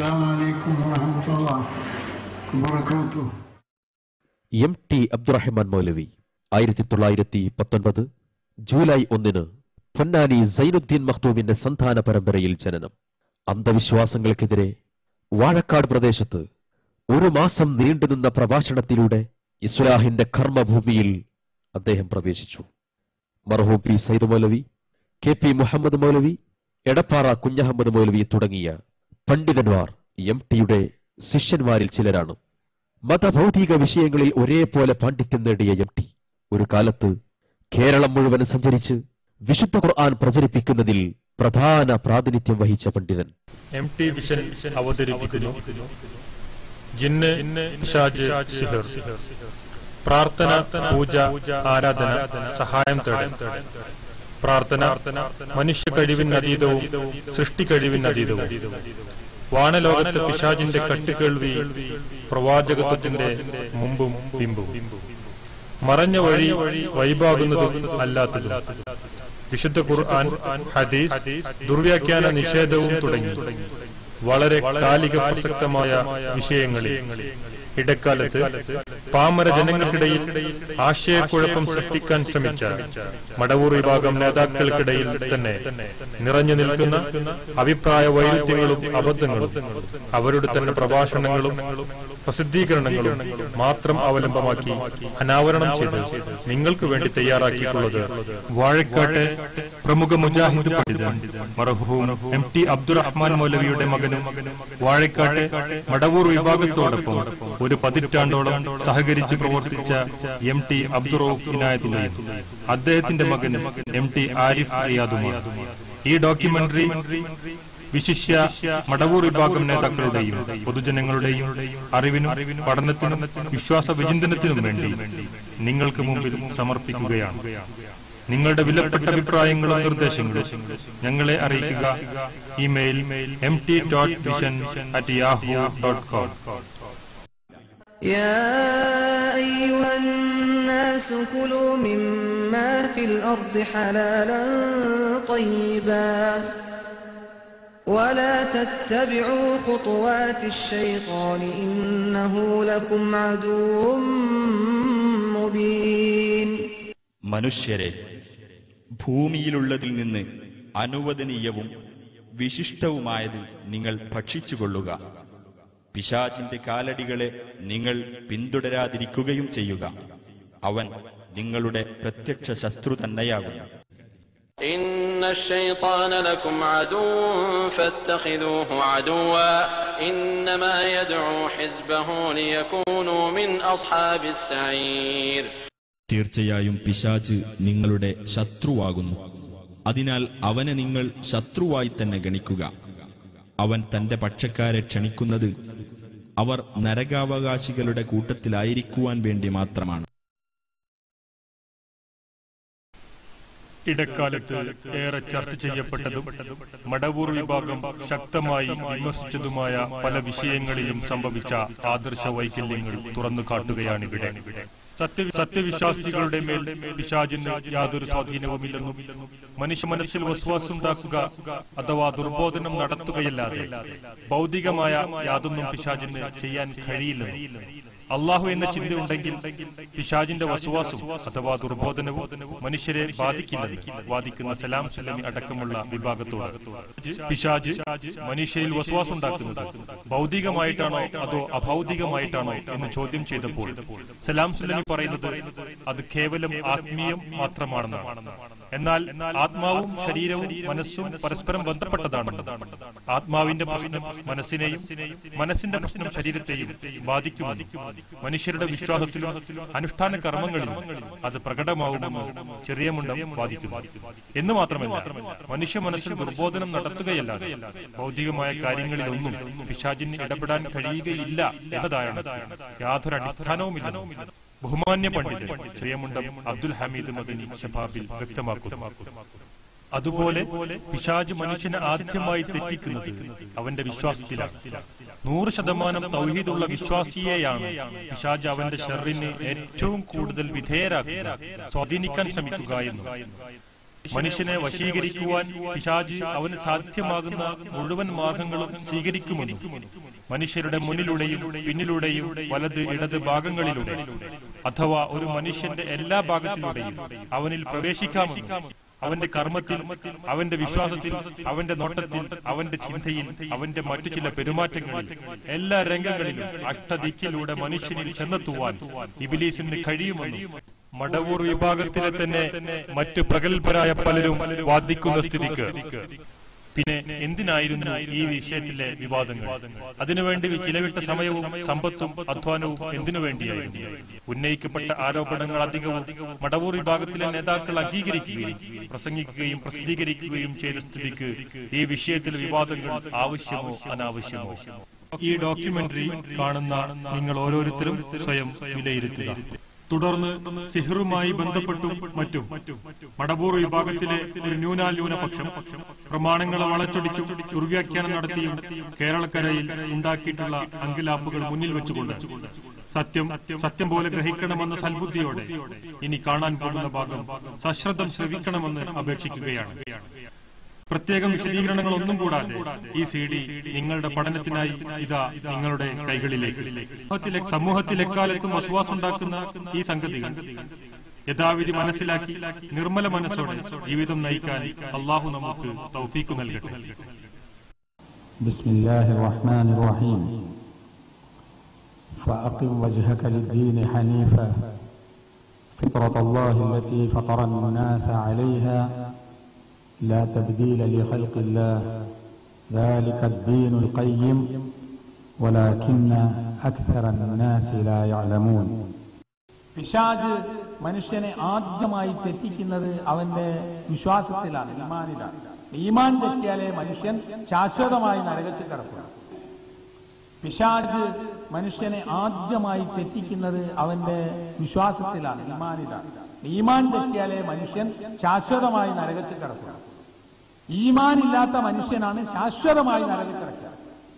السلام عليكم ورحمة الله وبركاته. MT Abdurahman മൗലവി 1919 July 1 Ponnani Zainuddin മഖ്ദൂമിന്റെ സന്താന പരമ്പരയിൽ ജനനം. അന്ധവിശ്വാസങ്ങൾക്കെതിരെ വാഴക്കാട് പ്രദേശത്ത് ഒരു മാസം നീണ്ടുനിന്ന പ്രഭാഷണത്തിലൂടെ ഇസ്ലാഹിന്റെ കർമ്മഭൂമിയിൽ അദ്ദേഹം പ്രവേശിച്ചു. മർഹൂം പി സയ്യിദ് മൗലവി, KP മുഹമ്മദ് മൗലവി, എടപ്പാറ കുഞ്ഞഹമ്മദ് മൗലവി തുടങ്ങിയ പണ്ഡിതന്മാർ MTയുടെ ശിഷ്യന്മാരിൽ ചിലരാണ്. മതഭൗതിക വിഷയങ്ങളിൽ ഒരേപോലെ പാണ്ഡിത്യം നേടിയ MT ഒരു കാലത്ത് കേരളം മുഴുവൻ സഞ്ചരിച്ച് വിശുദ്ധ ഖുർആൻ പ്രചരിപ്പിക്കുന്നതിൽ പ്രധാന പ്രാതിനിധ്യം വഹിച്ച പണ്ഡിതൻ. MT വിഷൻ അവതരിപ്പിക്കുന്നു ജിന്ന്, പിശാച്, സിഹർ. പ്രാർത്ഥന, പൂജ, ആരാധന, സഹായം തേടൽ. പ്രാർത്ഥന മനുഷ്യ കഴിവിനതീതവും സൃഷ്ടി കഴിവിനതീതവും. വാനലോകത്ത് പിശാചിന്റെ കട്ടുകേൾവി പ്രവാചകത്വത്തിന്റെ മുമ്പും പിമ്പും. മറഞ്ഞ വഴി വൈബാകുന്നതും അല്ലാത്തതും. വിശുദ്ധ ഖുർആൻ, ഹദീസ്, ദുർവ്യാഖ്യാന നിഷേധവും തുടങ്ങി വളരെ കാലിക പ്രസക്തമായ വിഷയങ്ങളിൽ ഇടക്കാലത്ത് പാമര ജനങ്ങൾക്കിടയിൽ ആശയക്കുഴപ്പം സൃഷ്ടിക്കാൻ ശ്രമിച്ച മടവൂർ വിഭാഗം നേതാക്കൾക്കിടയിൽ തന്നെ നിറഞ്ഞു നിൽക്കുന്ന അഭിപ്രായ വൈരുദ്ധ്യങ്ങളും അബദ്ധങ്ങളും അവരുടെ തന്നെ പ്രഭാഷണങ്ങളും പ്രസിദ്ധീകരണങ്ങളും മാത്രം അവലംബമാക്കി അനാവരണം ചെയ്ത് നിങ്ങൾക്ക് വേണ്ടി തയ്യാറാക്കിയിട്ടുള്ളത് വാഴക്കാട്ടെ പ്രമുഖ മുജാഹിദ് പണ്ഡിതൻ മർഹൂം MT അബ്ദുറഹ്മാൻ മൗലവിയുടെ മകനും വാഴക്കാട്ടെ മടവൂർ വിഭാഗത്തോടൊപ്പം ഒരു പതിറ്റാണ്ടോളം സഹകരിച്ച് പ്രവർത്തിച്ച MT അബ്ദുറൌഫ് ഇനായത്തുള്ളയും അദ്ദേഹത്തിന്റെ മകൻ MT ആരിഫ് റിയാദുമാണ്. ഈ ഡോക്യുമെന്ററി വിശിഷ്യ മടവൂർ വിഭാഗം നേതാക്കളുടെയും പൊതുജനങ്ങളുടെയും അറിവിനും പഠനത്തിനും വിശ്വാസ വിചിന്തനത്തിനും വേണ്ടി നിങ്ങൾക്ക് മുമ്പിൽ സമർപ്പിക്കുകയാണ്. നിങ്ങളുടെ വിലപ്പെട്ട അഭിപ്രായങ്ങളും നിർദ്ദേശങ്ങളും ഞങ്ങളെ അറിയിക്കുക. Email mt.vision@yahoo.com. يا أيها الناس كلوا مما في الأرض حلالا طيبا ولا تتبعوا خطوات الشيطان إنه لكم عدو مبين. മനുഷ്യരെ, ഭൂമിയിലുള്ളതിൽ നിന്ന് അനുവദനീയവും വിശിഷ്ടവുമായത് നിങ്ങൾ ഭക്ഷിച്ചുകൊള്ളുക. പിശാചിന്റെ കാലടികളെ നിങ്ങൾ പിന്തുടരാതിരിക്കുകയും ചെയ്യുക. അവൻ നിങ്ങളുടെ പ്രത്യക്ഷ ശത്രു തന്നെയാകുന്നു. إن الشيطان لكم عدو فاتخذوه عدوا إنما يدعو حزبه ليكونوا من أصحاب السعير. തീർച്ചയായും പിശാച് നിങ്ങളുടെ ശത്രുവാകുന്നു. അതിനാൽ അവനെ നിങ്ങൾ ശത്രുവായി തന്നെ ഗണിക്കുക. അവൻ തന്റെ പക്ഷക്കാരെ ക്ഷണിക്കുന്നത് അവർ നരകാവകാശികളുടെ കൂട്ടത്തിലായിരിക്കുവാൻ വേണ്ടി മാത്രമാണ്. ഇടക്കാലത്ത് ഏറെ ചർച്ച ചെയ്യപ്പെട്ടതും മടവൂർ വിഭാഗം ശക്തമായി വിമർശിച്ചതുമായ പല വിഷയങ്ങളിലും സംഭവിച്ച ആദർശ വൈകല്യങ്ങൾ തുറന്നു കാട്ടുകയാണിവിടെ. സത്യവിശ്വാസികളുടെ മേൽ പിശാചിന് യാതൊരു സ്വാധീനവുമില്ലെന്നും മനുഷ്യ മനസ്സിൽ വസ്വാസുണ്ടാക്കുക അഥവാ ദുർബോധനം നടത്തുകയല്ലാതെ ഭൗതികമായ യാതൊന്നും പിശാചിന് ചെയ്യാൻ കഴിയില്ലെന്നും അള്ളാഹു എന്ന ചിന്ത ഉണ്ടെങ്കിൽ പിശാചിന്റെ വസ്വാസും അഥവാ ദുർബോധനവും മനുഷ്യരെ ബാധിക്കില്ലെന്ന് വാദിക്കുന്ന സലാം സുല്ലമി അടക്കമുള്ള വിഭാഗത്തോട് പിശാച് മനുഷ്യരിൽ വസ്വാസുണ്ടാക്കുന്നത് ഭൗതികമായിട്ടാണോ അതോ അഭൗതികമായിട്ടാണോ എന്ന് ചോദ്യം ചെയ്തപ്പോൾ സലാം സുല്ലമി പറയുന്നത് അത് കേവലം ആത്മീയം മാത്രമാണെന്നാണ്. എന്നാൽ ആത്മാവും ശരീരവും മനസ്സും പരസ്പരം ബന്ധപ്പെട്ടതാണെന്ന്. ആത്മാവിന്റെ പ്രശ്നം മനസ്സിനെയും മനസ്സിന്റെ പ്രശ്നം ശരീരത്തെയും ബാധിക്കുമെന്ന് മനുഷ്യരുടെ വിശ്വാസത്തിലും അനുഷ്ഠാന കർമ്മങ്ങളിലും അത് പ്രകടമാവുമെന്ന് ചെറിയ മുണ്ടം വാദിക്കുന്നു. എന്ന് മാത്രമല്ല, മനുഷ്യ മനസ്സിൽ ദുർബോധനം നടത്തുകയല്ലാതെ ഭൗതികമായ കാര്യങ്ങളിലൊന്നും പിശാചിന് ഇടപെടാൻ കഴിയുകയില്ല എന്നതാണ് യാതൊരു അടിസ്ഥാനവുമില്ലെന്നും ബഹുമാന്യ പണ്ഡിതൻ ചെറിയമുണ്ടം അബ്ദുൽ ഹമീദ് മദനി ശബാബിൽ വ്യക്തമാക്കുന്നു. അതുപോലെ പിശാച് മനുഷ്യനെ ആദ്യമായി തെറ്റിക്കുന്നത് അവന്റെ വിശ്വാസത്തിലാണ്. 100% തൗഹീദുള്ള വിശ്വാസിയെയാണ് പിശാച് അവന്റെ ശർറിന് ഏറ്റവും കൂടുതൽ വിധേയരാക്കുക, സ്വാധീനിക്കാൻ ശ്രമിക്കുക എന്ന് മനുഷ്യനെ വശീകരിക്കുവാൻ പിശാച് അവന് സാധ്യമാകുന്ന മുഴുവൻ മാർഗങ്ങളും സ്വീകരിക്കുമെന്നും മനുഷ്യരുടെ മുന്നിലൂടെയും പിന്നിലൂടെയും വലത് ഇടത് ഭാഗങ്ങളിലൂടെ അഥവാ ഒരു മനുഷ്യന്റെ എല്ലാ ഭാഗത്തിലൂടെയും അവനിൽ പ്രവേശിക്കാമെന്നും അവന്റെ കർമ്മത്തിൽ, അവന്റെ വിശ്വാസത്തിൽ, അവന്റെ നോട്ടത്തിൽ, അവന്റെ ചിന്തയിൽ, അവന്റെ മറ്റു ചില പെരുമാറ്റങ്ങളിൽ, എല്ലാ രംഗങ്ങളിലും അഷ്ടദിക്കിലൂടെ മനുഷ്യനിൽ ചെന്നെത്തുവാൻ ഇബ്ലീസിന് കഴിയുമെന്നും മടവൂർ വിഭാഗത്തിലെ തന്നെ മറ്റു പ്രഗത്ഭരായ പലരും വാദിക്കുന്ന സ്ഥിതിക്ക് പിന്നെ എന്തിനായിരുന്നു ഈ വിഷയത്തിലെ വിവാദങ്ങൾ? അതിനുവേണ്ടി ചിലവിട്ട സമയവും സമ്പത്തും അധ്വാനവും എന്തിനു വേണ്ടിയായിരുന്നു? ഉന്നയിക്കപ്പെട്ട ആരോപണങ്ങൾ അധികവും മടവൂർ വിഭാഗത്തിലെ നേതാക്കൾ അംഗീകരിക്കുകയും പ്രസംഗിക്കുകയും പ്രസിദ്ധീകരിക്കുകയും ചെയ്ത സ്ഥിതിക്ക് ഈ വിഷയത്തിലെ വിവാദങ്ങൾ ആവശ്യമോ അനാവശ്യമോ? ഈ ഡോക്യുമെന്ററി കാണുന്ന നിങ്ങൾ ഓരോരുത്തരും സ്വയം വിലയിരുത്തുക. തുടർന്ന് സിഹറുമായി ബന്ധപ്പെട്ടും മറ്റും മടവൂർ വിഭാഗത്തിലെ ഒരു ന്യൂനാപക്ഷം പ്രമാണങ്ങളെ വളച്ചൊടിച്ചും ദുർവ്യാഖ്യാനം നടത്തിയും കേരളക്കരയിൽ ഉണ്ടാക്കിയിട്ടുള്ള അങ്കലാപ്പുകൾ മുന്നിൽ വെച്ചുകൊണ്ട് സത്യം പോലെ ഗ്രഹിക്കണമെന്ന സൽബുദ്ധിയോടെ ഇനി കാണാൻ പോകുന്ന ഭാഗം സശ്രദ്ധം ശ്രവിക്കണമെന്ന് അപേക്ഷിക്കുകയാണ്. പ്രത്യേകം വിശദീകരണങ്ങളൊന്നും കൂടാതെ ഈ CD നിങ്ങളുടെ പഠനത്തിനായി ഇതാ നിങ്ങളുടെ കൈകളിലേക്ക്. സമൂഹത്തിൽ എക്കാലത്തും വസ്വാസുണ്ടാക്കുന്ന ഈ സംഗതികൾ യഥാവിധി മനസ്സിലാക്കി നിർമ്മല മനസ്സോടെ ജീവിതം നയിക്കാൻ അള്ളാഹു നമുക്ക് തൗഫീഖ് നൽകട്ടെ. ബിസ്മില്ലാഹിർ റഹ്മാനിർ റഹീം. ഫഅഖിം വജ്ഹക ലിദ്ദീൻ ഹനീഫ ഫിത്രത്തല്ലാഹി അല്ലതി ഫതറന്നാസ അലൈഹാ لا تبديل لخلق الله ذلك الدين القيم ولكن أكثر الناس لا يعلمون. പിശാച് മനുഷ്യനെ ആദ്യമായി തെറ്റിക്കുന്നത് അവന്റെ വിശ്വാസത്തിലാണ്, ഈമാനിലാണ്. ഈമാൻ തെറ്റിയാലേ മനുഷ്യൻ ശാശ്വതമായി നരകത്തിൽ കടക്കുക. പിശാച് മനുഷ്യനെ ആദ്യമായി തെറ്റിക്കുന്നത് അവന്റെ വിശ്വാസത്തിലാണ്, ഈമാനിലാണ്. ഈമാൻ തെറ്റിയാലേ മനുഷ്യൻ ശാശ്വതമായി നരകത്തിൽ കടക്കുക. ഈമാനില്ലാത്ത മനുഷ്യനാണ് ശാശ്വതമായി നരകത്തിൽ കിടക്കുക.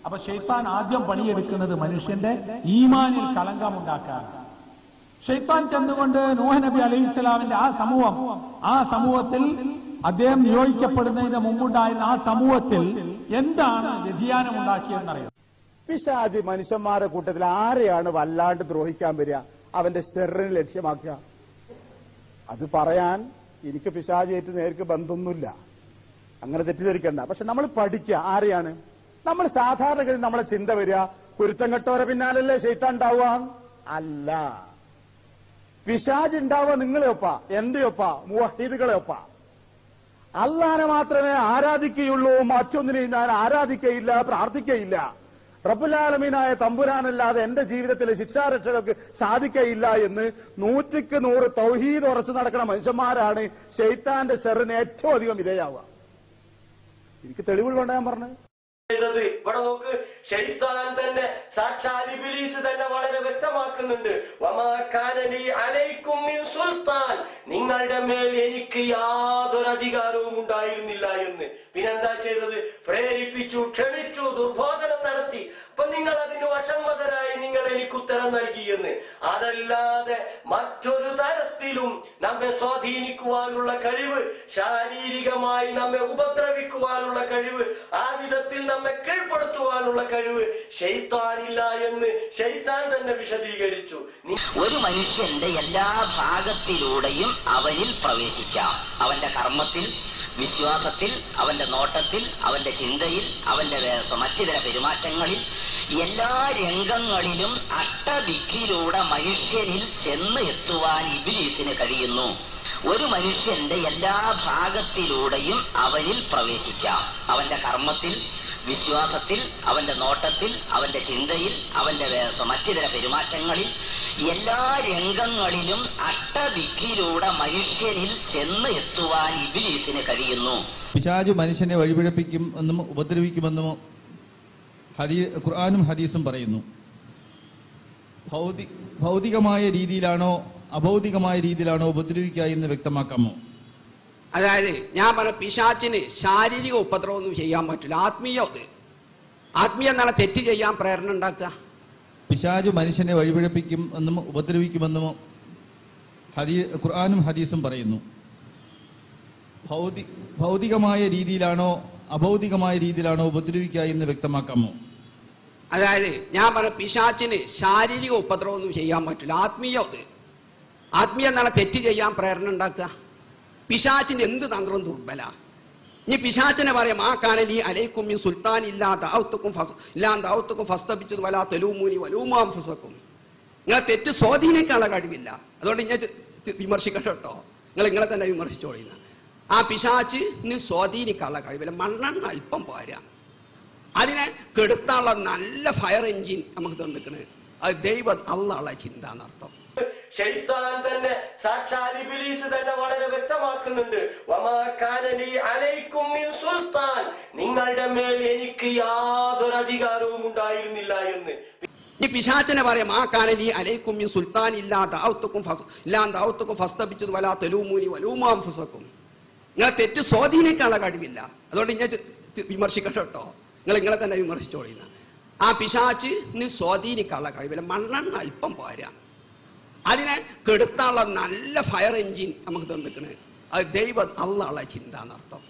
അപ്പൊ ശൈത്താൻ ആദ്യം പണിയെടുക്കുന്നത് മനുഷ്യന്റെ ഈമാനിൽ കളങ്കമുണ്ടാക്കാൻ. ശൈത്താൻ ചെന്നുകൊണ്ട് നൂഹ് നബി അലൈഹിസ്സലാമിന്റെ ആ സമൂഹത്തിൽ അദ്ദേഹം നിയോഗിക്കപ്പെടുന്നതിന് മുമ്പുണ്ടായിരുന്ന ആ സമൂഹത്തിൽ എന്താണ് വ്യതിയാനം ഉണ്ടാക്കിയതെന്നറിയാം. പിശാച് മനുഷ്യന്മാരുടെ കൂട്ടത്തിൽ ആരെയാണ് വല്ലാണ്ട് ദ്രോഹിക്കാൻ വരിക? അവന്റെ ശർറിനെ ലക്ഷ്യമാക്കുക. അത് പറയാൻ എനിക്ക് പിശാചായിട്ട് നേർക്ക് ബന്ധമൊന്നുമില്ല, അങ്ങനെ തെറ്റിദ്ധരിക്കണ്ട. പക്ഷെ നമ്മൾ പഠിക്കുക ആരെയാണ്. നമ്മൾ സാധാരണഗതി നമ്മളെ ചിന്ത വരിക കുരുത്തം കെട്ടോരെ പിന്നാലല്ലേ ശൈത്താൻ ഉണ്ടാവുക? അല്ല, പിശാച് ഉണ്ടാവുക നിങ്ങളെയൊപ്പ, എന്റെയൊപ്പ, മുവഹീദുകളെയൊപ്പ. അള്ളാനെ മാത്രമേ ആരാധിക്കുകയുള്ളൂ, മറ്റൊന്നിനെയും ഞാൻ ആരാധിക്കയില്ല, പ്രാർത്ഥിക്കയില്ല. റബ്ബുൽ ആലമീനായ തമ്പുരാനല്ലാതെ എന്റെ ജീവിതത്തിലെ ശിക്ഷാരക്ഷകൾക്ക് സാധിക്കയില്ല എന്ന് 100% തൗഹീദ് ഉറച്ചു നടക്കുന്ന മനുഷ്യന്മാരാണ് ശൈത്താന്റെ ശർറിന് ഏറ്റവും അധികം വിധേയാവുക. എനിക്ക് തെളിവുള്ളതുകൊണ്ട് ഞാൻ പറഞ്ഞത്. ഇവിടെ നോക്ക്, ശൈത്താൻ തന്നെ സാക്ഷാൽ ഇബ്ലീസ് തന്നെ വളരെ വ്യക്തമാക്കുന്നുണ്ട്. വമാ കാന ലീ അലൈക്കും മിൻ സുൽത്താൻ, നിങ്ങളുടെ മേൽ എനിക്ക് യാതൊരു അധികാരവും ഉണ്ടായിരുന്നില്ല എന്ന്. പിന്നെന്താ ചെയ്തത്? പ്രേരിപ്പിച്ചു, ക്ഷണിച്ചു, ദുർബോധനം നടത്തി. അപ്പൊ നിങ്ങൾ അതിന് വശംവദരായി നിങ്ങൾ എനിക്ക് ഉത്തരം നൽകിയെന്ന്. അതല്ലാതെ മറ്റൊരു തരത്തിലും നമ്മെ സ്വാധീനിക്കുവാനുള്ള കഴിവ്, ശാരീരികമായി നമ്മെ ഉപദ്രവിക്കുവാനുള്ള കഴിവ്, ആ വിധത്തിൽ നമ്മെ കീഴ്പ്പെടുത്തുവാനുള്ള കഴിവ് ശൈത്താനില്ല എന്ന് ശൈത്താൻ തന്നെ വിശദീകരിച്ചു. ഒരു മനുഷ്യന്റെ എല്ലാ ഭാഗത്തിലൂടെയും അവനിൽ പ്രവേശിക്കാം. അവന്റെ കർമ്മത്തിൽ, വിശ്വാസത്തിൽ, അവന്റെ നോട്ടത്തിൽ, അവന്റെ ചിന്തയിൽ, അവന്റെ മറ്റു ചില പെരുമാറ്റങ്ങളിൽ, എല്ലാ രംഗങ്ങളിലും അഷ്ടദിക്കിലൂടെ മനുഷ്യനിൽ ചെന്ന് എത്തുവാൻ ഇബ്ലീസിന് കഴിയുന്നു. ഒരു മനുഷ്യന്റെ എല്ലാ ഭാഗത്തിലൂടെയും അവനിൽ പ്രവേശിക്കാം. അവന്റെ കർമ്മത്തിൽ, വിശ്വാസത്തിൽ, അവന്റെ നോട്ടത്തിൽ, അവന്റെ ചിന്തയിൽ, അവന്റെ മറ്റു ചില പെരുമാറ്റങ്ങളിൽ, എല്ലാ രംഗങ്ങളിലും അഷ്ടദിക്കിലൂടെ മനുഷ്യനിൽ ചെന്ന് എത്തുവാൻ ഇബ്ലീസിന് കഴിയുന്നു. പിശാച് മനുഷ്യനെ വഴിപിഴപ്പിക്കും എന്നും ഉപദ്രവിക്കുമെന്നും ഖുർആനും ഹദീസും പറയുന്നു. ഭൗതികമായ രീതിയിലാണോ അഭൗതികമായ രീതിയിലാണോ ഉപദ്രവിക്കുക എന്ന് വ്യക്തമാക്കാമോ? അതായത് ഞാൻ പറഞ്ഞ പിശാചിന് ശാരീരിക ഉപദ്രവമൊന്നും ചെയ്യാൻ പറ്റില്ല. ആത്മീയ എന്താണ് തെറ്റ് ചെയ്യാൻ പ്രേരണ ഉണ്ടാക്കുക. പിശാച് മനുഷ്യനെ വഴിപിഴപ്പിക്കും എന്നും ഉപദ്രവിക്കുമെന്നും ഖുർആനും ഹദീസും പറയുന്നു. ഭൗതികമായ രീതിയിലാണോ അഭൗതികമായ രീതിയിലാണോ ഉപദ്രവിക്കുക എന്ന് വ്യക്തമാക്കാമോ? അതായത് ഞാൻ പറഞ്ഞ പിശാച്ചിന് ശാരീരിക ഉപദ്രവമൊന്നും ചെയ്യാൻ പറ്റില്ല. ആത്മീയ എന്നാണ് തെറ്റ് ചെയ്യാൻ പ്രേരണ ഉണ്ടാക്കുക. പിശാച്ചിന്റെ എന്ത് തന്ത്രം ദുർബല. ഇനി പിശാച്ചിനെ പറയാം ആ കാനലി അലൈക്കും സുൽത്താൻ ഇല്ലാത്തക്കും ഫസ്തപിച്ചത് വലാ തെലൂമൂനി വലൂമാം ഫുസക്കും. നിങ്ങളെ തെറ്റ് സ്വാധീനിക്കാനുള്ള കഴിവില്ല. അതുകൊണ്ട് ഞാൻ വിമർശിക്കട്ടെ കേട്ടോ, നിങ്ങളെ തന്നെ വിമർശിച്ചോളിന്ന്. ആ പിശാച്ചിന് സ്വാധീനിക്കാനുള്ള കഴിവില്ല. മണ്ണെണ്ണ അല്പം പോരാ, അതിനെ കെടുത്താനുള്ള നല്ല ഫയർ എഞ്ചിൻ നമുക്ക് തന്നിക്കണേ. അത് ദൈവം അള്ളാഹുള്ള ചിന്ത എന്നർത്ഥം. ശൈത്താൻ തന്നെ സാക്ഷാൽ ഇബ്ലീസ് തന്നെ വളരെ വ്യക്തമാക്കുന്നുണ്ട്, വമാ കാനലി അലൈക്കും മിൻ സുൽത്താൻ, നിങ്ങളുടെ മേൽ എനിക്ക് യാതൊരു അധികാരവും ഉണ്ടായിരുന്നില്ല എന്ന്. ഈ പിശാചിനെ പറയാം ആ കാനലി അലൈക്കും സുൽത്താൻ ഇല്ലാത്തക്കും ഫസ്തപിച്ചത് വലാ തെലൂമൂനി വലൂമാം ഫുസക്കും. നിങ്ങളെ തെറ്റ് സ്വാധീനിക്കാനുള്ള കഴിവില്ല. അതുകൊണ്ട് ഞാൻ വിമർശിക്കട്ടെ കേട്ടോ, നിങ്ങളെ തന്നെ വിമർശിച്ചോളിന്ന്. ആ പിശാച്ചിന് സ്വാധീനിക്കാനുള്ള കഴിവില്ല. മണ്ണെണ്ണ അല്പം പോരാ, അതിനെ കെടുത്താനുള്ള നല്ല ഫയർ എഞ്ചിൻ നമുക്ക് തന്നിക്കണേ. അത് ദൈവം അള്ളാഹുള്ള ചിന്ത എന്നർത്ഥം.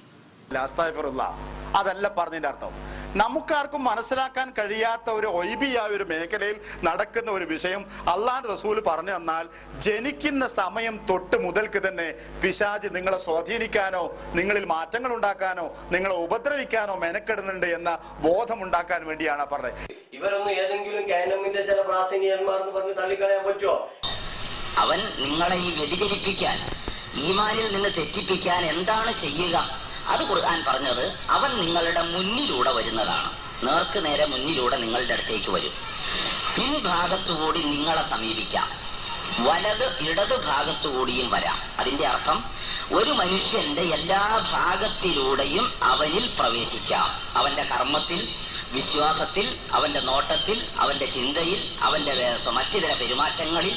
അതല്ല പറഞ്ഞതിന്റെ അർത്ഥം. നമുക്കാർക്കും മനസ്സിലാക്കാൻ കഴിയാത്ത ഒരു ഒയ്ബിയായ ഒരു മേഖലയിൽ നടക്കുന്ന ഒരു വിഷയം അള്ളാഹുവിന്റെ റസൂൽ പറഞ്ഞു തന്നാൽ ജനിക്കുന്ന സമയം തൊട്ട് മുതൽക്ക് തന്നെ പിശാച് നിങ്ങളെ സ്വാധീനിക്കാനോ നിങ്ങളിൽ മാറ്റങ്ങൾ ഉണ്ടാക്കാനോ നിങ്ങളെ ഉപദ്രവിക്കാനോ മെനക്കെടുന്നുണ്ട് എന്ന ബോധമുണ്ടാക്കാൻ വേണ്ടിയാണ് പറഞ്ഞത്. ഇവരൊന്നും ഏതെങ്കിലും കാനമിന്റെ ചില പ്രാസംഗികന്മാർന്ന് പറഞ്ഞ് തള്ളിക്കളയാൻ പറ്റുമോ? അവൻ നിങ്ങളെ ഈ വ്യതിചലിപ്പിക്കാൻ, ഈമാനിൽ നിന്ന് തെറ്റിപ്പിക്കാൻ എന്താണ് ചെയ്യുക? അത് ഖുർആൻ പറഞ്ഞത് അവൻ നിങ്ങളുടെ മുന്നിലൂടെ വരുന്നതാണ്. നേർക്ക് നേരെ മുന്നിലൂടെ നിങ്ങളുടെ അടുത്തേക്ക് വരും. പിൻഭാഗത്തുകൂടി നിങ്ങളെ സമീപിക്കാം, വലത് ഇടത് ഭാഗത്തുകൂടിയും വരാം. അതിന്റെ അർത്ഥം ഒരു മനുഷ്യന്റെ എല്ലാ ഭാഗത്തിലൂടെയും അവനിൽ പ്രവേശിക്കാം. അവന്റെ കർമ്മത്തിൽ, വിശ്വാസത്തിൽ, അവന്റെ നോട്ടത്തിൽ, അവന്റെ ചിന്തയിൽ, അവന്റെ മറ്റു ചില പെരുമാറ്റങ്ങളിൽ,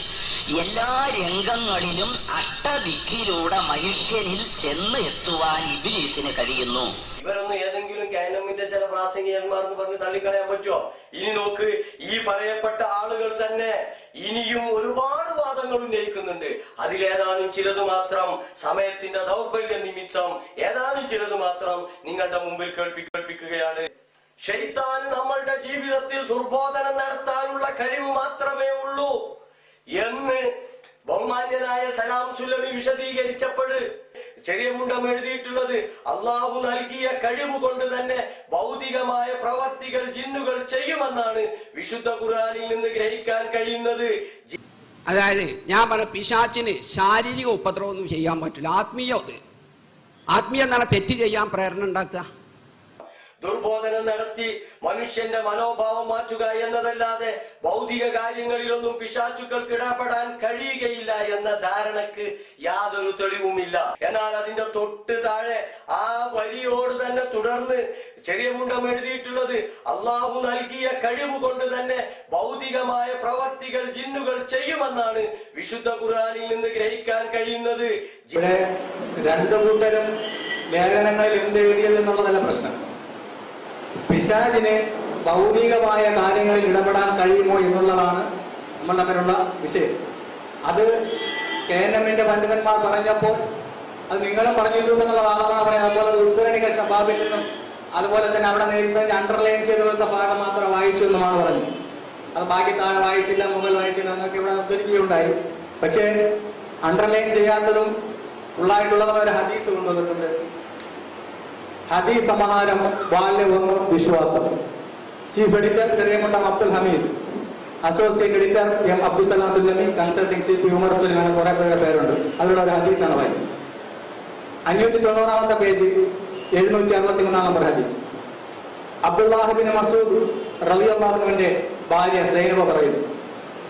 എല്ലാ രംഗങ്ങളിലും അഷ്ടദിക്കിലൂടെ മനുഷ്യനിൽ ചെന്ന് എത്തുവാൻ ഇബ്ലീസിന് കഴിയുന്നു. ഇവരൊന്നും ഏതെങ്കിലും കാനമിന്റെ ചില പ്രാസംഗികന്മാർന്ന് പറഞ്ഞ് തള്ളിക്കളയാൻ പറ്റുമോ? ഇനി നോക്ക്, ഈ പറയപ്പെട്ട ആളുകൾ തന്നെ ഇനിയും ഒരുപാട് വാദങ്ങൾ ഉന്നയിക്കുന്നുണ്ട്. അതിലേതാനും ചിലത് മാത്രം സമയത്തിന്റെ ദൗർബല്യ നിമിത്തം ഏതാനും ചിലത് മാത്രം നിങ്ങളുടെ മുമ്പിൽ കേൾപ്പിക്കുകയാണ്. ശൈത്താൻ നമ്മളുടെ ജീവിതത്തിൽ ദുർബോധനം നടത്താനുള്ള കഴിവ് മാത്രമേ ഉള്ളൂ എന്ന് ബഹുമാന്യനായ സലാം സുലമി വിശദീകരിച്ചപ്പോൾ ചെറിയ മുണ്ടം എഴുതിയിട്ടുള്ളത് അള്ളാഹു നൽകിയ കഴിവ് കൊണ്ട് തന്നെ ഭൗതികമായ പ്രവർത്തികൾ ജിന്നുകൾ ചെയ്യുമെന്നാണ് വിശുദ്ധ ഖുർആനിൽ നിന്ന് ഗ്രഹിക്കാൻ കഴിയുന്നത്. അതായത് ഞാൻ പറഞ്ഞ പിശാച്ചിന് ശാരീരിക ഉപദ്രവമൊന്നും ചെയ്യാൻ പറ്റില്ല. ആത്മീയ എന്നാണ് തെറ്റ് ചെയ്യാൻ പ്രേരണ ഉണ്ടാക്കുക. ദുർബോധനം നടത്തി മനുഷ്യന്റെ മനോഭാവം മാറ്റുക എന്നതല്ലാതെ ഭൗതിക കാര്യങ്ങളിലൊന്നും പിശാചുക്കൾക്ക് ഇടപെടാൻ കഴിയുകയില്ല എന്ന ധാരണക്ക് യാതൊരു തെളിവുമില്ല. എന്നാൽ അതിന്റെ തൊട്ട് താഴെ ആ വരിയോട് തന്നെ തുടർന്ന് ചെറിയ മുണ്ടം എഴുതിയിട്ടുള്ളത് അള്ളാഹു നൽകിയ കഴിവ് കൊണ്ട് തന്നെ ഭൗതികമായ പ്രവർത്തികൾ ജിന്നുകൾ ചെയ്യുമെന്നാണ് വിശുദ്ധ ഖുർആനിൽ നിന്ന് ഗ്രഹിക്കാൻ കഴിയുന്നത്. ഇവിടെ രണ്ടു കൂട്ടരും ലേഖനങ്ങളിൽ എന്തെഴുതിയത് എന്നുള്ളതല്ല പ്രശ്നം. പിശാചിന് ഭൗതികമായ കാര്യങ്ങളിൽ ഇടപെടാൻ കഴിയുമോ എന്നുള്ളതാണ് നമ്മൾ തമ്മിലുള്ള വിഷയം. അത് KNM-ന്റെ പണ്ഡിതന്മാർ പറഞ്ഞപ്പോൾ അത് നിങ്ങളും പറഞ്ഞിട്ടുണ്ടെന്നുള്ള വാദമാണ് പറയുന്നത്. അതുപോലെ ഉദ്ധരണിക ഷബാബിൽ നിന്നും അതുപോലെ തന്നെ അവിടെ നേരിട്ട് അണ്ടർലൈൻ ചെയ്ത് കൊടുത്ത ഭാഗം മാത്രം വായിച്ചു എന്നുമാണ് പറഞ്ഞത്. അത് ബാക്കി താഴെ വായിച്ചില്ല, മുകളിൽ വായിച്ചില്ല എന്നൊക്കെ ഇവിടെ ഉദ്ധരിക്കുകയുണ്ടായി. പക്ഷേ അണ്ടർലൈൻ ചെയ്യാത്തതും ഉള്ളായിട്ടുള്ളതും ഒരു ഹദീസ് കൊണ്ടുവന്നിട്ടുണ്ട്. ഹദീസ് സമാഹാരം വാല്യം 1 വിശ്വാസം. Chief editor Cheriyamundam Abdul Hameed, associate editor M Abdussalam Sullami, consulting CP Umar Sulaim, അങ്ങനെ കുറെ പേരുടെ പേരുണ്ട്. അതിലുള്ള ഒരു ഹദീസാണ് വായിക്കുന്നത്. 590 പേജ് 763 നമ്പർ ഹദീസ്. അബ്ദുല്ലാഹിബിൻ മസൂദ് റളിയല്ലാഹു അൻഹുവിന്റെ ഭാര്യ സൈനബ പറയുന്നു,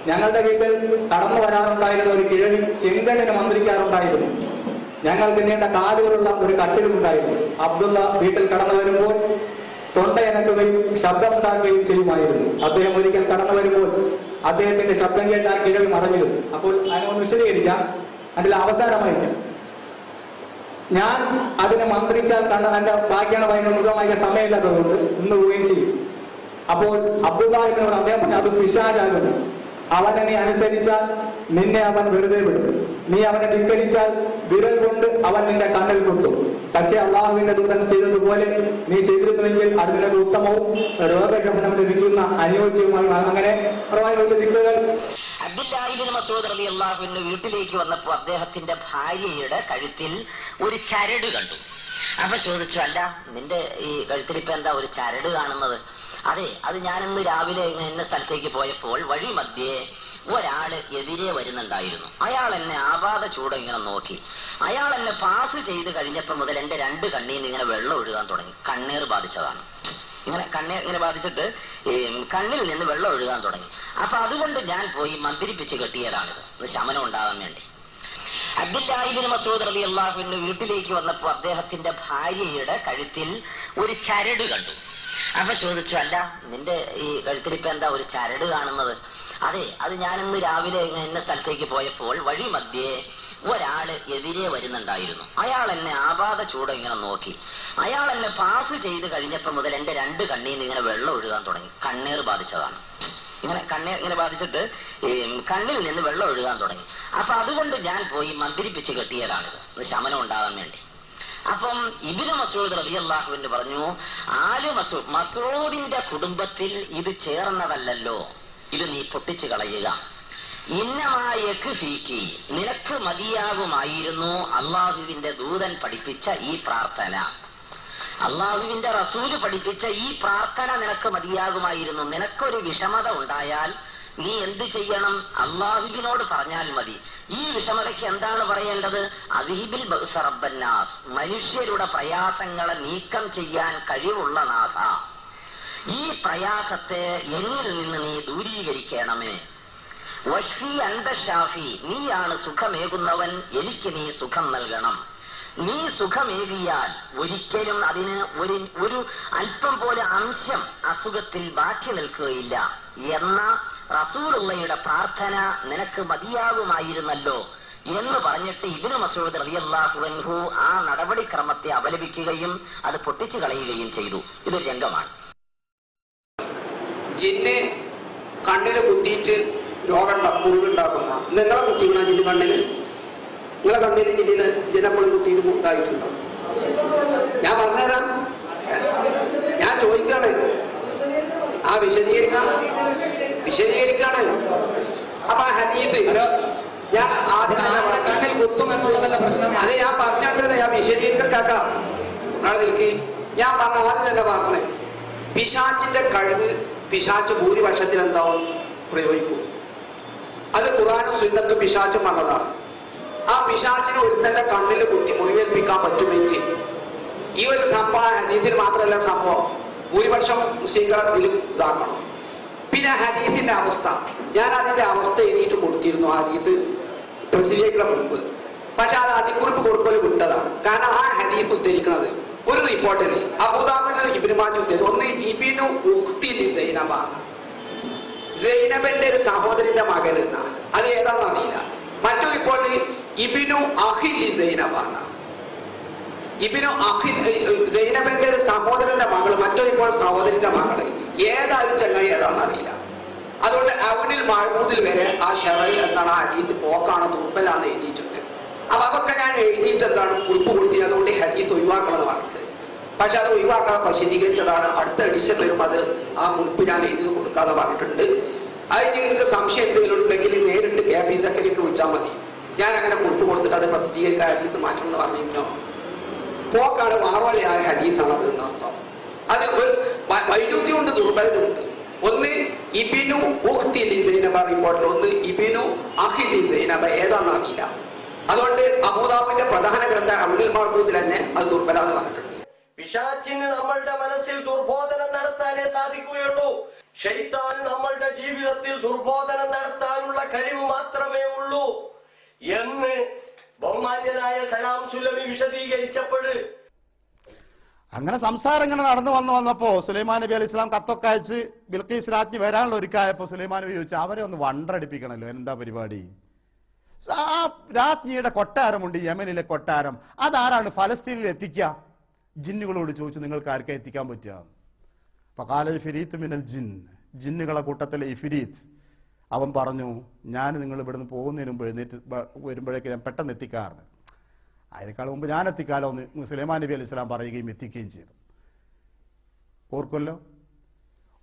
ഞങ്ങളുടെ വീട്ടിൽ കടന്നു വരാറുണ്ടായിരുന്ന ഒരു കിഴവി ചെങ്കണ്ണിനെ മന്ത്രിക്കാറുണ്ടായിരുന്നു. ഞങ്ങൾക്ക് നീണ്ട കാലുകളുള്ള ഒരു കട്ടിലും ഉണ്ടായിരുന്നു. അബ്ദുള്ള വീട്ടിൽ കടന്നു വരുമ്പോൾ തൊണ്ടയനക്കുകയും ശബ്ദമുണ്ടാക്കുകയും ചെയ്യുമായിരുന്നു. അദ്ദേഹം ഒരിക്കൽ കടന്നു വരുമ്പോൾ അദ്ദേഹത്തിന്റെ ശബ്ദം കേട്ട് ആ കിഴവി മറഞ്ഞിരുന്നു. അപ്പോൾ അതിനൊന്ന് വിശദീകരിക്കാം, അതിൽ അവസാനമായിരിക്കാം. ഞാൻ അതിനെ മന്ത്രിച്ചാൽ എന്റെ ബാക്കിയാണ് പറയുന്നത്, മുഴുവൻ വായിക്കാൻ സമയമില്ലാത്തതുകൊണ്ട് ഇന്ന് പോവുകയും ചെയ്യും. അപ്പോൾ അബ്ദുല്ലാഹിബിനോട് അദ്ദേഹം പറഞ്ഞു, അത് പിശാചാകുന്നു. അവനെ നീ അനുസരിച്ചാൽ നിന്നെ അവൻ വെറുതെ വിടും. നീ അവനെ ധിക്കരിച്ചാൽ വിരൽ കൊണ്ട് അവൻ നിന്റെ കണ്ണിൽ കുത്തും. പക്ഷെ അള്ളാഹുവിന്റെ ദൂതൻ ചെയ്തതുപോലെ നീ ചെയ്തിരുന്നുവെങ്കിൽ അത് നിനക്ക് ഉത്തമവും രോഗശമനം ലഭിക്കുന്ന അനുയോജ്യവുമാണ്. അങ്ങനെ ദിക്കുകൾ. അബ്ദുല്ലാഹി ഇബ്നു മസ്ഊദ് റളിയല്ലാഹു അൻഹു വീട്ടിലേക്ക് വന്നപ്പോൾ അദ്ദേഹത്തിന്റെ ഭാര്യയുടെ കഴുത്തിൽ ഒരു ചരട് കണ്ടു. അപ്പൊ ചോദിച്ചു, അല്ല നിന്റെ ഈ കഴുത്തിൽ ഇപ്പൊ എന്താ ഒരു ചരട് കാണുന്നത്? അതെ, അത് ഞാനിന്ന് രാവിലെ എന്ന സ്ഥലത്തേക്ക് പോയപ്പോൾ വഴി മധ്യേ ഒരാള് എതിരെ വരുന്നുണ്ടായിരുന്നു. അയാൾ എന്നെ ആപാത ചൂടെ ഇങ്ങനെ നോക്കി. അയാൾ എന്നെ പാസ് ചെയ്ത് കഴിഞ്ഞപ്പോൾ മുതൽ എന്റെ 2 കണ്ണീർ ഇങ്ങനെ വെള്ളം ഒഴുകാൻ തുടങ്ങി. കണ്ണീർ ബാധിച്ചതാണ്. ഇങ്ങനെ കണ്ണീർ ഇങ്ങനെ ബാധിച്ചിട്ട് കണ്ണിൽ നിന്ന് വെള്ളം ഒഴുകാൻ തുടങ്ങി. അപ്പൊ അതുകൊണ്ട് ഞാൻ പോയി മന്ത്രിപ്പിച്ച് കെട്ടിയതാണിത്, ശമനം ഉണ്ടാകാൻ വേണ്ടി. അബ്ദുല്ലാഹി ഇബ്നു മസ്ഊദ് റളിയല്ലാഹു അൻഹു വീട്ടിലേക്ക് വന്നപ്പോൾ അദ്ദേഹത്തിന്റെ ഭാര്യയുടെ കഴുത്തിൽ ഒരു ചരട് കണ്ടു. അപ്പൊ ചോദിച്ചു, അല്ല നിന്റെ ഈ കഴുത്തിൽ ഇപ്പൊ എന്താ ഒരു ചരട് കാണുന്നത്? അതെ, അത് ഞാനിന്ന് രാവിലെ എന്ന സ്ഥലത്തേക്ക് പോയപ്പോൾ വഴി മധ്യേ ഒരാള് എതിരെ വരുന്നുണ്ടായിരുന്നു. അയാൾ എന്നെ ആപാത ചൂടെ ഇങ്ങനെ നോക്കി. അയാൾ എന്നെ പാസ് ചെയ്ത് കഴിഞ്ഞപ്പോൾ മുതൽ എന്റെ 2 കണ്ണീർ ഇങ്ങനെ വെള്ളം ഒഴുകാൻ തുടങ്ങി. കണ്ണീർ ബാധിച്ചതാണ്. ഇങ്ങനെ കണ്ണീർ ഇങ്ങനെ ബാധിച്ചിട്ട് കണ്ണിൽ നിന്ന് വെള്ളം ഒഴുകാൻ തുടങ്ങി. അപ്പൊ അതുകൊണ്ട് ഞാൻ പോയി മന്ത്രിപ്പിച്ച് കെട്ടിയതാണിത്, ശമനം ഉണ്ടാകാൻ വേണ്ടി. അപ്പം ഇബ്നു മസ്ഊദ് റളിയല്ലാഹു അൻഹു പറഞ്ഞു, ആലു മസ്ഊദിന്റെ കുടുംബത്തിൽ ഇത് ചേർന്നതല്ലല്ലോ, ഇത് നീ പൊട്ടിച്ചു കളയുക. ഇന്നമായക്ക് നിനക്ക് മതിയാകുമായിരുന്നു അള്ളാഹുവിന്റെ ദൂതൻ പഠിപ്പിച്ച ഈ പ്രാർത്ഥന. അള്ളാഹുവിന്റെ റസൂല് പഠിപ്പിച്ച ഈ പ്രാർത്ഥന നിനക്ക് മതിയാകുമായിരുന്നു. നിനക്കൊരു വിഷമത ഉണ്ടായാൽ നീ എന്ത് ചെയ്യണം? അള്ളാഹുവിനോട് പറഞ്ഞാൽ മതി. ഈ വിഷമതയ്ക്ക് എന്താണ് പറയേണ്ടത്? അദ്ഹിബിൽ ബഅ്സ റബ്ബന്നാസ്, മനുഷ്യരുടെ പ്രയാസങ്ങളെ നീക്കം ചെയ്യാൻ കഴിവുള്ള നാഥ, ഈ പ്രയാസത്തെ എന്നിൽ നിന്ന് നീ ദൂരീകരിക്കണമേ. വഷ്ഫി അൻത ഷാഫി, നീയാണ് സുഖമേകുന്നവൻ, എനിക്ക് നീ സുഖം നൽകണം. നീ സുഖമേകിയാൽ ഒരിക്കലും അതിന് ഒരു അല്പം പോലെ അംശം അസുഖത്തിൽ ബാക്കി നിൽക്കുകയില്ല എന്ന റസൂലുള്ളാഹിയുടെ പ്രാർത്ഥന നിനക്ക് മതിയാകുമായിരുന്നല്ലോ എന്ന് പറഞ്ഞിട്ട് ഇബ്നു മസ്ഊദ് റളിയല്ലാഹു അൻഹു ആ നടപടിക്രമത്തെ അപലപിക്കുകയും അത് പൊട്ടിച്ചു കളയുകയും ചെയ്തു. ഇതൊരു രംഗമാണ്. ജിന്ന് കണ്ണില് കുത്തിയിട്ട് രോഗം മുറിവുണ്ടാക്കുന്ന നിങ്ങളെ കുത്തിക്കണ ജിന്ന് കണ്ണിന്? നിങ്ങളെ കണ്ണിന് ജിന്നിന് ജനപ്പോൾ കുത്തിയിട്ട് ഉണ്ടായിട്ടുണ്ടോ? ഞാൻ പറഞ്ഞുതരാം, ഞാൻ ചോദിക്കാണ്, ആ വിശദീകരിക്കാണ്. അപ്പൊ ഹദീസ് ഞാൻ ആദ്യം കണ്ണിൽ കുത്തും എന്നുള്ളതല്ല പ്രശ്നം. അത് ഞാൻ പറഞ്ഞിട്ട് ഞാൻ വിശദീകരിക്കാക്കാം. നാളെ നിൽക്കി ഞാൻ പറഞ്ഞ ആദ്യം തന്നെ പറഞ്ഞത്, പിശാച്ചിന്റെ കഴിവ് പിശാച്ച് ഭൂരിപക്ഷത്തിൽ എന്താവും പ്രയോഗിക്കും. അത് ഖുർആനും സുന്നത്തും പിശാച്ചും പറഞ്ഞതാ. ആ പിശാച്ചിന് ഒരുത്തന്റെ കണ്ണിൽ കുത്തി മുറിവേൽപ്പിക്കാൻ പറ്റുമെങ്കിൽ ഈ ഒരു സംഭവം ഹദീസിന് മാത്രമല്ല സംഭവം, ഭൂരിപക്ഷം മുസ്ലിങ്ങളെ ഇതിൽ ഇതാക്കണം. പിന്നെ ഹദീസിന്റെ അവസ്ഥ, ഞാൻ അതിന്റെ അവസ്ഥ എഴുതിയിട്ട് കൊടുത്തിരുന്നു ഹദീസ് പ്രസിദ്ധീകരിക്കുന്ന മുമ്പ്. പക്ഷെ അത് അടിക്കുറിപ്പ് കൊടുക്കൽ വിട്ടതാണ്. കാരണം ആ ഹദീസ് ഉദ്ധരിക്കുന്നത് ഒരു റിപ്പോർട്ടിൽ അബൂദാബിന്റെ ഇബ്നു മാജ ഉദ്ധരിച്ചു. ഒന്ന് ഇബ്നു ഉഖ്തി സൈനബാണ്, സൈനബിന്റെ ഒരു സഹോദരന്റെ മകൻ എന്നാ. അത് ഏതാണെന്ന് അറിയില്ല. മറ്റൊരു റിപ്പോർട്ടിൽ ഇബ്നു അഖിൽ സൈനബാണ്, ഇബ്നു അഖിൽ സൈനബിന്റെ ഒരു സഹോദരന്റെ മകൾ, മറ്റൊരു ഇപ്പോൾ സഹോദരന്റെ മകള്. ഏതായാലും ചങ്ങായി ഏതാണെന്ന് അറിയില്ല. അതുകൊണ്ട് അവനിൽ മഹ്മൂദിൽ വരെ ആ ഷറഇ എന്താണ് ആ ഹദീസ് പോക്കാണ്, ദുർബലാന്ന് എഴുതിയിട്ടുണ്ട്. അപ്പൊ അതൊക്കെ ഞാൻ എഴുതിയിട്ട് എന്താണ് കുറിപ്പ് കൊടുത്തി. അതുകൊണ്ട് ഹദീസ് ഒഴിവാക്കണം എന്ന് പറഞ്ഞിട്ട്, പക്ഷെ അത് ഒഴിവാക്കാൻ പ്രസിദ്ധീകരിച്ചതാണ്. അടുത്ത എഡിഷൻ വരുമ്പോൾ അത് ആ കുറിപ്പ് ഞാൻ എഴുതി കൊടുക്കാതെ പറഞ്ഞിട്ടുണ്ട്. അത് നിങ്ങൾക്ക് സംശയം എന്തെങ്കിലും ഉണ്ടെങ്കിൽ നേരിട്ട് KP സെക്രട്ടറിക്ക് വിളിച്ചാൽ മതി. ഞാൻ അങ്ങനെ കുറിപ്പ് കൊടുത്തിട്ട് അത് പ്രസിദ്ധീകരിക്കാൻ ഹദീസ് മാറ്റണം എന്ന് പറഞ്ഞിരുന്നോ. പോക്കാണ് മാർവളിയായ ഹദീസാണ് അത് എന്നർത്ഥം. അത് വൈരുദ്ധ്യമുണ്ട്, ദുർബലതയുണ്ട്. ഒന്ന് ഇബ്നു ഉഖ്തി സൈനബ റിപ്പോർട്ടിൽ, ഒന്ന് ഇബ്നു അഖിൽ സൈനബ, ഏതാണെന്ന് അറിയില്ല. അതുകൊണ്ട് അബൂദാബിന്റെ പ്രധാന ഗ്രന്ഥം അബ്ദുൽ മഹ്മൂദിൽ തന്നെ അത് ദുർബലാന്ന് പറഞ്ഞിട്ടുണ്ട്. പിശാചിന് നമ്മളുടെ മനസ്സിൽ ദുർബോധനം നടത്താനേ സാധിക്കുകയുള്ളൂ. ശൈത്താൻ നമ്മളുടെ ജീവിതത്തിൽ ദുർബോധനം നടത്താനുള്ള കഴിവ് മാത്രമേ ഉള്ളൂ എന്ന് ബഹുമാന്യനായ സലാം സുലമി വിശദീകരിച്ചപ്പോൾ, അങ്ങനെ സംസാരം ഇങ്ങനെ നടന്നു വന്നപ്പോ സുലൈമാൻ നബി അലൈഹി ഇസ്ലാം കത്തൊക്കെ അയച്ച് ബിൽഖീസ് രാജ്ഞി വരാനുള്ള ഒരുക്കായപ്പോ സുലൈമാൻ നബി ചോദിച്ചു, അവരെ ഒന്ന് വണ്ടടിപ്പിക്കണല്ലോ, എന്താ പരിപാടി? ആ രാജ്ഞിയുടെ കൊട്ടാരമുണ്ട്, യമനിലെ കൊട്ടാരം. അതാരാണ് ഫലസ്തീനിൽ എത്തിക്കുക? ജിന്നുകളോട് ചോദിച്ചു, നിങ്ങൾക്ക് ആർക്കാ എത്തിക്കാൻ പറ്റുക? ഫഖാല ഇഫ്രീത്ത് മിനൽ ജിൻ, ജിന്നുകളെ കൂട്ടത്തിലെ ഇഫ്രീത്ത് അവൻ പറഞ്ഞു, ഞാൻ നിങ്ങൾ ഇവിടുന്ന് പോകുന്നതിന് മുമ്പ് എഴുന്നേറ്റ് വരുമ്പോഴേക്ക് ഞാൻ പെട്ടെന്ന് എത്തിക്കാറുണ്ട്. അതിനേക്കാൾ മുമ്പ് ഞാൻ എത്തിക്കാലോ എന്ന് സുലൈമാൻ നബി അലൈഹി സ്വലാം പറയുകയും എത്തിക്കുകയും ചെയ്തു. ഓർക്കുമല്ലോ,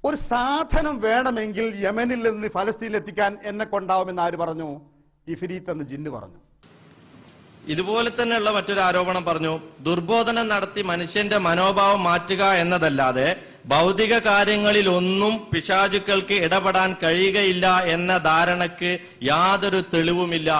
ഒരു സാധനം വേണമെങ്കിൽ യമനിൽ നിന്ന് ഫലസ്തീനിൽ എത്തിക്കാൻ എന്നെ കൊണ്ടാവുമെന്ന് ആര് പറഞ്ഞു? ഇഫ്രീത്ത് എന്ന് ജിന്ന് പറഞ്ഞു. ഇതുപോലെ തന്നെയുള്ള മറ്റൊരു ആരോപണം പറഞ്ഞു, ദുർബോധനം നടത്തി മനുഷ്യന്റെ മനോഭാവം മാറ്റുക എന്നതല്ലാതെ ഭൗതിക കാര്യങ്ങളിൽ ഒന്നും പിശാചുക്കൾക്ക് ഇടപെടാൻ കഴിയുകയില്ല എന്ന ധാരണക്ക് യാതൊരു തെളിവുമില്ല.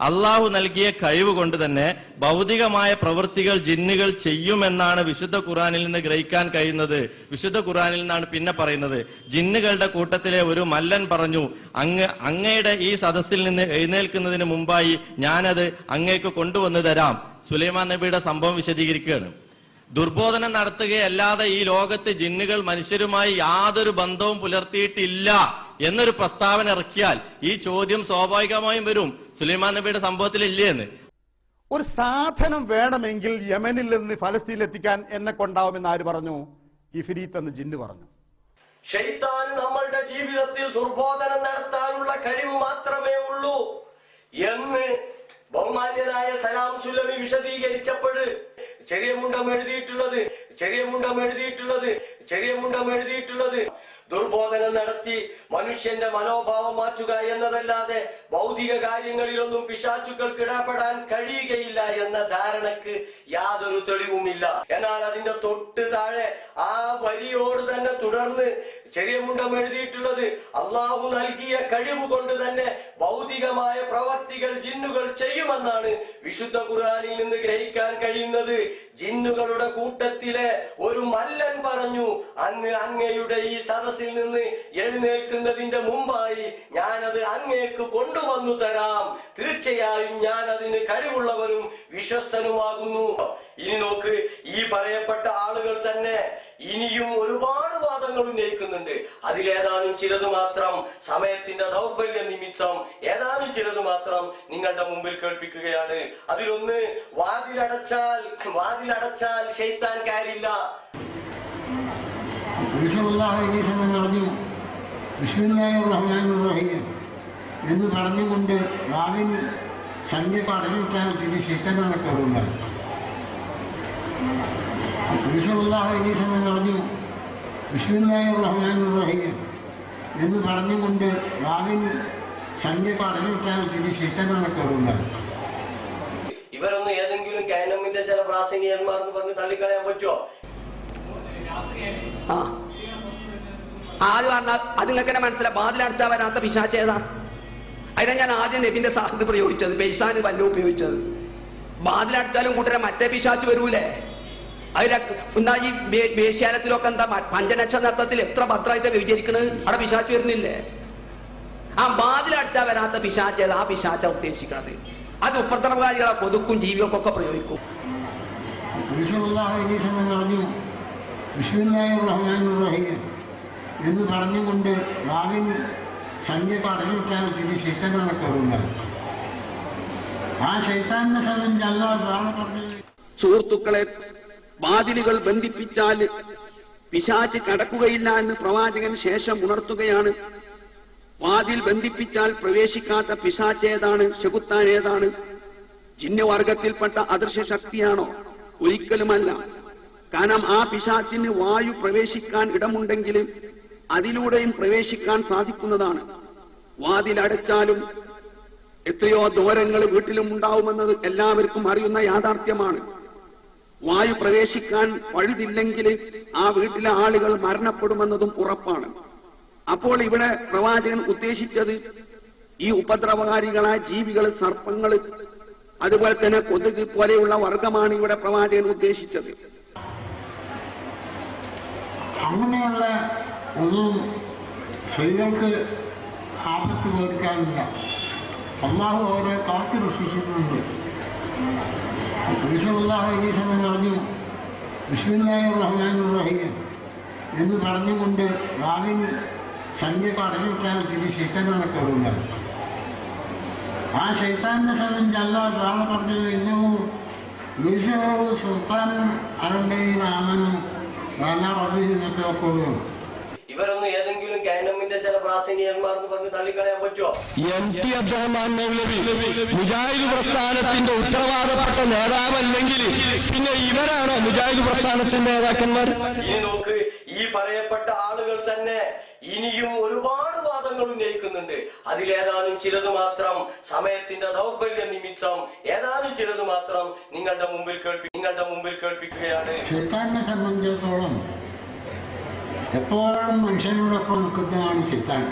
അള്ളാഹു നൽകിയ കഴിവ് കൊണ്ട് തന്നെ ഭൗതികമായ പ്രവൃത്തികൾ ജിന്നുകൾ ചെയ്യുമെന്നാണ് വിശുദ്ധ ഖുർആനിൽ നിന്ന് ഗ്രഹിക്കാൻ കഴിയുന്നത്. വിശുദ്ധ ഖുർആനിൽ നിന്നാണ് പിന്നെ പറയുന്നത്, ജിന്നുകളുടെ കൂട്ടത്തിലെ ഒരു മല്ലൻ പറഞ്ഞു, അങ്ങയുടെ ഈ സദസ്സിൽ നിന്ന് എഴുന്നേൽക്കുന്നതിന് മുമ്പായി ഞാനത് അങ്ങേക്ക് കൊണ്ടുവന്നു തരാം. സുലൈമാൻ നബിയുടെ സംഭവം വിശദീകരിക്കുകയാണ്. ദുർബോധനം നടത്തുകയല്ലാതെ ഈ ലോകത്ത് ജിന്നുകൾ മനുഷ്യരുമായി യാതൊരു ബന്ധവും പുലർത്തിയിട്ടില്ല എന്നൊരു പ്രസ്താവന ഇറക്കിയാൽ ഈ ചോദ്യം സ്വാഭാവികമായും വരും, സുലൈമാൻ നബിയുടെ സംഭവത്തിൽ ഇല്ലേ എന്ന്. ഒരു സാധനം വേണമെങ്കിൽ യമനിൽ നിന്ന് ഫലസ്തീനിൽ എത്തിക്കാൻ എന്നെ കൊണ്ടാവുമെന്ന് ആര് പറഞ്ഞു? ഇഫ്രീത്ത് എന്ന് ജിന്ന് പറഞ്ഞു. ശൈത്താൻ നമ്മളുടെ ജീവിതത്തിൽ ദുർബോധനം നടത്താനുള്ള കഴിവ് മാത്രമേ ഉള്ളൂ എന്ന് ബഹുമാന്യനായ സലാം സുലമി വിശദീകരിച്ചപ്പോൾ ചെറിയ മുണ്ടം എഴുതിയിട്ടുള്ളത് ദുർബോധനം നടത്തി മനുഷ്യന്റെ മനോഭാവം മാറ്റുക എന്നതല്ലാതെ ഭൗതിക കാര്യങ്ങളിലൊന്നും പിശാചുക്കൾക്ക് ഇടപെടാൻ കഴിയുകയില്ല എന്ന ധാരണക്ക് യാതൊരു തെളിവുമില്ല. എന്നാൽ അതിന്റെ തൊട്ട് താഴെ ആ വരിയോട് തന്നെ തുടർന്ന് ചെറിയ മുണ്ടം എഴുതിയിട്ടുള്ളത്, അള്ളാഹു നൽകിയ കഴിവ് കൊണ്ട് തന്നെ ഭൗതികമായ പ്രവർത്തികൾ ജിന്നുകൾ ചെയ്യുമെന്നാണ് വിശുദ്ധ ഖുർആനിൽ നിന്ന് ഗ്രഹിക്കാൻ കഴിയുന്നത്. ജിന്നുകളുടെ കൂട്ടത്തിലെ ഒരു മല്ലൻ പറഞ്ഞു, അങ്ങയുടെ ഈ സദസ്സിൽ നിന്ന് എഴുന്നേൽക്കുന്നതിന്റെ മുമ്പായി ഞാനത് അങ്ങേക്ക് കൊണ്ടുവന്നു തരാം. തീർച്ചയായും ഞാൻ അതിന് കഴിവുള്ളവനും വിശ്വസ്തനുമാകുന്നു. ഇനി നോക്ക്, ഈ പറയപ്പെട്ട ആളുകൾ തന്നെ ഇനിയും ഒരുപാട് വാദങ്ങൾ ഉന്നയിക്കുന്നുണ്ട്. അതിലേതാനും ചിലത് മാത്രം സമയത്തിന്റെ ദൗർബല്യ നിമിത്തം ഏതാനും ചിലത് മാത്രം നിങ്ങളുടെ മുമ്പിൽ കേൾപ്പിക്കുകയാണ്. അതിലൊന്ന്, വാതിലടച്ചാൽ ശൈത്താൻ കാര്യമില്ല. പറഞ്ഞു ബിസ്മില്ലാഹിർ റഹ്മാനിർ റഹീം എന്ന് പറഞ്ഞുകൊണ്ട് വാവിന് സംഖ്യ പറഞ്ഞു വിട്ടാൽ പിന്നെ ശൈത്താനാണ് കയറുണ്ടായി. പറഞ്ഞു ബിസ്മില്ലാഹിർ റഹ്മാനിർ റഹീം എന്ന് പറഞ്ഞുകൊണ്ട് വാവിന് സംഖ്യ പറഞ്ഞു വിട്ടാൽ പിന്നെ ശൈത്താനാണ് കയറുണ്ടായി. ഇവരൊന്നും ഏതെങ്കിലും കാനമിന്റെ ചില പ്രാസംഗികന്മാർക്ക് പറഞ്ഞ് തള്ളിക്കളയാൻ പറ്റുമോ? ആദ്യം പറഞ്ഞാൽ അത് നിങ്ങൾക്ക് തന്നെ മനസ്സിലായി. വാതിലടച്ചാൽ വരാത്ത പിശാച് ഏതാ? അതിനാ ഞാൻ ആദ്യം നബിന്റെ സാധ്യത പ്രയോഗിച്ചത്, പൈസാന് വല്ല ഉപയോഗിച്ചത്. വാതിലടച്ചാലും കൂട്ടരെ മറ്റേ പിശാച് വരൂലേ? എന്താ ഈ വേശ്യാലത്തിലൊക്കെ എന്താ പഞ്ചനക്ഷത്രത്തിൽ എത്ര ഭദ്രമായിട്ട് വിചരിക്കണത്? അവിടെ പിശാച് വരുന്നില്ലേ? ആ വാതിലടച്ചാൽ വരാത്ത പിശാച് ഏതാ? ആ പിശാച്ച ഉദ്ദേശിക്കണത്. അത് ഉപദ്രവകാരികളെ കൊതുക്കും ജീവികൾക്കൊക്കെ പ്രയോഗിക്കും. പറഞ്ഞു ബിസ്മില്ലാഹിർ റഹ്മാനിർ റഹീം എന്ന് പറഞ്ഞുകൊണ്ട് വാവിന് സംഖ്യ പറഞ്ഞു വിട്ടാൽ പിന്നെ ശൈത്താനാണ് കയറുണ്ടായി. ആ ശൈത്താനിനെ സംബന്ധിച്ച് അല്ലാഹു പറഞ്ഞത്, സുഹൃത്തുക്കളെ, വാതിലുകൾ ബന്ധിപ്പിച്ചാൽ പിശാച് കടക്കുകയില്ല എന്ന് പ്രവാചകൻ ശേഷം ഉണർത്തുകയാണ്. വാതിൽ ബന്ധിപ്പിച്ചാൽ പ്രവേശിക്കാത്ത പിശാച് ഏതാണ്? ശകുത്താൻ ഏതാണ്? ജിന്നവർഗത്തിൽപ്പെട്ട അദൃശ്യ ശക്തിയാണോ? ഒരിക്കലുമല്ല. കാരണം ആ പിശാചിന് വായു പ്രവേശിക്കാൻ ഇടമുണ്ടെങ്കിൽ അതിലൂടെയും പ്രവേശിക്കാൻ സാധിക്കുന്നതാണ്. വാതിലടച്ചാലും എത്രയോ ദൂരങ്ങൾ വീട്ടിലും ഉണ്ടാവുമെന്നത് എല്ലാവർക്കും അറിയുന്ന യാഥാർത്ഥ്യമാണ്. വായു പ്രവേശിക്കാൻ പഴുതില്ലെങ്കിൽ ആ വീട്ടിലെ ആളുകൾ മരണപ്പെടുമെന്നതും ഉറപ്പാണ്. അപ്പോൾ ഇവിടെ പ്രവാചകൻ ഉദ്ദേശിച്ചത് ഈ ഉപദ്രവകാരികളായ ജീവികൾ, സർപ്പങ്ങൾ, അതുപോലെ തന്നെ കൊതുക് പോലെയുള്ള വർഗമാണ് ഇവിടെ പ്രവാചകൻ ഉദ്ദേശിച്ചത്. അങ്ങനെയുള്ള ഒന്നും സ്ത്രീകൾക്ക് ആപത്ത് കൊടുക്കാനില്ല. അള്ളാഹു അവരെ കാത്തു രക്ഷിച്ചിട്ടുണ്ട്. പറഞ്ഞു ബിസ്മില്ലാഹിർ റഹ്മാനിർ റഹീം എന്ന് പറഞ്ഞുകൊണ്ട് വാവിന് സംഖ്യ പറഞ്ഞു വിട്ടാൽ പിന്നെ ശൈത്താനാണ് കയറുണ്ടായി. ആ ശൈത്താനിനെ സംബന്ധിച്ച് അല്ലാഹു പറഞ്ഞത്, ഇന്നവും സുൽത്താൻ അരണ്ടേനാമനും ഇവരൊന്നും ഏതെങ്കിലും കാനമിന്റെ ചില പ്രാസംഗികന്മാർക്ക് പറഞ്ഞ് തള്ളിക്കളയാൻ പറ്റുമോ? MT അബ്ദുറഹ്മാൻ മൗലവി മുജാഹിദ് പ്രസ്ഥാനത്തിന്റെ ഉത്തരവാദപ്പെട്ട നേതാവല്ലെങ്കിൽ പിന്നെ ഇവരാണോ മുജാഹിദ് പ്രസ്ഥാനത്തിന്റെ നേതാക്കന്മാർ? ഇനി നോക്ക്, ഈ പറയപ്പെട്ട ആളുകൾ തന്നെ ഇനിയും ഒരുപാട് വാദങ്ങൾ ഉന്നയിക്കുന്നുണ്ട്. അതിലേതാനും ചിലത് മാത്രം സമയത്തിന്റെ ദൗർബല്യ നിമിത്തം ഏതാനും ചിലത് മാത്രം നിങ്ങളുടെ മുമ്പിൽ കേൾപ്പിക്കുകയാണ്. ശൈത്താനെ സംബന്ധിച്ചിടത്തോളം എപ്പോഴും മനുഷ്യനോടൊപ്പം നിൽക്കുന്നതാണ് ശൈത്താൻ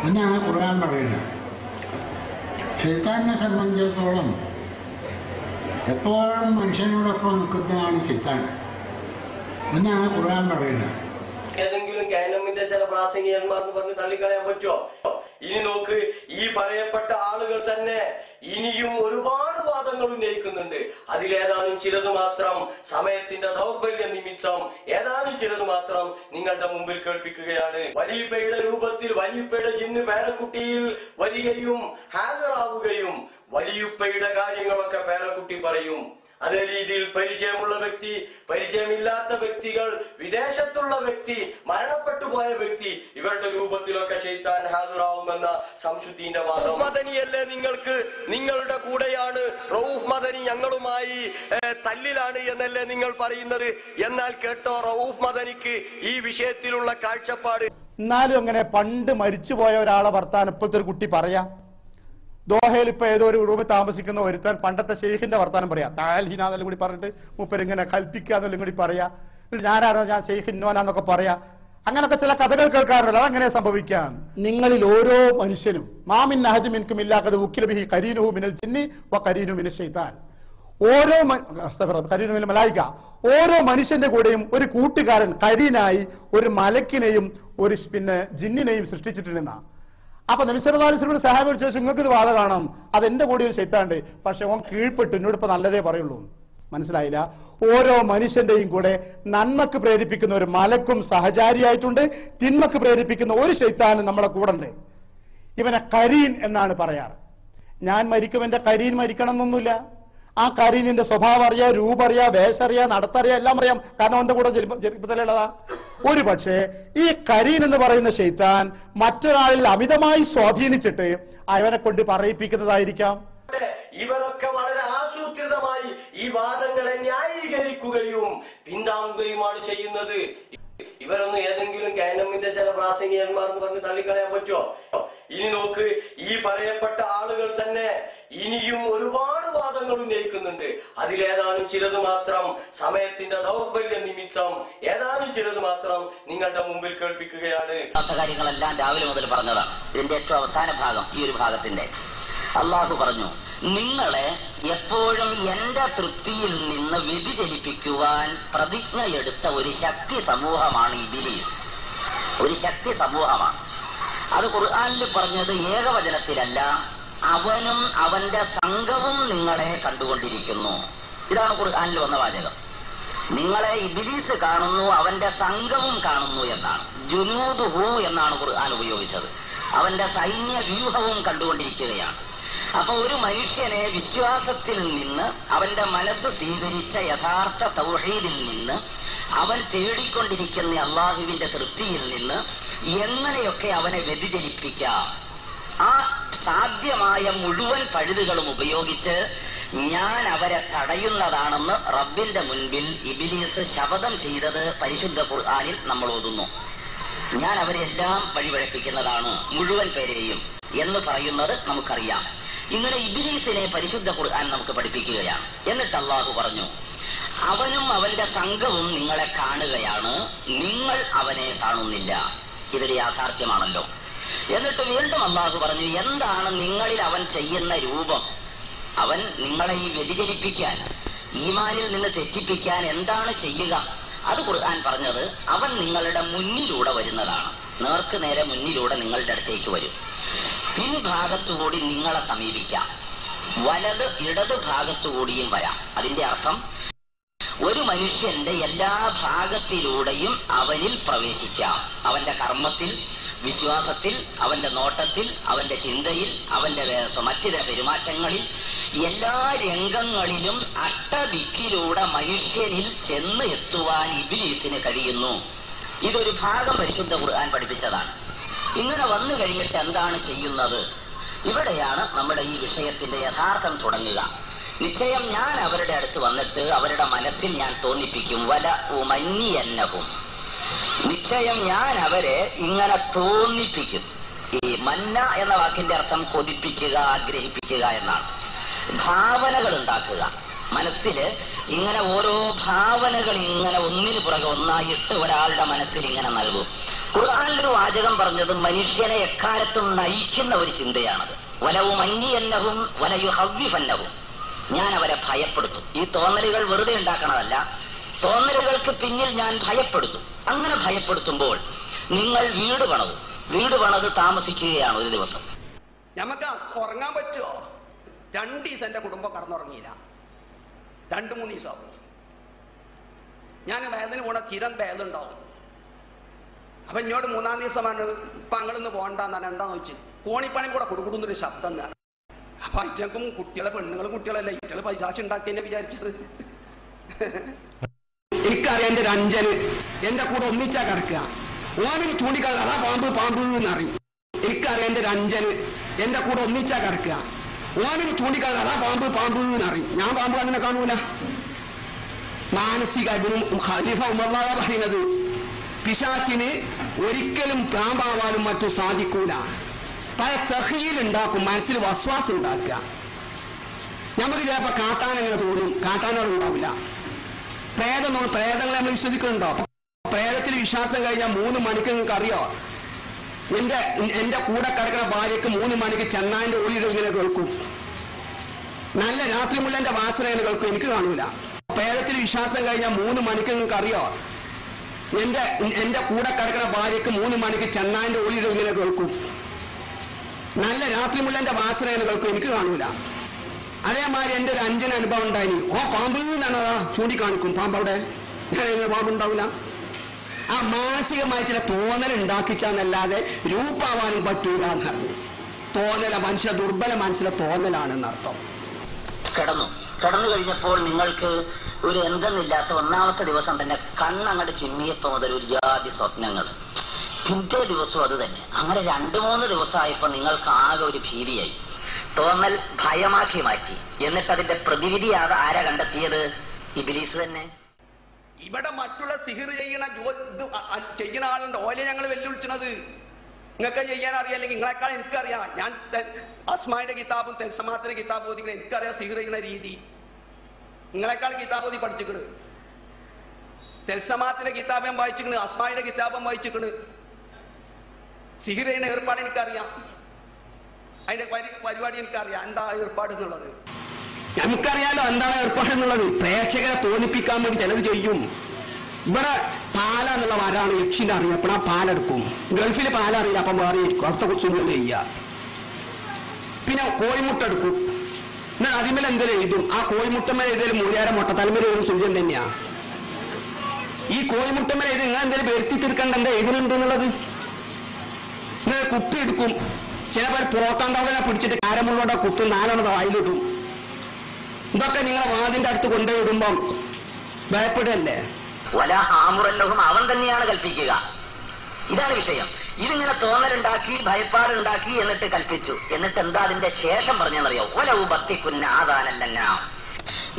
എന്നാണ് ഖുർആൻ പറയുന്നത്. ശൈത്താനെ സംബന്ധിച്ചിടത്തോളം എപ്പോഴും മനുഷ്യനോടൊപ്പം നിൽക്കുന്നതാണ് ശൈത്താൻ എന്നാണ് ഖുർആൻ പറയുന്നത്. ഏതെങ്കിലും കാനമിന്റെ ചില പ്രാസംഗികന്മാർക്ക് പറഞ്ഞ് തള്ളിക്കളയാൻ പറ്റുമോ? ഇനി നോക്ക്, ഈ പറയപ്പെട്ട ആളുകൾ തന്നെ ഇനിയും ഒരുപാട് വാദങ്ങൾ ഉന്നയിക്കുന്നുണ്ട്. അതിലേതാനും ചിലത് മാത്രം സമയത്തിന്റെ ദൗർബല്യ നിമിത്തം ഏതാനും ചിലത് മാത്രം നിങ്ങളുടെ മുമ്പിൽ കേൾപ്പിക്കുകയാണ്. വലിയപ്പയുടെ രൂപത്തിൽ വലിയപ്പയുടെ ജിന്ന് പേരക്കുട്ടിയിൽ വരികയും ഹാജരാവുകയും വലിയപ്പയുടെ കാര്യങ്ങളൊക്കെ പേരക്കുട്ടി പറയും. അതേ രീതിയിൽ പരിചയമുള്ള വ്യക്തി, പരിചയമില്ലാത്ത വ്യക്തികൾ, വിദേശത്തുള്ള വ്യക്തി, മരണപ്പെട്ടു പോയ വ്യക്തി, ഇവരുടെ രൂപത്തിലൊക്കെ ശൈത്താൻ ഹാജരാവുമെന്ന സംശുദ്ധിന്റെ വാദം. മദനിയല്ലേ നിങ്ങൾക്ക്? നിങ്ങളുടെ കൂടെയാണ് റൌഫ് മദനി, ഞങ്ങളുമായി തല്ലിലാണ് എന്നല്ലേ നിങ്ങൾ പറയുന്നത്? എന്നാൽ കേട്ടോ, റൌഫ് മദനിക്ക് ഈ വിഷയത്തിലുള്ള കാഴ്ചപ്പാട്. എന്നാലും അങ്ങനെ പണ്ട് മരിച്ചുപോയ ഒരാളെ വർത്താനം ഇപ്പോഴത്തെ ഒരു കുട്ടി പറയാ. ദോഹയിൽ ഇപ്പൊ ഏതോ ഒരു റൂമിൽ താമസിക്കുന്ന ഒരുത്താൻ പണ്ടത്തെ ഷെയ്ഖിന്റെ വർത്താനം പറയാ. താൽഹിനാന്നെല്ലാം കൂടി പറഞ്ഞിട്ട് മൂപ്പരിങ്ങനെ കൽപ്പിക്കാന്നെല്ലാം കൂടി പറയാ. ഞാനാരാ, ഞാൻ ഷെയ്ഖ് ഇന്നോനാന്നൊക്കെ പറയാ. അങ്ങനൊക്കെ ചില കഥകൾ കേൾക്കാറുണ്ടല്ലോ. അതെങ്ങനെ സംഭവിക്കാം? നിങ്ങളിൽ ഓരോ മനുഷ്യനും മാമിൻ അഹദി മിൻകും ഇല്ലാഖദ് ഉക്കില ബിഹി ഖരീനുഹു മിനൽ ജിന്നി വ ഖരീനു മിനശ് ശൈത്താൻ. ഓരോ ഖരീനു മിനൽ മലായിക, ഓരോ മനുഷ്യന്റെ കൂടെയും ഒരു കൂട്ടുകാരൻ ഖരീനായി ഒരു മലക്കിനെയും ഒരു ജിന്നിനെയും സൃഷ്ടിച്ചിട്ടുണ്ടെന്നാ. അപ്പൊ നബി സല്ലല്ലാഹു അലൈഹി വസല്ലം സഹാബിയോട് ചോദിച്ചു, നിങ്ങൾക്ക് ഇത് വാദ കാണാം, അതെന്റെ കൂടെ ഒരു ശൈത്താണ്ട്, പക്ഷെ ഓൻ കീഴ്പ്പെട്ടു, എന്നോട് ഇപ്പൊ നല്ലതേ പറയുള്ളൂ. മനസ്സിലായില്ല? ഓരോ മനുഷ്യന്റെയും കൂടെ നന്മക്ക് പ്രേരിപ്പിക്കുന്ന ഒരു മലക്കും സഹചാരിയായിട്ടുണ്ട്, തിന്മക്ക് പ്രേരിപ്പിക്കുന്ന ഒരു ശൈത്താനും നമ്മളെ കൂടെ ഉണ്ട്. ഇവനെ കരീൻ എന്നാണ് പറയാറ്. ഞാൻ മരിക്കും, എന്റെ കരീൻ മരിക്കണം എന്നൊന്നുമില്ല. ആ കരീനിന്റെ സ്വഭാവം അറിയാം, രൂപം അറിയാം, വേഷം അറിയാം, നടത്തറിയാം, എല്ലാം അറിയാം. കാരണം അവന്റെ കൂടെ ജനിപ്പത്തിലുള്ളതാ. ഒരു പക്ഷേ ഈ കരീൻ എന്ന് പറയുന്ന ശൈത്താൻ മറ്റൊരാളിൽ അമിതമായി സ്വാധീനിച്ചിട്ട് അവനെ കൊണ്ട് പറയിപ്പിക്കുന്നതായിരിക്കാം. ഇവരൊക്കെ വളരെ ആസൂത്രിതമായി ഈ വാദങ്ങളെ ന്യായീകരിക്കുകയും പിന്താങ്ങുകയുമാണ് ചെയ്യുന്നത്. ഇവരൊന്നും ഏതെങ്കിലും കാനമിന്റെ ചില പ്രാസംഗികന്മാർക്ക് പറഞ്ഞ് തള്ളിക്കളയാൻ പറ്റുമോ? ഇനി നോക്ക്, ഈ പറയപ്പെട്ട ആളുകൾ തന്നെ ഇനിയും ഒരുപാട് വാദങ്ങൾ ഉന്നയിക്കുന്നുണ്ട്. അതിലേതാനും ചിലത് മാത്രം സമയത്തിന്റെ ദൗർബല്യ നിമിത്തം ഏതാനും ചിലത് മാത്രം നിങ്ങളുടെ മുമ്പിൽ കേൾപ്പിക്കുകയാണ്. കാര്യങ്ങളെല്ലാം രാവിലെ മുതൽ പറഞ്ഞതാണ്. ഇതിന്റെ ഏറ്റവും അവസാന ഭാഗം, ഈ ഒരു ഭാഗത്തിന്റെ അള്ളാഹു പറഞ്ഞു, നിങ്ങളെ എപ്പോഴും എന്റെ തൃപ്തിയിൽ നിന്ന് വ്യതിചലിപ്പിക്കുവാൻ പ്രതിജ്ഞയെടുത്ത ഒരു ശക്തി സമൂഹമാണ് ഇബ്ലീസ്. ഒരു ശക്തി സമൂഹമാണ്. അത് ഖുർആനിൽ പറഞ്ഞത് ഏകവചനത്തിലല്ല, അവനും അവന്റെ സംഘവും നിങ്ങളെ കണ്ടുകൊണ്ടിരിക്കുന്നു. ഇതാണ് ഖുർആനിൽ വന്ന വാചകം. നിങ്ങളെ ഇബ്ലീസ് കാണുന്നു, അവന്റെ സംഘവും കാണുന്നു എന്നാണ്. ജുനൂദുഹു എന്നാണ് ഖുർആൻ ഉപയോഗിച്ചത്. അവന്റെ സൈന്യ വ്യൂഹവും കണ്ടുകൊണ്ടിരിക്കുകയാണ്. അപ്പൊ ഒരു മനുഷ്യനെ വിശ്വാസത്തിൽ നിന്ന്, അവന്റെ മനസ്സ് സ്വീകരിച്ച യഥാർത്ഥ തൗഹീദിൽ നിന്ന്, അവൻ തേടിക്കൊണ്ടിരിക്കുന്ന അള്ളാഹുവിന്റെ തൃപ്തിയിൽ നിന്ന് എങ്ങനെയൊക്കെ അവനെ വ്യതിചലിപ്പിക്കാം, ആ സാധ്യമായ മുഴുവൻ പഴുതുകളും ഉപയോഗിച്ച് ഞാൻ അവരെ തടയുന്നതാണെന്ന് റബ്ബിന്റെ മുൻപിൽ ഇബ്ലീസ് ശപഥം ചെയ്തത് പരിശുദ്ധ ഖുർആനിൽ നമ്മൾ ഓതുന്നു. ഞാൻ അവരെല്ലാം വഴിപഴപ്പിക്കുന്നതാണ്, മുഴുവൻ പേരെയും എന്ന് പറയുന്നത് നമുക്കറിയാം. ഇങ്ങനെ ഇബ്ലീസിനെ പരിശുദ്ധ ഖുർആൻ നമുക്ക് പഠിപ്പിക്കുകയാണ്. എന്നിട്ട് അള്ളാഹു പറഞ്ഞു, അവനും അവന്റെ സംഘവും നിങ്ങളെ കാണുകയാണ്, നിങ്ങൾ അവനെ കാണുന്നില്ല. ഇതൊരു യാഥാർത്ഥ്യമാണല്ലോ. എന്നിട്ട് വീണ്ടും അള്ളാഹു പറഞ്ഞു, എന്താണ് നിങ്ങളിൽ അവൻ ചെയ്യുന്ന രൂപം? അവൻ നിങ്ങളെ ഈ വ്യതിചലിപ്പിക്കാൻ, ഈമാനിൽ നിന്ന് തെറ്റിപ്പിക്കാൻ എന്താണ് ചെയ്യുക? അത് ഖുർആൻ പറഞ്ഞത്, അവൻ നിങ്ങളുടെ മുന്നിലൂടെ വരുന്നതാണ്. നേർക്ക് നേരെ മുന്നിലൂടെ നിങ്ങളുടെ അടുത്തേക്ക് വരും. പിൻഭാഗത്തുകൂടി നിങ്ങളെ സമീപിക്കാം, വലത് ഇടതു ഭാഗത്തുകൂടിയും വരാം. അതിന്റെ അർത്ഥം ഒരു മനുഷ്യന്റെ എല്ലാ ഭാഗത്തിലൂടെയും അവനിൽ പ്രവേശിക്കാം. അവന്റെ കർമ്മത്തിൽ, വിശ്വാസത്തിൽ, അവന്റെ നോട്ടത്തിൽ, അവന്റെ ചിന്തയിൽ, അവന്റെ മറ്റു പെരുമാറ്റങ്ങളിൽ, എല്ലാ രംഗങ്ങളിലും അഷ്ടദിക്കിലൂടെ മനുഷ്യനിൽ ചെന്ന് എത്തുവാൻ ഇബ്ലീസിന് കഴിയുന്നു. ഇതൊരു ഭാഗം പരിശുദ്ധ ഖുർആൻ പഠിപ്പിച്ചതാണ്. ഇങ്ങനെ വന്നു കഴിഞ്ഞിട്ട് എന്താണ് ചെയ്യുന്നത്? ഇവിടെയാണ് നമ്മുടെ ഈ വിഷയത്തിന്റെ യഥാർത്ഥം തുടങ്ങുക. നിശ്ചയം ഞാൻ അവരുടെ അടുത്ത് വന്നിട്ട് അവരുടെ മനസ്സിൽ ഞാൻ തോന്നിപ്പിക്കും, വല ഉമന്നിയന്നഹും, നിശ്ചയം ഞാൻ അവരെ ഇങ്ങനെ തോന്നിപ്പിക്കും. ഈ മന്ന എന്ന വാക്കിന്റെ അർത്ഥം കൊതിപ്പിക്കുക, ആഗ്രഹിപ്പിക്കുക എന്നാണ്. ഭാവനകൾ ഉണ്ടാക്കുക, മനസ്സില് ഇങ്ങനെ ഓരോ ഭാവനകൾ ഇങ്ങനെ ഒന്നിനു പുറകെ ഒന്നായിട്ട് ഒരാളുടെ മനസ്സിൽ ഇങ്ങനെ നൽകും. ഖുർആനിലൊരു വാചകം പറഞ്ഞത് മനുഷ്യനെ എക്കാലത്തും നയിക്കുന്ന ഒരു ചിന്തയാണത്. വലവും അന്യന്നവും വലയു ഹവ്വിഫന്നവും, ഞാൻ അവരെ ഭയപ്പെടുത്തും. ഈ തോന്നലുകൾ വെറുതെ ഉണ്ടാക്കണതല്ല, തോന്നലുകൾക്ക് പിന്നിൽ ഞാൻ ഭയപ്പെടുത്തും. അങ്ങനെ ഭയപ്പെടുത്തുമ്പോൾ നിങ്ങൾ വീട് പണത് താമസിക്കുകയാണ് ഒരു ദിവസം. നമുക്ക് ഉറങ്ങാൻ പറ്റുമോ? 2 ദിവസം എൻ്റെ കുടുംബം കടന്നുറങ്ങിയില്ല. 2-3 ദിവസം ഞാൻ വേദന പോണ തീരം വേദനുണ്ടാവും. അപ്പൊ എന്നോട് 3-ാം ദിവസമാണ് ഇപ്പൊ അങ്ങളിന്ന് പോകണ്ടെന്നാണ്. എന്താന്ന് വെച്ച് കോണിപ്പണി കൂടെ കൊടുക്കുന്നൊരു ശബ്ദം. അപ്പൊ അയറ്റക്കും കുട്ടികളെ, പെണ്ണുങ്ങളും കുട്ടികളല്ല, ഇറ്റകള് പൈസ ഉണ്ടാക്കിയെന്നെ വിചാരിച്ചത്. എനിക്കറിയാം എൻ്റെ ഒരു അഞ്ചന് എന്റെ കൂടെ ഒന്നിച്ചാ കിടക്കുക. ഓനിന് ചൂണ്ടിക്കാതെ അതാ പാമ്പ് എന്നറിയും. എനിക്കറിയാം എൻ്റെ ഒരു അഞ്ചന് എന്റെ കൂടെ ഒന്നിച്ചാ കിടക്കുക. ഓനിന് ചൂണ്ടിക്കാതെ അതാ പാമ്പ് എന്നറിയും. ഞാൻ പാമ്പ് അങ്ങനെ കാണൂല. മാനസിക ഖലീഫ ഉമർ പറയുന്നത് പിശാച്ചിന് ഒരിക്കലും പാമ്പാവാനും മറ്റും സാധിക്കൂല. പല തഹീലുണ്ടാക്കും, മനസ്സിൽ വസ്വാസം ഉണ്ടാക്കുക. നമുക്ക് ചിലപ്പോൾ കാട്ടാനങ്ങനെ തോന്നും, കാട്ടാനുണ്ടാവില്ല. പ്രേതങ്ങളെ നമ്മൾ വിശ്വസിക്കുന്നുണ്ടോ? പ്രേതത്തിൽ വിശ്വാസം കഴിഞ്ഞാൽ 3 മണിക്ക് നിങ്ങൾക്ക് അറിയോ, എന്റെ കൂടെ കിടക്കുന്ന ഭാര്യക്ക് 3 മണിക്ക് ചെന്നാന്റെ ഉള്ളിൽ ഇങ്ങനെ കേൾക്കും. നല്ല രാത്രി മുല്ലന്റെ വാസന എന്ന് കേൾക്കും, എനിക്ക് കാണൂല. പ്രേതത്തിൽ വിശ്വാസം കഴിഞ്ഞാൽ 3 മണിക്ക് നിങ്ങൾക്ക് അറിയോ, എന്റെ കൂടെ കിടക്കുന്ന ഭാര്യക്ക് 3 മണിക്ക് ചെന്നാന്റെ ഉള്ളിൽ ഇങ്ങനെ കേൾക്കും. നല്ല രാത്രി മുല്ലന്റെ വാസന എന്ന് കേൾക്കും, എനിക്ക് കാണൂല. അതേമാതിരി എൻ്റെ ഒരു 5 അനുഭവം ഉണ്ടായി. പാമ്പ് എന്നാണ് ചൂണ്ടിക്കാണിക്കും. പാമ്പ് അവിടെ പാമ്പുണ്ടാവില്ല. ആ മാനസികമായി ചില തോന്നൽ ഉണ്ടാക്കിച്ചാന്നല്ലാതെ രൂപാവാനും പറ്റൂല എന്നർത്ഥം. തോന്നല മനുഷ്യ ദുർബല മനസ്സിലെ തോന്നലാണെന്നർത്ഥം. കിടന്നു കഴിഞ്ഞപ്പോൾ നിങ്ങൾക്ക് ഒരു എന്തെന്നില്ലാത്ത 1ാമത്തെ ദിവസം തന്നെ കണ്ണങ്ങോട്ട് ചിമ്മിയപ്പോ മുതൽ ഒരു ജാതി സ്വപ്നങ്ങൾ. പിറ്റേ ദിവസവും അത് തന്നെ. അങ്ങനെ 2-3 ദിവസമായപ്പോ നിങ്ങൾക്ക് ആകെ ഒരു ഭീതിയായി. തോന്നൽ ഭയമാക്കി മാറ്റി. എന്നിട്ട് അതിന്റെ പ്രതിവിധി ആരാ കണ്ടെത്തിയത്? ഇബ്ലീസ് തന്നെ. ഇവിടെ മറ്റുള്ള സിഹിർ ചെയ്യുന്ന ആളുണ്ട്, ഓലെ ഞങ്ങൾ വെല്ലുവിളിച്ചത്. നിങ്ങൾക്ക് ചെയ്യാൻ അറിയാല്ലെങ്കിൽ നിങ്ങളെക്കാൾ എനിക്കറിയാം. ഞാൻ അസ്മായുടെ കിതാബും തെൽസമാത്തിന്റെ കിതാബും ഓതിക്കണം. എനിക്കറിയാം സിഹിർ ചെയ്യുന്ന രീതി. നിങ്ങളെക്കാൾ കിതാബ് ഓതി പഠിച്ചിക്കണ്. തെൽസമാത്തിന്റെ കിതാബം വായിച്ചിക്കണ്, അസ്മായുടെ കിതാബം വായിച്ചിക്കണ്. സിഹിർ ചെയ്യുന്ന ഏർപ്പാട് എനിക്കറിയാം. അതിന്റെ പരിപാടി എനിക്കറിയാം, എന്താ ഏർപ്പാട് എന്നുള്ളത്. നമുക്കറിയാലോ എന്താണ് ഏർപ്പാടെന്നുള്ളത്. പ്രേക്ഷകരെ തോന്നിപ്പിക്കാൻ വേണ്ടി ചിലർ ചെയ്യും. ഇവിടെ പാല എന്നുള്ള മരമാണ് യക്ഷിന്റെ അറിയപ്പെടാൻ പാലെടുക്കും. ഗൾഫിൽ പാലറിയില്ല, അപ്പം വേറെ ഇരിക്കും. അവിടുത്തെ കുറിച്ചൊന്നും ചെയ്യുക. പിന്നെ കോഴിമുട്ട എടുക്കും. എന്നാൽ അതിമേൽ എന്തെങ്കിലും എഴുതും. ആ കോഴിമുട്ടമേൽ എഴുതിയാലും മൂല്യാരം മുട്ട തലമേൽ ഒരു സൂര്യൻ തന്നെയാ. ഈ കോഴിമുട്ടമേൽ എഴുതി നിങ്ങൾ എന്തെങ്കിലും വരുത്തി തീർക്കേണ്ട എന്താ എഴുതുന്നുണ്ട് എന്നുള്ളത്. നിങ്ങൾ കുപ്പി എടുക്കും. ചിലപ്പോൾ പുറത്താന്തവനെ പിടിച്ചിട്ട് കാരമുള്ളോടെ കുത്തും, 4 വായിലിടും. ഇതൊക്കെ നിങ്ങളെ വാതിന്റെ അടുത്ത് കൊണ്ടുപോയിടുമ്പം ഭയപ്പെടല്ലേ? അവൻ തന്നെയാണ് കൽപ്പിക്കുക. ഇതാണ് വിഷയം. ഇതിങ്ങനെ തോന്നലുണ്ടാക്കി, ഭയപ്പാടുണ്ടാക്കി, എന്നിട്ട് കൽപ്പിച്ചു. എന്നിട്ട് എന്താ അതിന്റെ ശേഷം പറഞ്ഞെന്നറിയോ? ഒലവു ഭക്തിക്കുന്ന ആദാനല്ല.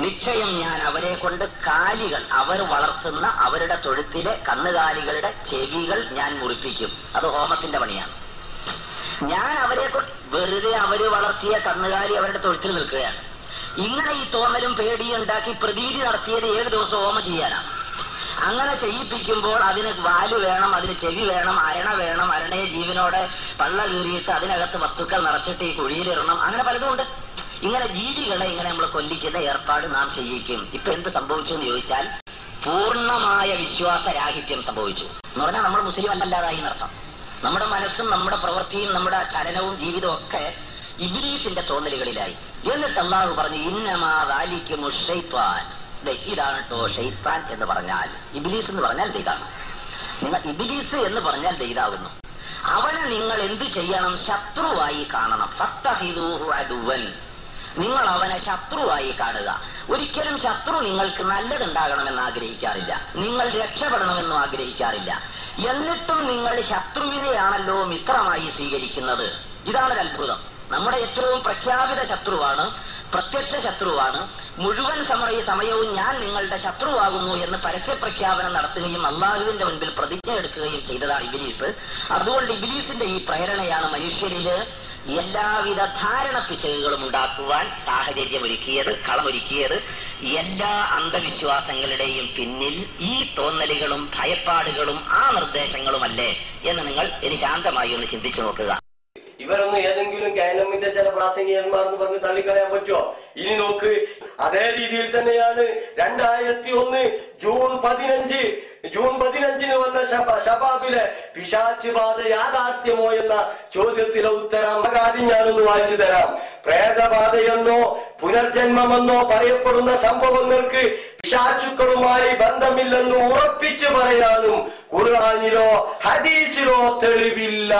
നിശ്ചയം ഞാൻ അവരെ കൊണ്ട് കാലികൾ, അവർ വളർത്തുന്ന അവരുടെ തൊഴുത്തിലെ കന്നുകാലികളുടെ ചെവികൾ ഞാൻ മുറിപ്പിക്കും. അത് ഹോമത്തിന്റെ പണിയാണ്. ഞാൻ അവരെ വെറുതെ അവര് വളർത്തിയ കന്നുകാലി അവരുടെ തൊഴുത്തിൽ നിൽക്കുകയാണ്. ഇങ്ങനെ ഈ തോന്നലും പേടിയും ഉണ്ടാക്കി പ്രതീതി നടത്തിയത് 7 ദിവസം ഹോമം ചെയ്യാനാണ്. അങ്ങനെ ചെയ്യിപ്പിക്കുമ്പോൾ അതിന് വാല് വേണം, അതിന് ചെവി വേണം, അരണ വേണം. അരണയെ ജീവനോടെ പള്ള കീറിയിട്ട് അതിനകത്ത് വസ്തുക്കൾ നിറച്ചിട്ട് ഈ കുഴിയിലിടണം. അങ്ങനെ പലതും ഉണ്ട്. ഇങ്ങനെ ജീവികളെ ഇങ്ങനെ നമ്മൾ കൊല്ലിക്കുന്ന ഏർപ്പാട് നാം ചെയ്യിക്കും. ഇപ്പൊ എന്ത് സംഭവിച്ചു എന്ന് ചോദിച്ചാൽ പൂർണ്ണമായ വിശ്വാസരാഹിത്യം സംഭവിച്ചു എന്ന് പറഞ്ഞാൽ നമ്മൾ മുസ്ലിം അല്ലാതായി എന്നർത്ഥം. നമ്മുടെ മനസ്സും നമ്മുടെ പ്രവൃത്തിയും നമ്മുടെ ചലനവും ജീവിതവും ഒക്കെ ഇബ്ലീസിന്റെ തോന്നലുകളിലായി. എന്നിട്ട് അല്ലാഹു പറഞ്ഞു, ഇന്നമാ ദാലികുമു ശൈത്വാൻ. ഇതാണ് കേട്ടോ ഷൈത്താൻ എന്ന് പറഞ്ഞാൽ. ഇബ്ലീസ് എന്ന് പറഞ്ഞാൽ ഇതാണ്. നിങ്ങൾ ഇബ്ലീസ് എന്ന് പറഞ്ഞാൽ ഇതാകുന്നു. അവനെ നിങ്ങൾ എന്തു ചെയ്യണം? ശത്രുവായി കാണണം. ഫത്തഹിദൂഹു അദുവൻ. നിങ്ങൾ അവനെ ശത്രുവായി കാണുക. ഒരിക്കലും ശത്രു നിങ്ങൾക്ക് നല്ലതുണ്ടാകണമെന്ന് ആഗ്രഹിക്കാറില്ല. നിങ്ങൾ രക്ഷപ്പെടണമെന്നും ആഗ്രഹിക്കാറില്ല. എന്നിട്ടും നിങ്ങൾ ശത്രുവിനെയാണല്ലോ മിത്രമായി സ്വീകരിക്കുന്നത്. ഇതാണ് അത്ഭുതം. നമ്മുടെ ഏറ്റവും പ്രഖ്യാപിത ശത്രുവാണ്, പ്രത്യക്ഷ ശത്രുവാണ്. മുഴുവൻ സമയവും ഞാൻ നിങ്ങളുടെ ശത്രുവാകുന്നു എന്ന് പരസ്യപ്രഖ്യാപനം നടത്തുകയും അള്ളാഹുവിന്റെ മുൻപിൽ പ്രതിജ്ഞ എടുക്കുകയും ചെയ്തതാണ് ഇബ്ലീസ്. അതുകൊണ്ട് ഇബ്ലീസിന്റെ ഈ പ്രേരണയാണ് മനുഷ്യരില് എല്ലാവിധ ധാരണ പിശകുകളും ഉണ്ടാക്കുവാൻ സാഹചര്യമൊരുക്കിയത്, കളമൊരുക്കിയത്. എല്ലാ അന്ധവിശ്വാസങ്ങളുടെയും പിന്നിൽ ഈ തോന്നലുകളും ഭയപ്പാടുകളും ആ നിർദ്ദേശങ്ങളുമല്ലേ എന്ന് നിങ്ങൾ ഇനി ശാന്തമായി ഒന്ന് ചിന്തിച്ചു നോക്കുക. ഇവരൊന്നും ഏതെങ്കിലും കാനമിന്റെ ചില പ്രാസംഗികന്മാർന്ന് പറഞ്ഞ് തള്ളിക്കളയാൻ പറ്റുമോ? ഇനി നോക്ക്, അതേ രീതിയിൽ തന്നെയാണ് 2001 ജൂൺ 15 വന്ന ഷബാബിലെ പിശാച് ബാധ യാഥാർത്ഥ്യമോ എന്ന ചോദ്യത്തിലെ ഉത്തരം ആദ്യം ഞാനൊന്ന് വായിച്ചു തരാം. പ്രേതബാധയെന്നോ പുനർജന്മമെന്നോ പറയപ്പെടുന്ന സംഭവങ്ങൾക്ക് പിശാചുക്കളുമായി ബന്ധമില്ലെന്ന് ഉറപ്പിച്ചു പറയാനും ഖുർആനിലോ ഹദീസിലോ തെളിവില്ല.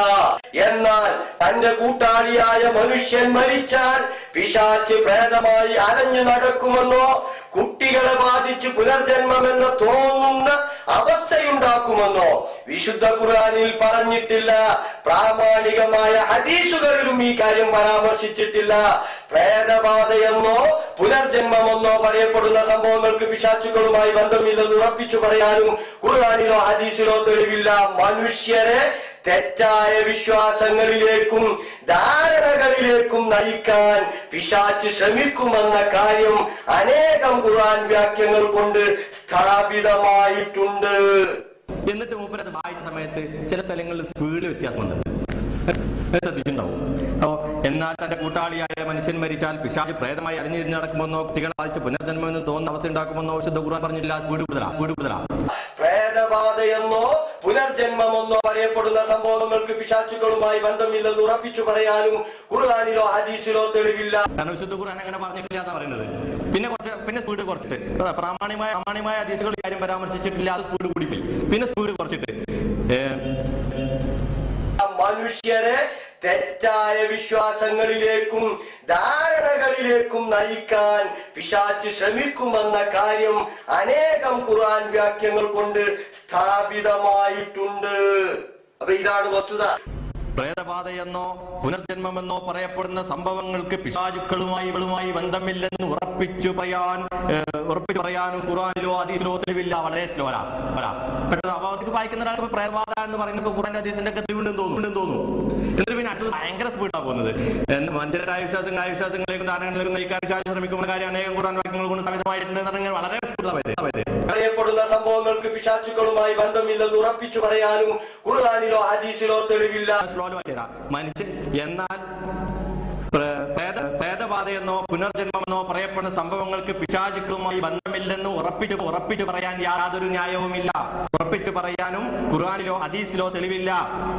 എന്നാൽ തന്റെ കൂട്ടാളിയായ മനുഷ്യൻ മരിച്ചാൽ പിശാച് പ്രേതമായി അലഞ്ഞു നടക്കുമെന്നോ കുട്ടികളെ ബാധിച്ച് പുനർജന്മമെന്ന് തോന്നുന്ന അവസ്ഥയുണ്ടാക്കുമെന്നോ വിശുദ്ധ ഖുർആനിൽ പറഞ്ഞിട്ടില്ല. പ്രാമാണികമായ ഹദീസുകളിലും ഈ കാര്യം പരാമർശിച്ചിട്ടില്ല. പ്രേതബാധയെന്നോ പുനർജന്മമെന്നോ പറയപ്പെടുന്ന സംഭവങ്ങൾക്ക് പിശാചുക്കളുമായി ബന്ധമില്ലെന്ന് ഉറപ്പിച്ചു പറയാനും ഖുർആനിലോ ഹദീസിലോ തെളിവില്ല. മനുഷ്യരെ തെറ്റായ വിശ്വാസങ്ങളിലേക്കും ധാരണകളിലേക്കും നയിക്കാൻ പിശാച് ശ്രമിക്കുമെന്ന കാര്യം അനേകം ഖുർആൻ വാക്യങ്ങൾ കൊണ്ട് സ്ഥാപിതമായിട്ടുണ്ട്. എന്നിട്ട് മൂപ്പരത് വായിച്ച സമയത്ത് ചില സ്ഥലങ്ങളിൽ സ്പീഡ് വ്യത്യാസമുണ്ട്, ശ്രദ്ധിച്ചിട്ടുണ്ടാവും. എന്നാൽ തന്റെ കൂട്ടാളിയായ മനുഷ്യൻ മരിച്ചാൽ പിശാച് പ്രേതമായി അണിഞ്ഞിരിഞ്ഞ് നടക്കുമെന്നോ കുട്ടികളെ ബാധിച്ച് പുനർജന്മമെന്ന് തോന്നുന്ന അവസ്ഥ ഉണ്ടാക്കുമെന്നോ വിശുദ്ധ ഖുർആൻ പറഞ്ഞില്ല. സ്പീഡ് കൂടുതലാ. പ്രേതബാധയെന്നോ പുനർജന്മമെന്നോ പറയപ്പെടുന്ന സംഭവങ്ങൾക്ക് പിശാചുക്കളുമായി ബന്ധമില്ലെന്ന് ഉറപ്പിച്ചു പറയാനും ഖുർആനിലോ ഹദീസിലോ തെളിവില്ല. കാരണം വിശുദ്ധ ഖുർആൻ അങ്ങനെ പറഞ്ഞിട്ടില്ല എന്നാ പറയുന്നത്. പിന്നെ സ്പീഡ് കുറച്ചിട്ട് പ്രാമാണികമായ ഹദീസുകൾ കാര്യം പരാമർശിച്ചിട്ടില്ല, അത് സ്പീഡ് കൂടിപ്പോയി. പിന്നെ സ്പീഡ് കുറച്ചിട്ട് മനുഷ്യരെ തെറ്റായ വിശ്വാസങ്ങളിലേക്കും ധാരണകളിലേക്കും നയിക്കാൻ പിശാച് ശ്രമിക്കുമെന്ന കാര്യം അനേകം ഖുർആൻ വാക്യങ്ങൾ കൊണ്ട് സ്ഥാപിതമായിട്ടുണ്ട്. അപ്പൊ ഇതാണ് വസ്തുത. പ്രേതബാധയെന്നോ പുനർജന്മമെന്നോ പറയപ്പെടുന്ന സംഭവങ്ങൾക്ക് പിശാചുക്കളുമായി ബന്ധമില്ലെന്ന് ഉറപ്പിച്ചു പറയാനും ഖുർആനിലോ ഹദീസിലോ തെളിവില്ല. വളരെ സ്ലോല പെട്ടെന്ന് അവർക്ക് വായിക്കുന്ന ഒരാൾക്ക് പ്രേതബാധ എന്ന് പറയുന്നത് ഖുർആൻ ഹദീസിന്റെ ഒക്കെ തെളിവുണ്ടെന്ന് തോന്നുന്നു. എന്നിട്ട് പിന്നെ അടുത്തത് ഭയങ്കര സ്പീഡാ പോകുന്നത്. മനുഷ്യരായ വിശ്വാസങ്ങളിലേക്കും ധാരണകളിലേക്കും നയിക്കാൻ പിശാച് ശ്രമിക്കുന്ന കാര്യം അനേകം ഖുർആൻ വാക്യങ്ങൾ കൊണ്ട് സ്ഥാപിതമായിട്ടുണ്ട്. വളരെ പറയപ്പെടുന്ന സംഭവങ്ങൾക്ക് പിശാചുക്കളുമായി ബന്ധമില്ലെന്ന് ഉറപ്പിച്ചു പറയാനും ഖുർആനിലോ ഹദീസിലോ തെളിവില്ല. മനുഷ്യൻ എന്നാൽ പ്രേതബാധയെന്നോ പുനർജന്മമെന്നോ പറയപ്പെടുന്ന സംഭവങ്ങൾക്ക് പിശാചുക്കളുമായി ബന്ധമില്ലെന്ന് ഉറപ്പിച്ചു പറയാൻ യാതൊരു ന്യായവുമില്ല. ഉറപ്പിച്ചു പറയാനും ഖുർആനിലോ ഹദീസിലോ തെളിവില്ല.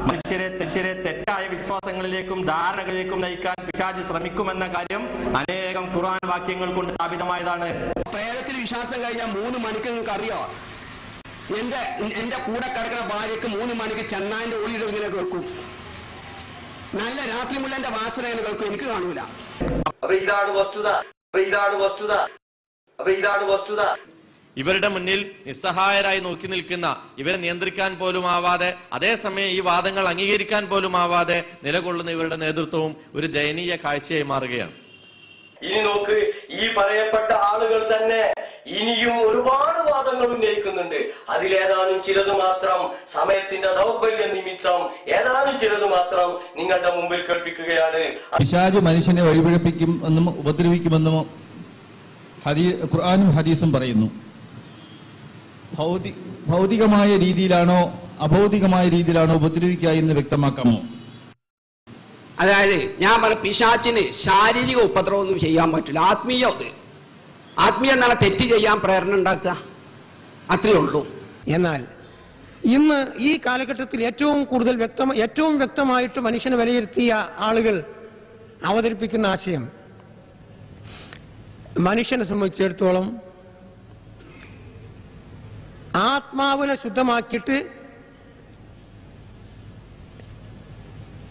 മനുഷ്യരെ തെറ്റായ വിശ്വാസങ്ങളിലേക്കും ധാരണകളിലേക്കും നയിക്കാൻ പിശാച് ശ്രമിക്കുമെന്ന കാര്യം അനേകം ഖുർആൻ വാക്യങ്ങൾ കൊണ്ട് സ്ഥാപിതമായതാണ്. പ്രേതത്തിൽ വിശ്വാസം കഴിഞ്ഞാൽ 3 മണിക്ക് നിങ്ങൾക്ക് അറിയോ? എന്റെ കൂടെ കിടക്കുന്ന ഭാര്യക്ക് 3 മണിക്ക് ചെന്നായിന്റെ ഉള്ളിൽ ഇങ്ങനെ കേൾക്കും. നല്ല രാത്രി മുള്ളന്റെ വാസന കേൾക്കും, എനിക്ക് കാണൂല. അപ്പൊ ഇതാണ് വസ്തുത. ഇവരുടെ മുന്നിൽ നിസ്സഹായരായി നോക്കി നിൽക്കുന്ന, ഇവരെ നിയന്ത്രിക്കാൻ പോലും ആവാതെ, അതേസമയം ഈ വാദങ്ങൾ അംഗീകരിക്കാൻ പോലും ആവാതെ നിലകൊള്ളുന്ന ഇവരുടെ നേതൃത്വവും ഒരു ദയനീയ കാഴ്ചയായി മാറുകയാണ്. ഇനി നോക്ക്, ഈ പറയപ്പെട്ട ആളുകൾ തന്നെ ഇനിയും ഒരുപാട് വാദങ്ങൾ ഉന്നയിക്കുന്നുണ്ട്. അതിലേതാനും ചിലത് മാത്രം സമയത്തിന്റെ ദൗർബല്യ നിമിത്തം ചിലത് മാത്രം നിങ്ങളുടെ മുമ്പിൽ കേൾപ്പിക്കുകയാണ്. പിശാച് മനുഷ്യനെ വഴിപിഴപ്പിക്കുമെന്നും ഉപദ്രവിക്കുമെന്നും ഖുർആനും ഹദീസും പറയുന്നു. ഭൗതികമായ രീതിയിലാണോ അഭൗതികമായ രീതിയിലാണോ ഉപദ്രവിക്കുക എന്ന് വ്യക്തമാക്കാമോ? അതായത് ഞാൻ പറഞ്ഞ പിശാചിന് ശാരീരിക ഉപദ്രവമൊന്നും ചെയ്യാൻ പറ്റില്ല. ആത്മീയ എന്നാണ് തെറ്റ് ചെയ്യാൻ പ്രേരണ ഉണ്ടാക്കുക, അത്രയേ ഉള്ളൂ. എന്നാൽ ഇന്ന് ഈ കാലഘട്ടത്തിൽ ഏറ്റവും വ്യക്തമായിട്ട് മനുഷ്യനെ വിലയിരുത്തിയ ആളുകൾ അവതരിപ്പിക്കുന്ന ആശയം, മനുഷ്യനെ സംബന്ധിച്ചിടത്തോളം ആത്മാവിനെ ശുദ്ധമാക്കിയിട്ട്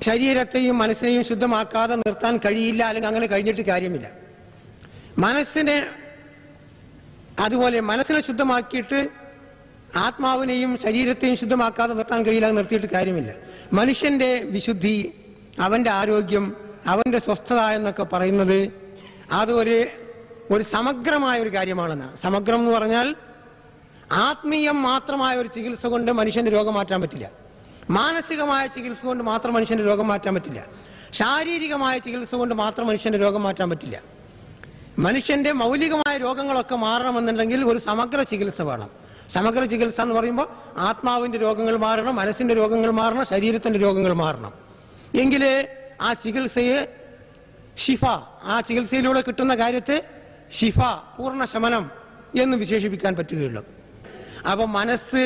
ശരീരത്തെയും മനസ്സിനെയും ശുദ്ധമാക്കാതെ നിർത്താൻ കഴിയില്ല, അല്ലെങ്കിൽ അങ്ങനെ കഴിഞ്ഞിട്ട് കാര്യമില്ല. അതുപോലെ മനസ്സിനെ ശുദ്ധമാക്കിയിട്ട് ആത്മാവിനെയും ശരീരത്തെയും ശുദ്ധമാക്കാതെ നിർത്താൻ കഴിയില്ല, നിർത്തിയിട്ട് കാര്യമില്ല. മനുഷ്യന്റെ വിശുദ്ധി, അവന്റെ ആരോഗ്യം, അവന്റെ സ്വസ്ഥത എന്നൊക്കെ പറയുന്നത് അത് ഒരു സമഗ്രമായ ഒരു കാര്യമാണെന്ന്. സമഗ്രം എന്ന് പറഞ്ഞാൽ ആത്മീയം മാത്രമായ ഒരു ചികിത്സ കൊണ്ട് മനുഷ്യന്റെ രോഗം മാറ്റാൻ പറ്റില്ല. മാനസികമായ ചികിത്സ കൊണ്ട് മാത്രം മനുഷ്യന്റെ രോഗം മാറ്റാൻ പറ്റില്ല. ശാരീരികമായ ചികിത്സ കൊണ്ട് മാത്രം മനുഷ്യന്റെ രോഗം മാറ്റാൻ പറ്റില്ല. മനുഷ്യന്റെ മൗലികമായ രോഗങ്ങളൊക്കെ മാറണമെന്നുണ്ടെങ്കിൽ ഒരു സമഗ്ര ചികിത്സ വേണം. സമഗ്ര ചികിത്സ എന്ന് പറയുമ്പോൾ ആത്മാവിന്റെ രോഗങ്ങൾ മാറണം, മനസ്സിന്റെ രോഗങ്ങൾ മാറണം, ശരീരത്തിന്റെ രോഗങ്ങൾ മാറണം. എങ്കിലേ ആ ചികിത്സയെ ഷിഫ, ആ ചികിത്സയിലൂടെ കിട്ടുന്ന കാര്യത്തെ ഷിഫ, പൂർണ്ണ ശമനം എന്ന് വിശേഷിപ്പിക്കാൻ പറ്റുകയുള്ളൂ. അപ്പൊ മനസ്സ്,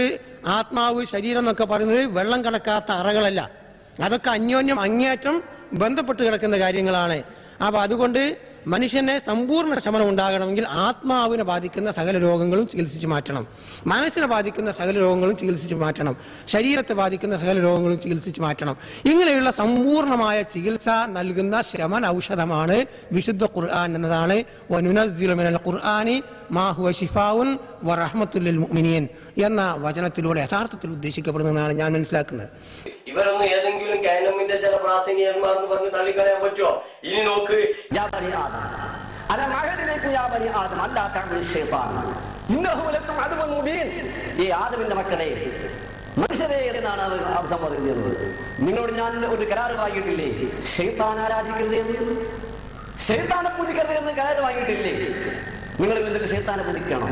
ആത്മാവ്, ശരീരം എന്നൊക്കെ പറയുന്നത് വെള്ളം കടക്കാത്ത അറകളല്ല. അതൊക്കെ അന്യോന്യം അങ്ങേയറ്റം ബന്ധപ്പെട്ട് കിടക്കുന്ന കാര്യങ്ങളാണ്. അപ്പൊ അതുകൊണ്ട് മനുഷ്യനെ സമ്പൂർണ്ണ ശമനം ഉണ്ടാകണമെങ്കിൽ ആത്മാവിനെ ബാധിക്കുന്ന സകല രോഗങ്ങളും ചികിത്സിച്ച് മാറ്റണം, മനസ്സിനെ ബാധിക്കുന്ന സകല രോഗങ്ങളും ചികിത്സിച്ച് മാറ്റണം, ശരീരത്തെ ബാധിക്കുന്ന സകല രോഗങ്ങളും ചികിത്സിച്ച് മാറ്റണം. ഇങ്ങനെയുള്ള സമ്പൂർണമായ ചികിത്സ നൽകുന്ന ശമന ഔഷധമാണ് വിശുദ്ധ ഖുർആൻ എന്നതാണ്. വനുനസ്സിലു മിനൽ ഖുർആനി മാ ഹുവ ശിഫാഉൻ വറഹ്മത്തുൽ ലിൽ മുഅ്മിനീൻ എന്ന വചനത്തിലൂടെ യഥാർത്ഥത്തിൽ ഉദ്ദേശിക്കപ്പെടുന്നതാണ് ഞാൻ മനസ്സിലാക്കുന്നത്. ഇവരൊന്നും ഏതെങ്കിലും കാനമിന്റെ ചില പ്രാസംഗികന്മാർ എന്ന് പറഞ്ഞ് തള്ളിക്കളയാൻ പറ്റുമോ? ഇനി നോക്ക്, ഈ ആദമിന്റെ മക്കളെ, മനുഷ്യരെ എന്നാണ് അഭിസംബോധന ചെയ്യുന്നത്. നിങ്ങളോട് ഞാൻ ഒരു കരാറ് വാങ്ങിയിട്ടില്ലേ? ശൈത്താൻ ആരാധിക്കരുത് എന്ന്, ശൈത്താനെ പൂജിക്കരുത് എന്ന് കരാറ് വാങ്ങിയിട്ടില്ലേ? നിങ്ങൾ എന്നിട്ട് ശൈത്താനെ പൂജിക്കണം.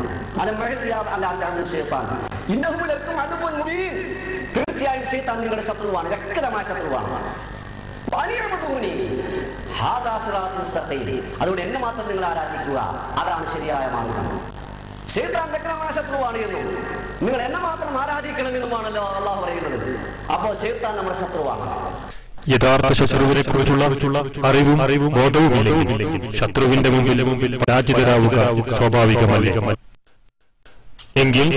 തീർച്ചയായും ശൈത്താൻ നിങ്ങളുടെ ശത്രുവാണ്, വ്യക്തമായ ശത്രുവാണ്. അതുകൊണ്ട് എന്നെ മാത്രം നിങ്ങൾ ആരാധിക്കുക, അതാണ് ശരിയായ മാർഗം. ശൈത്താൻ വ്യക്തമായ ശത്രുവാണ് എന്നും നിങ്ങൾ എന്നെ മാത്രം ആരാധിക്കണമെന്നുമാണല്ലോ അള്ളാഹു പറയുന്നത്. അപ്പോ ശൈത്താൻ നമ്മുടെ ശത്രുവാണ്. യഥാർത്ഥ ശത്രുവിനെ കുറിച്ചുള്ള അറിവും ബോധവുമില്ലെങ്കിൽ ശത്രുവിന്റെ മുമ്പിൽ പരാജിതരാവുക സ്വാഭാവികമല്ല. എങ്കിൽ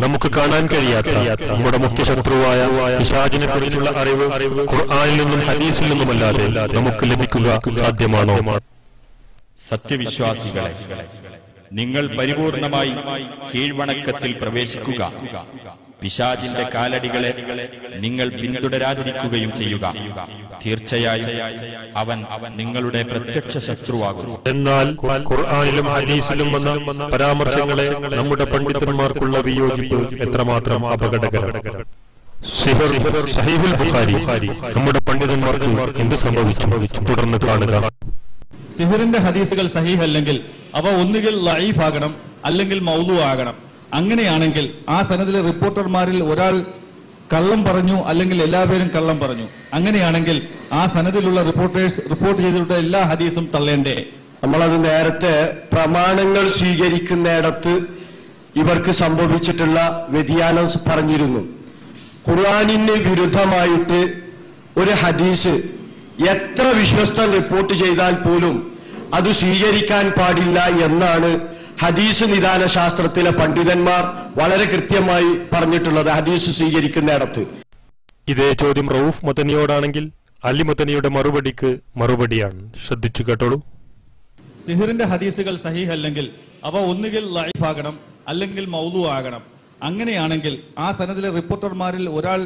നമുക്ക് കാണാൻ കഴിയാത്ത നമ്മുടെ മുഖ്യ ശത്രുവായ പിശാചിനെ കുറിച്ചുള്ള അറിവ് ഖുർആനിൽ നിന്നും ഹദീസിൽ നിന്നുമല്ലാതെ നമുക്ക് ലഭിക്കുക സാധ്യമാണോ? സത്യവിശ്വാസികളെ, നിങ്ങൾ പരിപൂർണമായി കീഴ്വണക്കത്തിൽ പ്രവേശിക്കുക. പിശാചിന്റെ കാലടികളെ നിങ്ങൾ പിന്തുടരാതിരിക്കുകയും ചെയ്യുക. തീർച്ചയായും അവൻ നിങ്ങളുടെ പ്രത്യക്ഷ ശത്രുവാകും. എന്നാൽ ഖുർആനിലും ഹദീസിലും വന്ന പരാമർശങ്ങളെ നമ്മുടെ പണ്ഡിതന്മാർക്കുള്ള വിയോജിപ്പ് എത്രമാത്രം അപകടകരം. സഹീഹുൽ ബുഖാരി നമ്മുടെ പണ്ഡിതന്മാർക്ക് എന്ത് സംഭവിച്ചു തുടർന്ന് കാണുക. സിഹറിന്റെ ഹദീസുകൾ സഹീഹ് അല്ലെങ്കിൽ അവ ഒന്നുകിൽ ലഈഫ് ആകണം, അല്ലെങ്കിൽ മൗദൂ ആകണം. അങ്ങനെയാണെങ്കിൽ ആ സനദിലെ റിപ്പോർട്ടർമാരിൽ ഒരാൾ കള്ളം പറഞ്ഞു, അല്ലെങ്കിൽ എല്ലാവരും കള്ളം പറഞ്ഞു. അങ്ങനെയാണെങ്കിൽ ആ സനദിലുള്ള റിപ്പോർട്ട് ചെയ്തിട്ടുള്ള എല്ലാ ഹദീസും തള്ളേണ്ടേ? നമ്മളത് നേരത്തെ പ്രമാണങ്ങൾ സ്വീകരിക്കുന്നിടത്ത് ഇവർക്ക് സംഭവിച്ചിട്ടുള്ള വ്യതിയാനം പറഞ്ഞിരുന്നു. ഖുർആനിന് വിരുദ്ധമായിട്ട് ഒരു ഹദീസ് എത്ര വിശ്വസ്തൻ റിപ്പോർട്ട് ചെയ്താൽ പോലും അത് സ്വീകരിക്കാൻ പാടില്ല എന്നാണ് ഹദീസ് നിദാന ശാസ്ത്രത്തിലെ പണ്ഡിതന്മാർ വളരെ കൃത്യമായി പറഞ്ഞിട്ടുള്ളത്. ഹദീസ് സ്വീകരിക്കുന്നിടത്ത് ഇതേ ചോദ്യം റൌഫ് മദനിയോടാണെങ്കിൽ അലി മദനിയുടെ മറുപടിക്ക് മറുപടിയാണ്. ശ്രദ്ധിച്ചു കേട്ടോളൂ. സിഹറിന്റെ ഹദീസുകൾ സഹീഹ് അല്ലെങ്കിൽ അവ ഒന്നുകിൽ ലഈഫ് ആകണം, അല്ലെങ്കിൽ മൗദൂ ആകണം. അങ്ങനെയാണെങ്കിൽ ആ സനദിലെ റിപ്പോർട്ടർമാരിൽ ഒരാൾ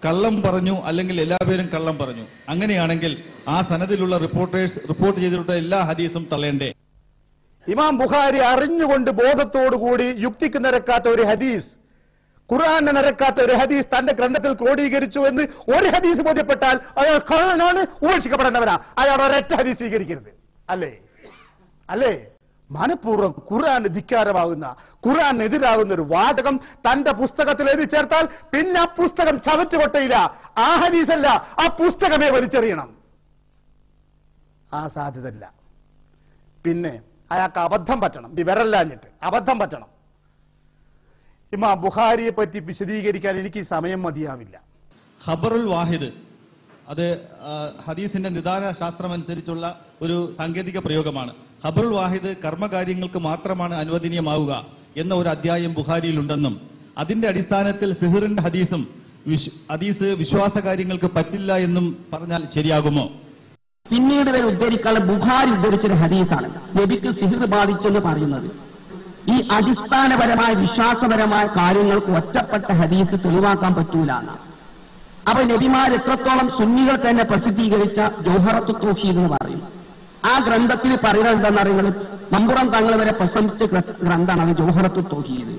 കള്ളം പറഞ്ഞു, അല്ലെങ്കിൽ എല്ലാവരും കള്ളം പറഞ്ഞു. അങ്ങനെയാണെങ്കിൽ ആ സനദിലുള്ള റിപ്പോർട്ട് ചെയ്തിട്ടുള്ള എല്ലാ ഹദീസും തള്ളേണ്ടേ? ഇമാം ബുഖാരി അറിഞ്ഞുകൊണ്ട് ബോധത്തോടുകൂടി യുക്തിക്ക് നിരക്കാത്ത ഒരു ഹദീസ്, ഖുർആനെ നിരക്കാത്ത ഒരു ഹദീസ് തന്റെ ഗ്രന്ഥത്തിൽ ക്രോഡീകരിച്ചു എന്ന് ഒരു ഹദീസ് ബോധ്യപ്പെട്ടാൽ അയാൾ കള്ളനാണ്, ഉപേക്ഷിക്കപ്പെടേണ്ടവനാ. അയാൾ ഒരൊറ്റ ഹദീസ് സ്വീകരിക്കരുത്. അല്ലേ? മനഃപൂർവ്വം ഖുർആൻ ധിക്കാരമാകുന്ന, ഖുർആനെതിരാകുന്ന ഒരു വാചകം തന്റെ പുസ്തകത്തിൽ എഴുതി ചേർത്താൽ പിന്നെ ആ പുസ്തകം ചവറ്റുകൊട്ടയില്ല. ആ ഹദീസല്ല, ആ പുസ്തകമേ വലിച്ചെറിയണം. ആ സാധ്യതയില്ല. പിന്നെ അയാൾക്ക് അബദ്ധം പറ്റണം, വിവരല്ലാഞ്ഞിട്ട് അബദ്ധം പറ്റണം. ഇമാം ബുഖാരിയെ പറ്റി വിശദീകരിക്കാൻ എനിക്ക് സമയം മതിയാവില്ല. ഖബറുൽ വാഹിദ്, അത് ഹദീസിന്റെ നിദാന ശാസ്ത്രം അനുസരിച്ചുള്ള ഒരു സാങ്കേതിക പ്രയോഗമാണ്. ഖബറുൽ വാഹിദ് കർമ്മകാര്യങ്ങൾക്ക് മാത്രമാണ് അനുവദനീയമാവുക എന്ന ഒരു അധ്യായം ബുഖാരിയിലുണ്ടെന്നും അതിന്റെ അടിസ്ഥാനത്തിൽ സിഹറിന്റെ ഹദീസ് വിശ്വാസ കാര്യങ്ങൾക്ക് പറ്റില്ല എന്നും പറഞ്ഞാൽ ശരിയാകുമോ? പിന്നീട് വരെ ഉദ്ധരിക്കാനുള്ള ബുഖാരി ഉദ്ധരിച്ചൊരു ഹദീസാണ് നബിക്ക് സിഹിർ ബാധിച്ചെന്ന് പറയുന്നത്. ഈ അടിസ്ഥാനപരമായ വിശ്വാസപരമായ കാര്യങ്ങൾക്ക് ഒറ്റപ്പെട്ട ഹദീസ് തെളിവാക്കാൻ പറ്റൂല എന്നാണ്. അപ്പൊ നബിമാർ എത്രത്തോളം സുന്നികൾ തന്നെ പ്രസിദ്ധീകരിച്ച ജൗഹറത്തു തൗഹീദ് എന്ന് പറയും. ആ ഗ്രന്ഥത്തിൽ പറയുന്നത് എന്താണെന്നറിയുന്നത്, മമ്പുറം തങ്ങൾ വരെ പ്രശംസിച്ച ഗ്രന്ഥമാണ് അത് ജൗഹറത്തു തൗഹീദ്.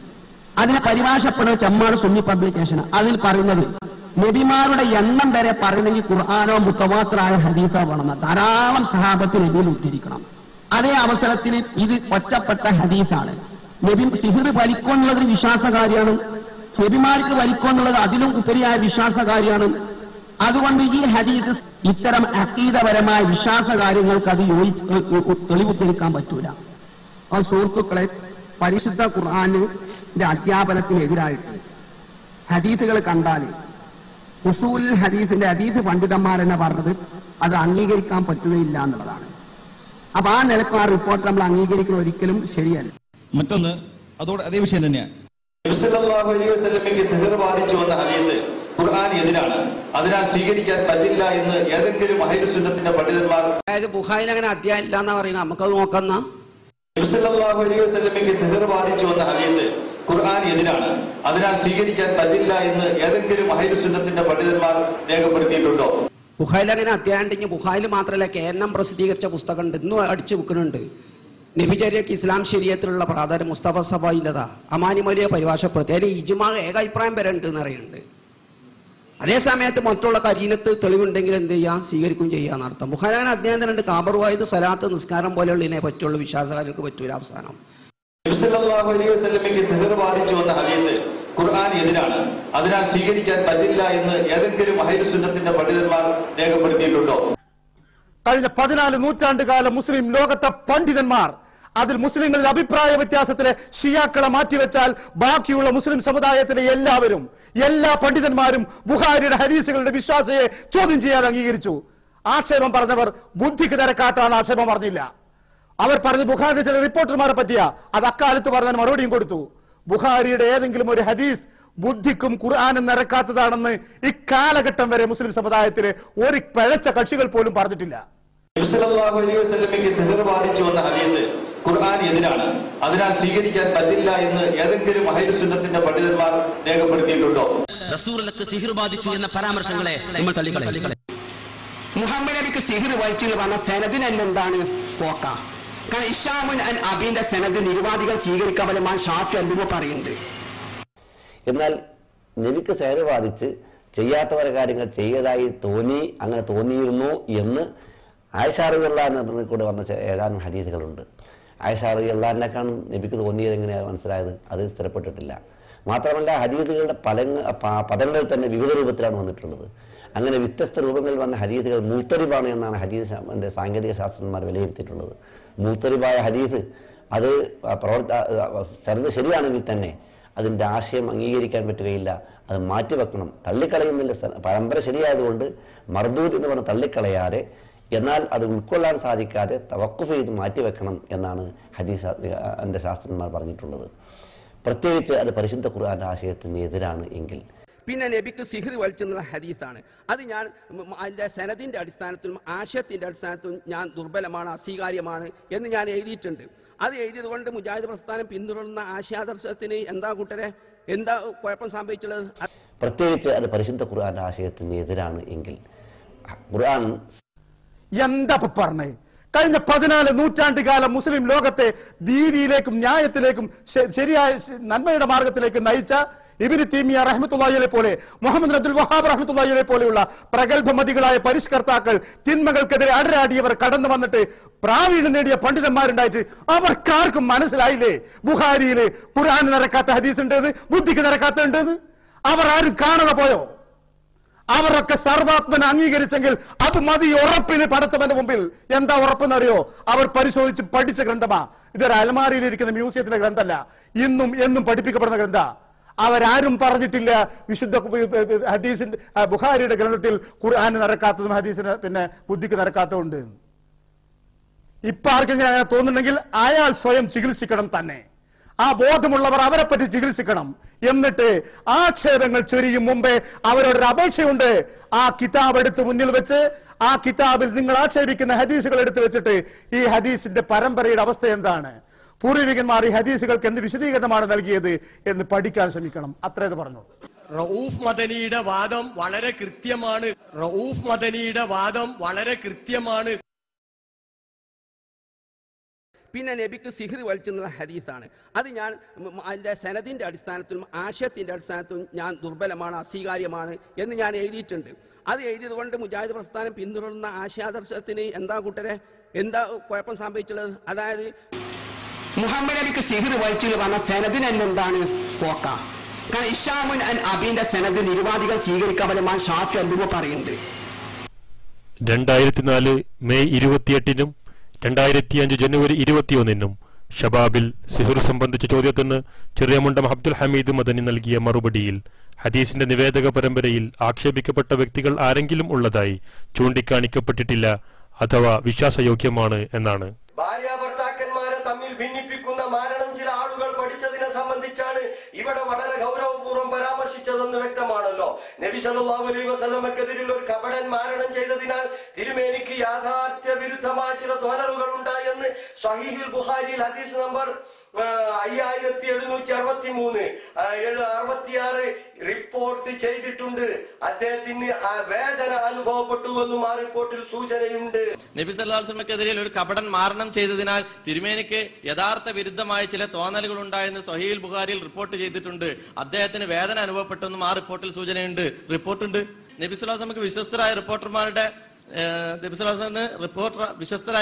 അതിനെ പരിഭാഷപ്പെടുന്നത് ചെമ്മാട് സുന്നി പബ്ലിക്കേഷൻ. അതിൽ പറയുന്നത് നബിമാരുടെ എണ്ണം വരെ പറയണമെങ്കിൽ ഖുർആനോ മുത്തവാത്തിറായ ഹദീസോ വേണമെന്ന് ധാരാളം സഹാബത്ത് നബിയിൽ ഉദ്ധരിക്കണം. അതേ അവസരത്തിൽ ഇത് ഒറ്റപ്പെട്ട ഹദീസാണ്. നബി സിഹിർ വലിക്കുമെന്നുള്ളതൊരു വിശ്വാസകാര്യാണ്, നബിമാർക്ക് വലിക്കുമെന്നുള്ളത് അതിലും ഉപരിയായ വിശ്വാസകാര്യാണ്. അതുകൊണ്ട് ഈ ഹദീസ് ഇത്തരം അഖീദപരമായ വിശ്വാസകാര്യങ്ങൾക്ക് അത് തെളിവുദ്ധരിക്കാൻ പറ്റൂല. ആ സുഹൃത്തുക്കളെ, പരിശുദ്ധ ഖുർആനിന്റെ അധ്യാപനത്തിനെതിരായിട്ട് ഹദീസുകൾ കണ്ടാൽ ഉസൂൽ ഹദീസിന്റെ ഹദീസ് പണ്ഡിതന്മാരെന്നെ പറഞ്ഞത് അത് അംഗീകരിക്കാൻ പറ്റുകയില്ല എന്നുള്ളതാണ്. അപ്പൊ ആ നിലക്ക് ആ റിപ്പോർട്ട് നമ്മൾ അംഗീകരിക്കുന്നത് ഒരിക്കലും ശരിയല്ല. മറ്റൊന്ന് അതോടെ അതേ വിഷയം തന്നെയാണ്. സിഹർ ബാധിച്ചു വന്ന ഹദീസ് ഖുർആൻ എതിരാണ്, അതിനാൽ സ്വീകരിക്കാൻ പറ്റില്ല എന്ന് ഏതെങ്കിലും അഹ്ലു സുന്നത്തിന്റെ പണ്ഡിതന്മാർ, അതായത് ബുഖാരിയിൽ അങ്ങനെ അധ്യായം ഇല്ല എന്നാ പറയുന്നത്, നമുക്കത് നോക്കുന്ന സിഹർ ബാധിച്ചു വന്ന ഹദീസ് ഖുർആൻ എതിരാണ്, അതിനാൽ സ്വീകരിക്കാൻ പറ്റില്ല എന്ന് ഏതെങ്കിലും അഹ്ലു സുന്നത്തിന്റെ പണ്ഡിതന്മാർ രേഖപ്പെടുത്തിയിട്ടുണ്ടോ? ബുഖാരിൽ അങ്ങനെ അധ്യായം ഉണ്ടെങ്കിൽ ബുഖാരിൽ മാത്രമല്ല കേരളം പ്രസിദ്ധീകരിച്ച പുസ്തകമുണ്ട്, ഇന്നും അടിച്ചു വെക്കുന്നുണ്ട്. നബിചര്യക്ക് ഇസ്ലാം ശരീഅത്തിലുള്ള പ്രാധാന്യം മുസ്തഫ സബായിൻ്റെതാ അമാനിമലിയെ പരിഭാഷപ്പെടുത്തി. അതിൽ ഇജ്മാ ഏക അഭിപ്രായം വരെ ഉണ്ട് എന്ന് അറിയുന്നുണ്ട്. അതേ സമയത്ത് മറ്റുള്ള കരീനത്ത് തെളിവുണ്ടെങ്കിൽ എന്ത് ചെയ്യാം, സ്വീകരിക്കുകയും ചെയ്യാന്നർത്ഥം. ബുഖാരി അങ്ങനെ അധ്യായം തന്നെ ഉണ്ട്. കാബറുവായത് സലാത്ത് നിസ്കാരം പോലെയുള്ളതിനെ പറ്റുള്ള വിശ്വാസകാര്യർക്ക് പറ്റൂല. അവസാനം സിഹർ ബാധിച്ചു വന്ന ഹദീസ് ഖുർആൻ എതിരാണ്, അതിനാൽ സ്വീകരിക്കാൻ പറ്റില്ല എന്ന് ഏതെങ്കിലും അഹ്ലു സുന്നത്തിന്റെ പണ്ഡിതന്മാർ രേഖപ്പെടുത്തിയിട്ടുണ്ടോ? കഴിഞ്ഞ 14 നൂറ്റാണ്ട് കാലം മുസ്ലിം ലോകത്തെ പണ്ഡിതന്മാർ, അതിൽ മുസ്ലിങ്ങളുടെ അഭിപ്രായ വ്യത്യാസത്തിലെ ഷിയാക്കളെ മാറ്റിവെച്ചാൽ ബാക്കിയുള്ള മുസ്ലിം സമുദായത്തിലെ എല്ലാ പണ്ഡിതന്മാരും ബുഖാരിയുടെ ഹദീസുകളുടെ വിശ്വാസയെ ചോദ്യം ചെയ്യാൻ അംഗീകരിച്ചു. ആക്ഷേപം പറഞ്ഞവർ ബുദ്ധിക്ക് നിരക്കാത്താണ് ആക്ഷേപം പറഞ്ഞില്ല. അവർ പറഞ്ഞ ബുഖാരിയുടെ ചില റിപ്പോർട്ടർമാരെ പറ്റിയ അത് അക്കാലത്ത് പറഞ്ഞ മറുപടിയും കൊടുത്തു. ബുഖാരിയുടെ ഏതെങ്കിലും ഒരു ഹദീസ് ബുദ്ധിക്കും ഖുർആനും നിരക്കാത്തതാണെന്ന് ഇക്കാലഘട്ടം വരെ മുസ്ലിം സമുദായത്തിലെ ഒരു പിഴച്ച കക്ഷികൾ പോലും പറഞ്ഞിട്ടില്ല. സിഹർ ബാധിച്ചു വന്ന ഹദീസ് ഖുർആൻ എതിരാണ്, അതിനാൽ സ്വീകരിക്കാൻ പറ്റില്ല എന്ന് ഏതെങ്കിലും അഹ്ലു സുന്നത്തിന്റെ പണ്ഡിതന്മാർ രേഖപ്പെടുത്തിയിട്ടുണ്ടോ? റസൂലുള്ളാഹിക്ക് സിഹിർ ബാധിച്ചു എന്ന പരാമർശങ്ങളെ നമ്മൾ തള്ളിക്കളയും. മുഹമ്മദ് നബിക്ക് സിഹിർ ബാധിച്ചു എന്ന് പറഞ്ഞ സനദിനെല്ലാം എന്താണ് പോക്ക. കാരണം ഇഷാമുൻ അൻ അബീന്റെ സനദ് നിരുവാദികൾ സ്വീകരിക്കാൻ പറ്റുമ്പോൾ ഷാഫി അല്ലുമ പറയുന്നുണ്ട്. എന്നാൽ നബിക്ക് സിഹിർ ബാധിച്ച് ചെയ്യാത്തവരെ കാര്യങ്ങൾ ചെയ്തതായി തോന്നി, അങ്ങനെ തോന്നിയിരുന്നു എന്ന് ആയിഷ റളിയല്ലാഹു കൂടെ വന്ന ഏതാനും ഹദീസുകളുണ്ട്. ആയിഷ റളിയല്ലാഹുവിനെക്കാളും നബിക്ക് തോന്നിയത് എങ്ങനെയാണ് മനസ്സിലായത്? അത് സ്ഥിരപ്പെട്ടിട്ടില്ല. മാത്രമല്ല ഹദീസുകളുടെ പദങ്ങൾ തന്നെ വിവിധ രൂപത്തിലാണ് വന്നിട്ടുള്ളത്. അങ്ങനെ വ്യത്യസ്ത രൂപങ്ങളിൽ വന്ന ഹദീസുകൾ മുൽത്തരിബാണ് എന്നാണ് ഹദീസിന്റെ സാങ്കേതിക ശാസ്ത്രജ്ഞന്മാർ വിലയിരുത്തിയിട്ടുള്ളത്. മുൽത്തരിബായ ഹദീസ് അത് സനദ് ശരിയാണെങ്കിൽ തന്നെ അതിൻ്റെ ആശയം അംഗീകരിക്കാൻ പറ്റുകയില്ല, അത് മാറ്റിവെക്കണം, തള്ളിക്കളയുന്നില്ല. പരമ്പര ശരിയായതുകൊണ്ട് മർദൂദ് എന്ന് പറഞ്ഞ് തള്ളിക്കളയാതെ, എന്നാൽ അത് ഉൾക്കൊള്ളാൻ സാധിക്കാതെ തവക്കുഫ് ചെയ്ത് മാറ്റിവെക്കണം എന്നാണ് ഹദീസിന്റെ ശാസ്ത്രജ്ഞന്മാർ പറഞ്ഞിട്ടുള്ളത്. പ്രത്യേകിച്ച് അത് പരിശുദ്ധ ഖുർആന്റെ ആശയത്തിന് എതിരാണ് എങ്കിൽ. പിന്നെ നബിക്ക് സിഹിർ വലിച്ചെന്നുള്ള ഹദീസാണ്. അത് ഞാൻ അതിൻ്റെ സനദിന്റെ അടിസ്ഥാനത്തിലും ആശയത്തിന്റെ അടിസ്ഥാനത്തിലും ഞാൻ ദുർബലമാണ്, അസ്വീകാര്യമാണ് എന്ന് ഞാൻ എഴുതിയിട്ടുണ്ട്. അത് എഴുതിയത് കൊണ്ട് മുജാഹിദ് പ്രസ്ഥാനം പിന്തുടരുന്ന ആശയാദർശത്തിന് എന്താ കുഴപ്പം സംഭവിച്ചുള്ളത്? പ്രത്യേകിച്ച് അത് പരിശുദ്ധ ഖുർആന്റെ ആശയത്തിന് എതിരാണ് എങ്കിൽ ഖുർആൻ എന്താ പറഞ്ഞേ? കഴിഞ്ഞ 14 നൂറ്റാണ്ട് കാലം മുസ്ലിം ലോകത്തെ ദീനിയിലേക്കും ന്യായത്തിലേക്കും ശരിയായ നന്മയുടെ മാർഗത്തിലേക്ക് നയിച്ച ഇബ്നു തൈമിയ്യ റഹ്മത്തുള്ളാഹിയെ പോലെ, മുഹമ്മദ് അബ്ദുൽ വഹാബ് റഹ്മത്തുള്ളാഹിയെ പോലെയുള്ള പ്രഗത്ഭമതികളായ പരിഷ്കർത്താക്കൾ, തിന്മകൾക്കെതിരെ അടരാടിയവർ കടന്നു വന്നിട്ട് പ്രാവീണ്യം നേടിയ പണ്ഡിതന്മാരുണ്ടായിട്ട് അവർക്കാർക്കും മനസ്സിലായില്ലേ ബുഖാരിയില് ഖുർആൻ നിരക്കാത്ത ഹദീസ് ഉണ്ടെന്ന്, ബുദ്ധിക്ക് നിരക്കാത്ത ഉണ്ടെന്ന്? അവർ ആരും കാണാതെ പോയോ? അവരൊക്കെ സർവാത്മന അംഗീകരിച്ചെങ്കിൽ അത് മതി ഉറപ്പിന് പടച്ചവന്റെ മുമ്പിൽ. എന്താ ഉറപ്പെന്നറിയോ? അവർ പരിശോധിച്ച് പഠിച്ച ഗ്രന്ഥമാ. ഇതൊരു അലമാരിയിലിരിക്കുന്ന മ്യൂസിയത്തിലെ ഗ്രന്ഥമല്ല, ഇന്നും എന്നും പഠിപ്പിക്കപ്പെടുന്ന ഗ്രന്ഥ. അവരാരും പറഞ്ഞിട്ടില്ല വിശുദ്ധ ഹദീസിന്റെ ബുഖാരിയുടെ ഗ്രന്ഥത്തിൽ ഖുർആൻ നിരക്കാത്തതും ഹദീസിന് പിന്നെ ബുദ്ധിക്ക് നിരക്കാത്തതുണ്ട്. ഇപ്പൊ ആർക്കെങ്കിലും അങ്ങനെ തോന്നുന്നുണ്ടെങ്കിൽ അയാൾ സ്വയം ചികിത്സിക്കണം തന്നെ. ആ ബോധമുള്ളവർ അവരെ പറ്റി ചികിത്സിക്കണം. എന്നിട്ട് ആക്ഷേപങ്ങൾ ചൊരിയും മുമ്പേ അവരോടൊരു അപേക്ഷയുണ്ട്. ആ കിതാബ് എടുത്ത് മുന്നിൽ വെച്ച് ആ കിതാബിൽ നിങ്ങൾ ആക്ഷേപിക്കുന്ന ഹദീസുകൾ എടുത്തു വെച്ചിട്ട് ഈ ഹദീസിന്റെ പരമ്പരയുടെ അവസ്ഥ എന്താണ്? പൂർവികന്മാർ ഈ ഹദീസുകൾക്ക് എന്ത് വിശദീകരണമാണ് നൽകിയത് എന്ന് പഠിക്കാൻ ശ്രമിക്കണം. അത്രയത് പറഞ്ഞു. റഊഫ് മദനിയുടെ വാദം വളരെ കൃത്യമാണ്. റഊഫ് മദനിയുടെ വാദം വളരെ കൃത്യമാണ്. പിന്നെ നബിക്ക് സിഹിർ വലിച്ചെന്നുള്ള ഹദീസാണ്. അത് ഞാൻ അതിൻ്റെ സനദിൻ്റെ അടിസ്ഥാനത്തിലും ആശയത്തിൻ്റെ അടിസ്ഥാനത്തിലും ഞാൻ ദുർബലമാണ്, അസ്വീകാര്യമാണ് എന്ന് ഞാൻ എഴുതിയിട്ടുണ്ട്. അത് എഴുതിയതുകൊണ്ട് മുജാഹിദ് പ്രസ്ഥാനം പിന്തുടരുന്ന ആശയാദർശത്തിന് എന്താ കൂട്ടരെ എന്താ കുഴപ്പം സംഭവിച്ചുള്ളത്? അതായത് മുഹമ്മദ് നബിക്ക് സിഹിർ വലിച്ചെന്ന് പറഞ്ഞ സനദിനെല്ലാം എന്താണ് പോക്ക? കാരണം ഇഷാമുൻ അൻ അബീന്റെ സനദ് നിരുവാദികൾ സ്വീകരിക്കാൻ പറ്റുമ്പോൾ ഷാഫി അല്ലുമ പറയുന്നുണ്ട്. 2004 മെയ് 28-നും 2005 ജനുവരി 21-നും ഷബാബിൽ സിഹുർ സംബന്ധിച്ച ചോദ്യത്തിന് ചെറിയമുണ്ടം അബ്ദുൽ ഹമീദ് മദനി നൽകിയ മറുപടിയിൽ ഹദീസിന്റെ നിവേദക പരമ്പരയിൽ ആക്ഷേപിക്കപ്പെട്ട വ്യക്തികൾ ആരെങ്കിലും ഉള്ളതായി ചൂണ്ടിക്കാണിക്കപ്പെട്ടിട്ടില്ല അഥവാ വിശ്വാസയോഗ്യമാണ് എന്നാണ്. ഭാര്യാഭർത്താക്കന്മാരെ തമ്മിൽ ഭിന്നിപ്പിക്കുന്ന മാരണം ചില ആളുകൾ പഠിച്ചതിനെ സംബന്ധിച്ചാണ് ഇവിടെ വളരെ ഗൗരവപൂർവ്വം പരാമർശിച്ചതെന്ന് വ്യക്തമാണല്ലോ. നബി സല്ലല്ലാഹു അലൈഹി വസല്ലമക്കെതിരിൽ ഒരു കപടൻ മാരണം ചെയ്തതിനാൽ തിരുമേനിക്ക് യാഥാർത്ഥ്യ വിരുദ്ധമായ ചില തോന്നലുകൾ ഉണ്ടായെന്ന് സ്വഹീഹുൽ ബുഖാരിയിൽ ഹദീസ് നമ്പർ 5763 റിപ്പോർട്ട് ചെയ്തിട്ടുണ്ട്. അദ്ദേഹത്തിന് വേദന അനുഭവപ്പെട്ടുവെന്നും ആ റിപ്പോർട്ടിൽ സൂചനയുണ്ട്. നബി സല്ലല്ലാഹു അലൈഹി വസല്ലമക്കെതിരെ ഒരു കപടൻ മാരണം ചെയ്തതിനാൽ തിരുമേനിക്ക് യഥാർത്ഥ വിരുദ്ധമായ ചില തോന്നലുകൾ ഉണ്ടായെന്ന് സ്വഹീഹുൽ ബുഖാരിയിൽ റിപ്പോർട്ട് ചെയ്തിട്ടുണ്ട്. അദ്ദേഹത്തിന് വേദന അനുഭവപ്പെട്ടെന്നും ആ റിപ്പോർട്ടിൽ സൂചനയുണ്ട്. റിപ്പോർട്ടുണ്ട്. നബി സല്ലല്ലാഹു അലൈഹി വസല്ലമക്ക് വിശ്വസ്തരായ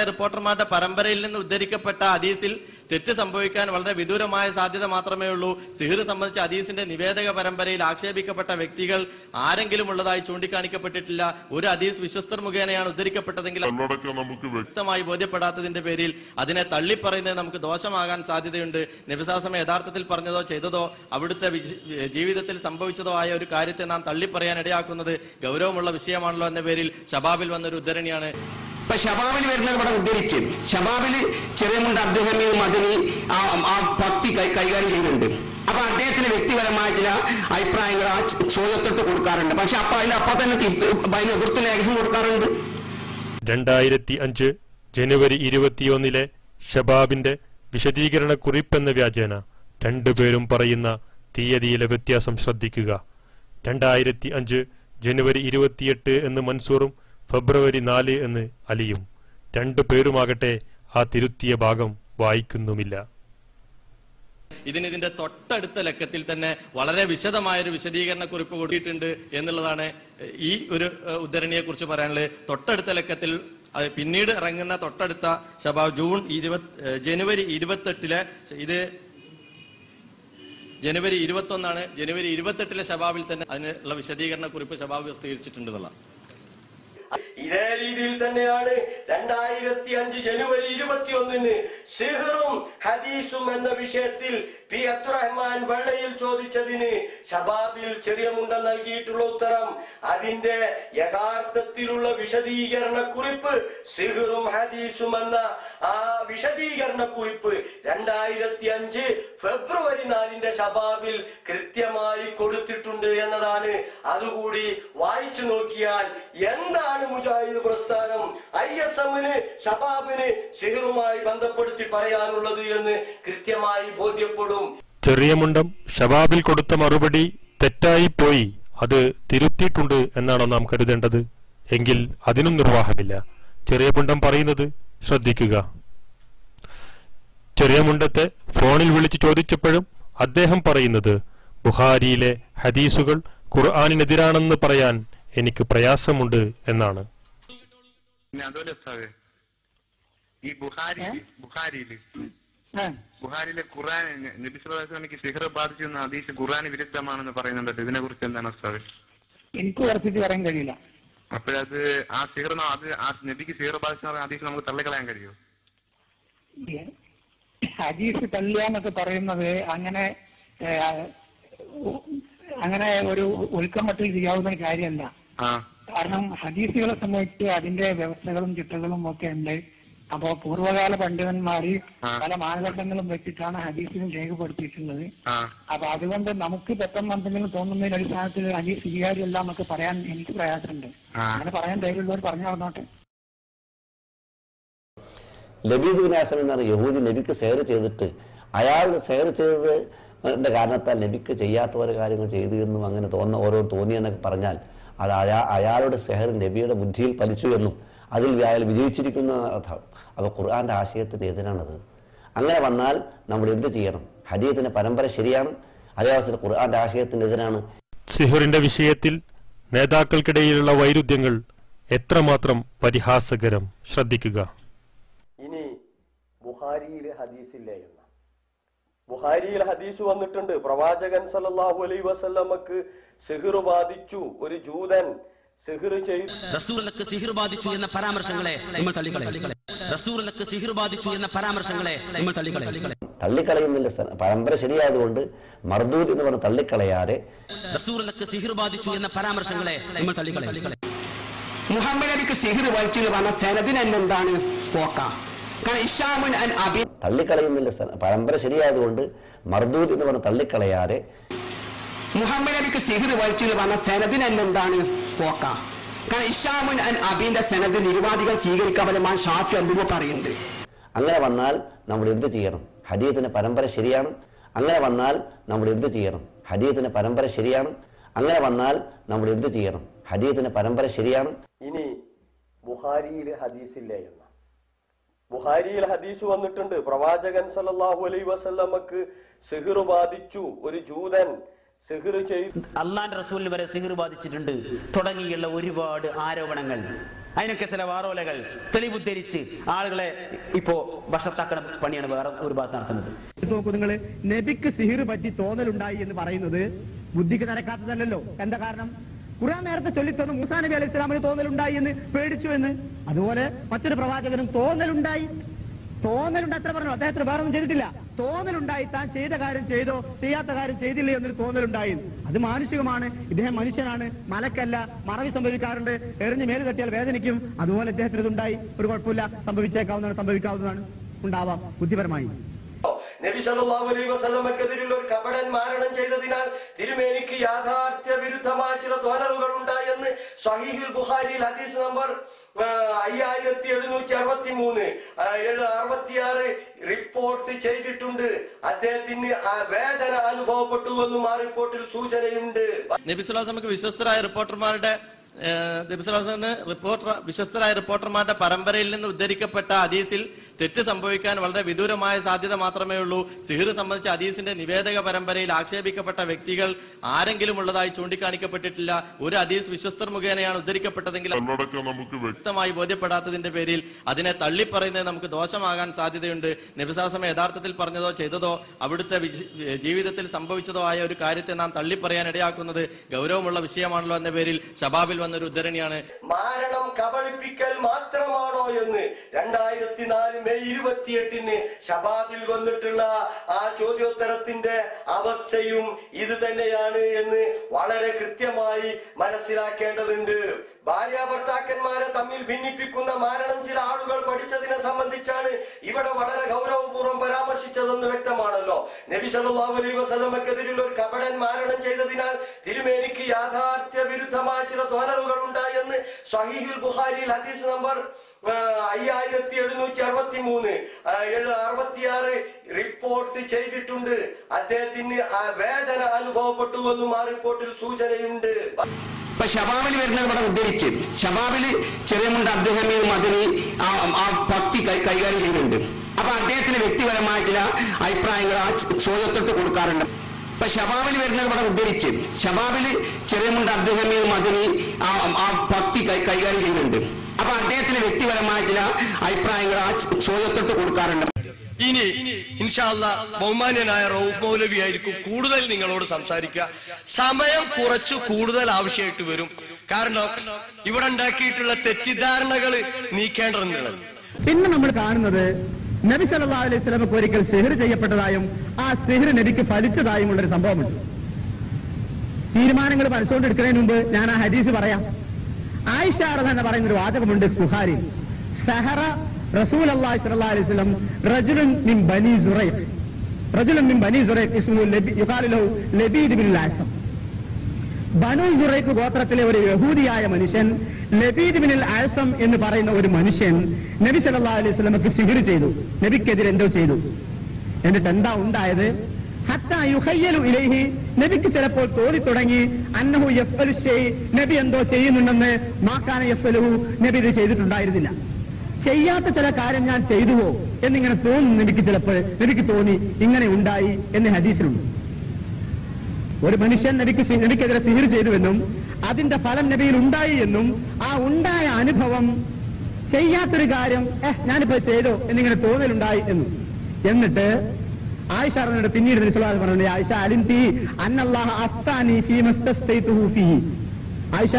റിപ്പോർട്ടർമാരുടെ പരമ്പരയിൽ നിന്ന് ഉദ്ധരിക്കപ്പെട്ട ഹദീസിൽ തെറ്റ് സംഭവിക്കാൻ വളരെ വിദൂരമായ സാധ്യത മാത്രമേ ഉള്ളൂ. സിഹിർ സംബന്ധിച്ച ഹദീസിന്റെ നിവേദക പരമ്പരയിൽ ആക്ഷേപിക്കപ്പെട്ട വ്യക്തികൾ ആരെങ്കിലും ഉള്ളതായി ചൂണ്ടിക്കാണിക്കപ്പെട്ടിട്ടില്ല. ഒരു ഹദീസ് വിശ്വസ്തർ മുഖേനയാണ് ഉദ്ധരിക്കപ്പെട്ടതെങ്കിൽ നമുക്ക് വ്യക്തമായി ബോധ്യപ്പെടാത്തതിന്റെ പേരിൽ അതിനെ തള്ളിപ്പറയുന്നത് നമുക്ക് ദോഷമാകാൻ സാധ്യതയുണ്ട്. നബി സല്ലല്ലാഹു അലൈഹി വസല്ലം യഥാർത്ഥത്തിൽ പറഞ്ഞതോ ചെയ്തതോ അവിടുത്തെ ജീവിതത്തിൽ സംഭവിച്ചതോ ആയ ഒരു കാര്യത്തെ നാം തള്ളിപ്പറയാൻ ഇടയാക്കുന്നത് ഗൗരവമുള്ള വിഷയമാണല്ലോ എന്ന പേരിൽ ഷബാബിൽ വന്നൊരു ഉദ്ധരണിയാണ്. ഇപ്പൊ ഷബാബിൽ വരുന്നത് ഇവിടെ ഉദ്ധരിച്ച് ഷബാബില് ചെറിയമുണ്ട് അബ്ദുൽ ഹമീദ് മദനി ആ ഭക്തി കൈകാര്യം ചെയ്യുന്നുണ്ട്. അപ്പൊ അദ്ദേഹത്തിന് വ്യക്തിപരമായ ചില അഭിപ്രായങ്ങൾ ആ ചോദ്യത്തെടുത്ത് കൊടുക്കാറുണ്ട്. പക്ഷെ അപ്പൊ അതിനപ്പൊ തന്നെ എതിർത്ത് ലേഖനം കൊടുക്കാറുണ്ട്. 2005 ജനുവരി 21 ഷബാബിന്റെ വിശദീകരണ കുറിപ്പെന്ന വ്യാജേന രണ്ടുപേരും പറയുന്ന തീയതിയിലെ വ്യത്യാസം ശ്രദ്ധിക്കുക. 2005 ജനുവരി 28 എന്ന് മൻസൂറും ഫെബ്രുവരി 4 എന്ന് അലിയും. രണ്ടുപേരുമാകട്ടെ ആ തിരുത്തിയ ഭാഗം വായിക്കുന്നുമില്ല. ഇതിന്റെ തൊട്ടടുത്ത ലക്കത്തിൽ തന്നെ വളരെ വിശദമായൊരു വിശദീകരണ കുറിപ്പ് കൊടുത്തിട്ടുണ്ട് എന്നുള്ളതാണ് ഈ ഒരു ഉദ്ധരണിയെ കുറിച്ച് പറയാനുള്ളത്. തൊട്ടടുത്ത ലക്കത്തിൽ പിന്നീട് ഇറങ്ങുന്ന തൊട്ടടുത്ത ഷബാബ് ജനുവരി 28 ഇത് ജനുവരി 21 ജനുവരി 28 ഷബാബിൽ തന്നെ അതിനുള്ള വിശദീകരണ കുറിപ്പ് ഷബാബ് പ്രസിദ്ധീകരിച്ചിട്ടുണ്ടെന്നുള്ള. ഇതേ രീതിയിൽ തന്നെയാണ് 2005 ജനുവരി 21 സിഹറും ഹദീസും എന്ന വിഷയത്തിൽ പി അബ്ദുറഹ്മാൻ വെള്ളയിൽ ചോദിച്ചതിന് ഷബാബിൽ ചെറിയമുണ്ട നൽകിയിട്ടുള്ള ഉത്തരം അതിന്റെ യഥാർത്ഥത്തിലുള്ള വിശദീകരണ കുറിപ്പ് സിഹറും ഹദീസും എന്ന ആ വിശദീകരണ കുറിപ്പ് 2005 ഫെബ്രുവരി 4 ഷബാബിൽ കൃത്യമായി കൊടുത്തിട്ടുണ്ട് എന്നതാണ്. അതുകൂടി വായിച്ചു നോക്കിയാൽ എന്താണ് മുജാഹിദ് പ്രസ്ഥാനം ISM-ന് ഷബാബിന് സിഹറുമായി ബന്ധപ്പെടുത്തി പറയാനുള്ളത് എന്ന് കൃത്യമായി ബോധ്യപ്പെടും. ചെറിയമുണ്ടം ഷബാബിൽ കൊടുത്ത മറുപടി തെറ്റായി പോയി, അത് തിരുത്തിയിട്ടുണ്ട് എന്നാണോ നാം കരുതേണ്ടത്? എങ്കിൽ അതിനും നിർവാഹമില്ല. ചെറിയമുണ്ടം പറയുന്നത് ശ്രദ്ധിക്കുക. ചെറിയമുണ്ടത്തെ ഫോണിൽ വിളിച്ചു ചോദിച്ചപ്പോഴും അദ്ദേഹം പറയുന്നത് ബുഖാരിയിലെ ഹദീസുകൾ ഖുർആനിനെതിരാണെന്ന് പറയാൻ എനിക്ക് പ്രയാസമുണ്ട് എന്നാണ്. ഈ ബുഖാരിയിലെ ഖുർആൻ നബി സല്ലല്ലാഹു അലൈഹി വസല്ലമക്ക് സിഹർ ബാധിച്ചെന്ന ഹദീസ് ഖുർആന് വിരുദ്ധമാണെന്ന് പറയുന്നുണ്ട്. ഇതിനെ കുറിച്ച് എന്താണ് ഉസ്താദ്? എനിക്ക് ഉറപ്പിച്ച് പറയാൻ കഴിയില്ല. അപ്പോഴത് ആ സിഹർ ആ നബിക്ക് സിഹർ ബാധിച്ച ഹദീസ് നമുക്ക് തള്ളിക്കളയാൻ കഴിയുമോ? ഹദീസ് തള്ളിയാന്നൊക്കെ പറയുന്നത് അങ്ങനെ ഒരു ഉൾക്കമട്ടിൽ ചെയ്യാവുന്ന കാര്യമല്ല. കാരണം ഹദീസുകളെ സംബന്ധിച്ച് അതിന്റെ വ്യവസ്ഥകളും ചിട്ടകളും ഒക്കെ ഉണ്ട്. അപ്പോ പൂർവ്വകാല പണ്ഡിതന്മാര് പല മാനദണ്ഡങ്ങളും വെച്ചിട്ടാണ് ഹദീസിനും രേഖപ്പെടുത്തിയിട്ടുള്ളത്. അപ്പൊ അതുകൊണ്ട് നമുക്ക് പെട്ടെന്ന് എന്തെങ്കിലും തോന്നുന്നതിന് അടിസ്ഥാനത്തിൽ ഹദീസ് സ്വീകാര്യമല്ല എന്നൊക്കെ പറയാൻ എനിക്ക് പ്രയാസമുണ്ട്. അങ്ങനെ പറയാൻ ധൈര്യമുള്ളവർ പറഞ്ഞു നടന്നോട്ടെ. ലബീദ് ബിൻ ആസം എന്ന് പറഞ്ഞ യഹൂദി നബിക്ക് സെഹർ ചെയ്തിട്ട് അയാൾ സെഹർ ചെയ്തതിന്റെ കാരണത്താൽ നബിക്ക് ചെയ്യാത്ത ഓരോ കാര്യങ്ങൾ ചെയ്തു എന്നും അങ്ങനെ ഓരോ തോന്നിയെന്നൊക്കെ പറഞ്ഞാൽ അത് അയാളുടെ സെഹർ നബിയുടെ ബുദ്ധിയിൽ പലിച്ചു എന്നും അതിൽ അയാൾ വിജയിച്ചിരിക്കുന്ന അർത്ഥം. അപ്പോൾ ഖുർആന്റെ ആശയത്തിന് എതിരാണത്. അങ്ങനെ വന്നാൽ നമ്മൾ എന്ത് ചെയ്യണം? ഹദീസിന്റെ പരമ്പര ശരിയാണ്, അതേ അവസരം ഖുർആന്റെ ആശയത്തിന് എതിരാണ്. സിഹറിന്റെ വിഷയത്തിൽ നേതാക്കൾക്കിടയിലുള്ള വൈരുദ്ധ്യങ്ങൾ എത്രമാത്രം പരിഹാസകരം. ശ്രദ്ധിക്കുക. ഇനി ബുഖാരിയിലെ ഹദീസില്ലേ എന്ന ബുഖാരിയിൽ ഹദീസ് വന്നിട്ടുണ്ട്. പ്രവാചകൻ സല്ലല്ലാഹു അലൈഹി വസല്ലമക്ക് സിഹർ ബാധിച്ചു, ഒരു ജൂതൻ സിഹർ ചെയ്തു. റസൂലുള്ളാഹിക്ക് സിഹർ ബാധിച്ചു എന്ന പരാമർശങ്ങളെ നമ്മൾ തള്ളിക്കളയും. റസൂലുള്ളാഹിക്ക് സിഹർ ബാധിച്ചു എന്ന പരാമർശങ്ങളെ നമ്മൾ തള്ളിക്കളയുന്നില്ല. പരമ്പര ശരിയായതുകൊണ്ട് മർദൂദ് എന്ന് പറഞ്ഞ് തള്ളിക്കളയാതെ റസൂലുള്ളാഹിക്ക് സിഹർ ബാധിച്ചു എന്ന പരാമർശങ്ങളെ നമ്മൾ തള്ളിക്കളയും. മുഹമ്മദ് നബിക്ക് സിഹർ വലിച്ചു പറഞ്ഞ സനദിന് എന്താണ് പോക്കാം? തള്ളിക്കളയുന്നില്ല. പരമ്പര ശരിയായതുകൊണ്ട് മർദൂദ് എന്ന് പറഞ്ഞ് തള്ളിക്കളയാതെ മുഹമ്മദ് നബിക്ക് സിഹർ വലിച്ചു പറഞ്ഞ സനദിന് എന്താണ് പോക്കാം? കാരണം ഇഷാമുൻ അൻ അബീന്റെ സനദ് നിരുവാദികൾ സ്വീകരിക്കാൻ ഷാഫി അല്ലൂബ പറയുന്നുണ്ട്. അങ്ങനെ വന്നാൽ നമ്മൾ എന്ത് ചെയ്യണം? ഹദീസിന്റെ പരമ്പര ശരിയാണ്. അങ്ങനെ വന്നാൽ നമ്മൾ എന്ത് ചെയ്യണം? ഹദീസിന്റെ പരമ്പര ശരിയാണ്. അങ്ങനെ വന്നാൽ നമ്മൾ എന്ത് ചെയ്യണം? ഹദീസിന്റെ പരമ്പര ശരിയാണ്. ഇനി ബുഖാരിയിലെ ഹദീസില്ലേ എന്ന ബുഖാരിയിൽ ഹദീസ് വന്നിട്ടുണ്ട്. പ്രവാചകൻ സല്ലല്ലാഹു അലൈഹി വസല്ലമക്ക് സിഹർ ബാധിച്ചു, ഒരു ജൂതൻ സിഹർ ചെയ്തു. അള്ളാന്റെ റസൂലിന് വരെ സിഹർ ബാധിച്ചിട്ടുണ്ട് തുടങ്ങിയുള്ള ഒരുപാട് ആരോപണങ്ങൾ, അതിനൊക്കെ ചില വാറോലകൾ തെളിവുദ്ധരിച്ച് ആളുകളെ ഇപ്പോ വശത്താക്കണ പണിയാണ് വേറെ ഒരു ഭാഗത്ത് നടത്തുന്നത്. നോക്കൂ, നിങ്ങൾ നബിക്ക് സിഹിർ പറ്റി തോന്നലുണ്ടായി എന്ന് പറയുന്നത് ബുദ്ധിക്ക് നിരക്കാത്തതല്ലോ. എന്താ കാരണം? ഖുർആൻ നേരത്തെ ചൊല്ലിത്തന്നു മൂസാ നബി അലൈഹി സ്വലാമിന് തോന്നലുണ്ടായി എന്ന് പേടിച്ചു എന്ന്. അതുപോലെ മറ്റൊരു പ്രവാചകനും തോന്നലുണ്ടായി അത്ര പറഞ്ഞു. അദ്ദേഹത്തിന് വേറെ ഒന്നും ചെയ്തിട്ടില്ല. തോന്നലുണ്ടായി, താൻ ചെയ്ത കാര്യം ചെയ്തോ ചെയ്യാത്ത കാര്യം ചെയ്തില്ലേ എന്നൊരു തോന്നലുണ്ടായി. അത് മാനുഷികമാണ്. ഇദ്ദേഹം മനുഷ്യനാണ്, മലക്കല്ല. മറവി സംഭവിക്കാറുണ്ട്, എറിഞ്ഞ് മേല് തട്ടിയാൽ വേദനിക്കും. അതുപോലെ ഇദ്ദേഹത്തിന് ഇതുണ്ടായി, ഒരു കുഴപ്പമില്ല, സംഭവിക്കാവുന്നതാണ്, ഉണ്ടാവാം ബുദ്ധിപരമായി. നബി സല്ലല്ലാഹു അലൈഹി വസല്ലമക്കെതിരെയുള്ള ഒരു കപടൻ മാരണം ചെയ്തതിനാൽ തിരുമേനിക്ക് യാഥാർത്ഥ്യ വിരുദ്ധമായ ചില തോന്നലുകൾ ഉണ്ടായെന്ന് സ്വഹീഹുൽ ബുഖാരിയിൽ ഹദീസ് നമ്പർ 5763 റിപ്പോർട്ട് ചെയ്തിട്ടുണ്ട്. അദ്ദേഹത്തിന് വേദന അനുഭവപ്പെട്ടു എന്നും ആ റിപ്പോർട്ടിൽ സൂചനയുണ്ട്. നബി സ്വല്ലല്ലാഹു അലൈഹി വസല്ലമക്ക് വിശ്വസ്തരായ റിപ്പോർട്ടർമാരുടെ പരമ്പരയിൽ നിന്ന് ഉദ്ധരിക്കപ്പെട്ട ഹദീസിൽ തെറ്റ് സംഭവിക്കാൻ വളരെ വിദൂരമായ സാധ്യത മാത്രമേ ഉള്ളൂ. സിഹിർ സംബന്ധിച്ച ഹദീസിന്റെ നിവേദക പരമ്പരയിൽ ആക്ഷേപിക്കപ്പെട്ട വ്യക്തികൾ ആരെങ്കിലും ഉള്ളതായി ചൂണ്ടിക്കാണിക്കപ്പെട്ടിട്ടില്ല. ഒരു ഹദീസ് വിശ്വസ്തർ മുഖേനയാണ് ഉദ്ധരിക്കപ്പെട്ടതെങ്കിൽ നമുക്ക് വ്യക്തമായി ബോധ്യപ്പെടാത്തതിന്റെ പേരിൽ അതിനെ തള്ളിപ്പറയുന്നത് നമുക്ക് ദോഷമാകാൻ സാധ്യതയുണ്ട്. നബി സല്ലല്ലാഹു അലൈഹി വസല്ലം യഥാർത്ഥത്തിൽ പറഞ്ഞതോ ചെയ്തതോ അവിടുത്തെ ജീവിതത്തിൽ സംഭവിച്ചതോ ആയ ഒരു കാര്യത്തെ നാം തള്ളിപ്പറയാൻ ഇടയാക്കുന്നത് ഗൗരവമുള്ള വിഷയമാണല്ലോ എന്ന പേരിൽ ശബാബിൽ വന്നൊരു ഉദ്ധരണിയാണ്. മാരണം കബളിപ്പിക്കൽ മാത്രമാണോ എന്ന് 2004 മെയ് 28 ശബാബിൽ വന്നിട്ടുള്ള ആ ചോദ്യോത്തരത്തിന്റെ അവസ്ഥയും ഇത് തന്നെയാണ് എന്ന് വളരെ കൃത്യമായി മനസ്സിലാക്കേണ്ടതുണ്ട്. ഭാര്യാഭർത്താക്കന്മാരെ തമ്മിൽ ഭിന്നിപ്പിക്കുന്ന മാരണം ചില ആളുകൾ പഠിച്ചതിനെ സംബന്ധിച്ചാണ് ഇവിടെ വളരെ ഗൗരവപൂർവ്വം പരാമർശിച്ചതെന്ന് വ്യക്തമാണല്ലോ. നബി സല്ലല്ലാഹു അലൈഹി വസല്ലമക്കെതിരെയുള്ള ഒരു കപടൻ മാരണം ചെയ്തതിനാൽ തിരുമേനിക്ക് യാഥാർത്ഥ്യ വിരുദ്ധമായ ചില തോന്നലുകൾ ഉണ്ടായെന്ന് സ്വഹീഹുൽ ബുഖാരിയിൽ ഹദീസ് നമ്പർ 5763 റിപ്പോർട്ട് ചെയ്തിട്ടുണ്ട്. അദ്ദേഹത്തിന് വേദന അനുഭവപ്പെട്ടു എന്നും ആ റിപ്പോർട്ടിൽ സൂചനയുണ്ട്. ഇപ്പൊ ഷബാബിൽ വരുന്നത് ഇവിടെ ഉദ്ധരിച്ച് ഷബാബില് ചെറിയമുണ്ട് അദ്ദേഹം മദനി ആ ഭക്തി കൈകാര്യം ചെയ്യുന്നുണ്ട്. അപ്പൊ അദ്ദേഹത്തിന് വ്യക്തിപരമായ ചില അഭിപ്രായങ്ങൾ ആ ചോദ്യത്തൊട്ട് കൊടുക്കാറുണ്ട്. ഇപ്പൊ ഷബാബിൽ വരുന്നത് ഇവിടെ ഉദ്ധരിച്ച് ഷബാബില് ചെറിയമുണ്ട് അദ്ദേഹം മദനി ആ ഭക്തി കൈകാര്യം ചെയ്യുന്നുണ്ട്. അപ്പൊ അദ്ദേഹത്തിന് വ്യക്തിപരമായ ചില അഭിപ്രായങ്ങൾ ആ ചോദ്യത്തൊട്ട് കൊടുക്കാറുണ്ട്. ഇനി ഇൻഷാ അല്ലാഹ് ബഹുമാന്യനായ റഊഫ് മൗലവി ആയിരിക്കും കൂടുതൽ നിങ്ങളോട് സംസാരിക്കുക. സമയം കുറച്ചു കൂടുതൽ ആവശ്യമായിട്ട് വരും. കാരണം ഇവിടെ ഉണ്ടാക്കിയിട്ടുള്ള തെറ്റിദ്ധാരണകൾ നീക്കേണ്ടതുണ്ട്. പിന്നെ നമ്മൾ കാണുന്നത് നബി സല്ലല്ലാഹു അലൈഹി വസല്ലമക്ക് ഒരിക്കൽ സിഹർ ചെയ്യപ്പെട്ടതായും ആ സിഹർ നബിക്ക് ഫലിച്ചതായും ഉള്ളൊരു സംഭവമുണ്ട്. തീരുമാനങ്ങൾ മനസ്സുകൊണ്ടെടുക്കുന്നതിന് മുമ്പ് ഞാൻ ആ ഹദീസ് പറയാം. ആയിഷ റളിയല്ലാഹു പറയുന്ന ഒരു വാചകമുണ്ട് ബുഖാരിയിൽ. സഹറ റസൂലുള്ളാഹി സ്വല്ലല്ലാഹു അലൈഹി വസല്ലം റജുലുൻ മിൻ ബനി സുറൈഖ് ഇസ്മുഹു യുഖാലു ലഹു ലബീദ് ബിൻ അസം. ബനൂ സുറൈഖ് ഗോത്രത്തിലെ ഒരു യഹൂദിയായ മനുഷ്യൻ ലബീദ് ബിനുൽ അഅസം എന്ന് പറയുന്ന ഒരു മനുഷ്യൻ നബി സല്ലല്ലാഹു അലൈഹി വസല്ലമക്ക് സിഹ്ർ ചെയ്തു, നബിക്കെതിരെ എന്തോ ചെയ്തു. എന്നിട്ട് എന്താ ഉണ്ടായത്? ഹത്താ യുഖയ്യലു ഇലൈഹി, നബിക്ക് ചിലപ്പോൾ തോന്നി തുടങ്ങി അന്നഹു യഫ്അലു ഷൈ, നബി എന്തോ ചെയ്യുന്നുണ്ടെന്ന്. മാകാന യഫ്അലുഹു, നബി ഇത് ചെയ്തിട്ടുണ്ടായിരുന്നില്ല. ചെയ്യാത്ത ചില കാര്യം ഞാൻ ചെയ്തുവോ എന്നിങ്ങനെ തോന്നുന്നു നബിക്ക്. ചിലപ്പോൾ നബിക്ക് തോന്നി ഇങ്ങനെ ഉണ്ടായി എന്ന് ഹദീസിലുണ്ട്. ഒരു മനുഷ്യൻ നബിക്കെതിരെ സിഹിർ ചെയ്തുവെന്നും അതിന്റെ ഫലം നബിയിൽ ഉണ്ടായി എന്നും ആ ഉണ്ടായ അനുഭവം ചെയ്യാത്തൊരു കാര്യം ഞാനിപ്പോ ചെയ്തോ എന്നിങ്ങനെ തോന്നലുണ്ടായി എന്നും. എന്നിട്ട് ആയിഷ പറഞ്ഞിട്ട് പിന്നീട് പറഞ്ഞു, ആയിഷ അലിംതി അന്നല്ലാഹ അഫ്താനി ഫീമസ്തസ്തൈതുഹു ഫീഹി. ആയിഷ,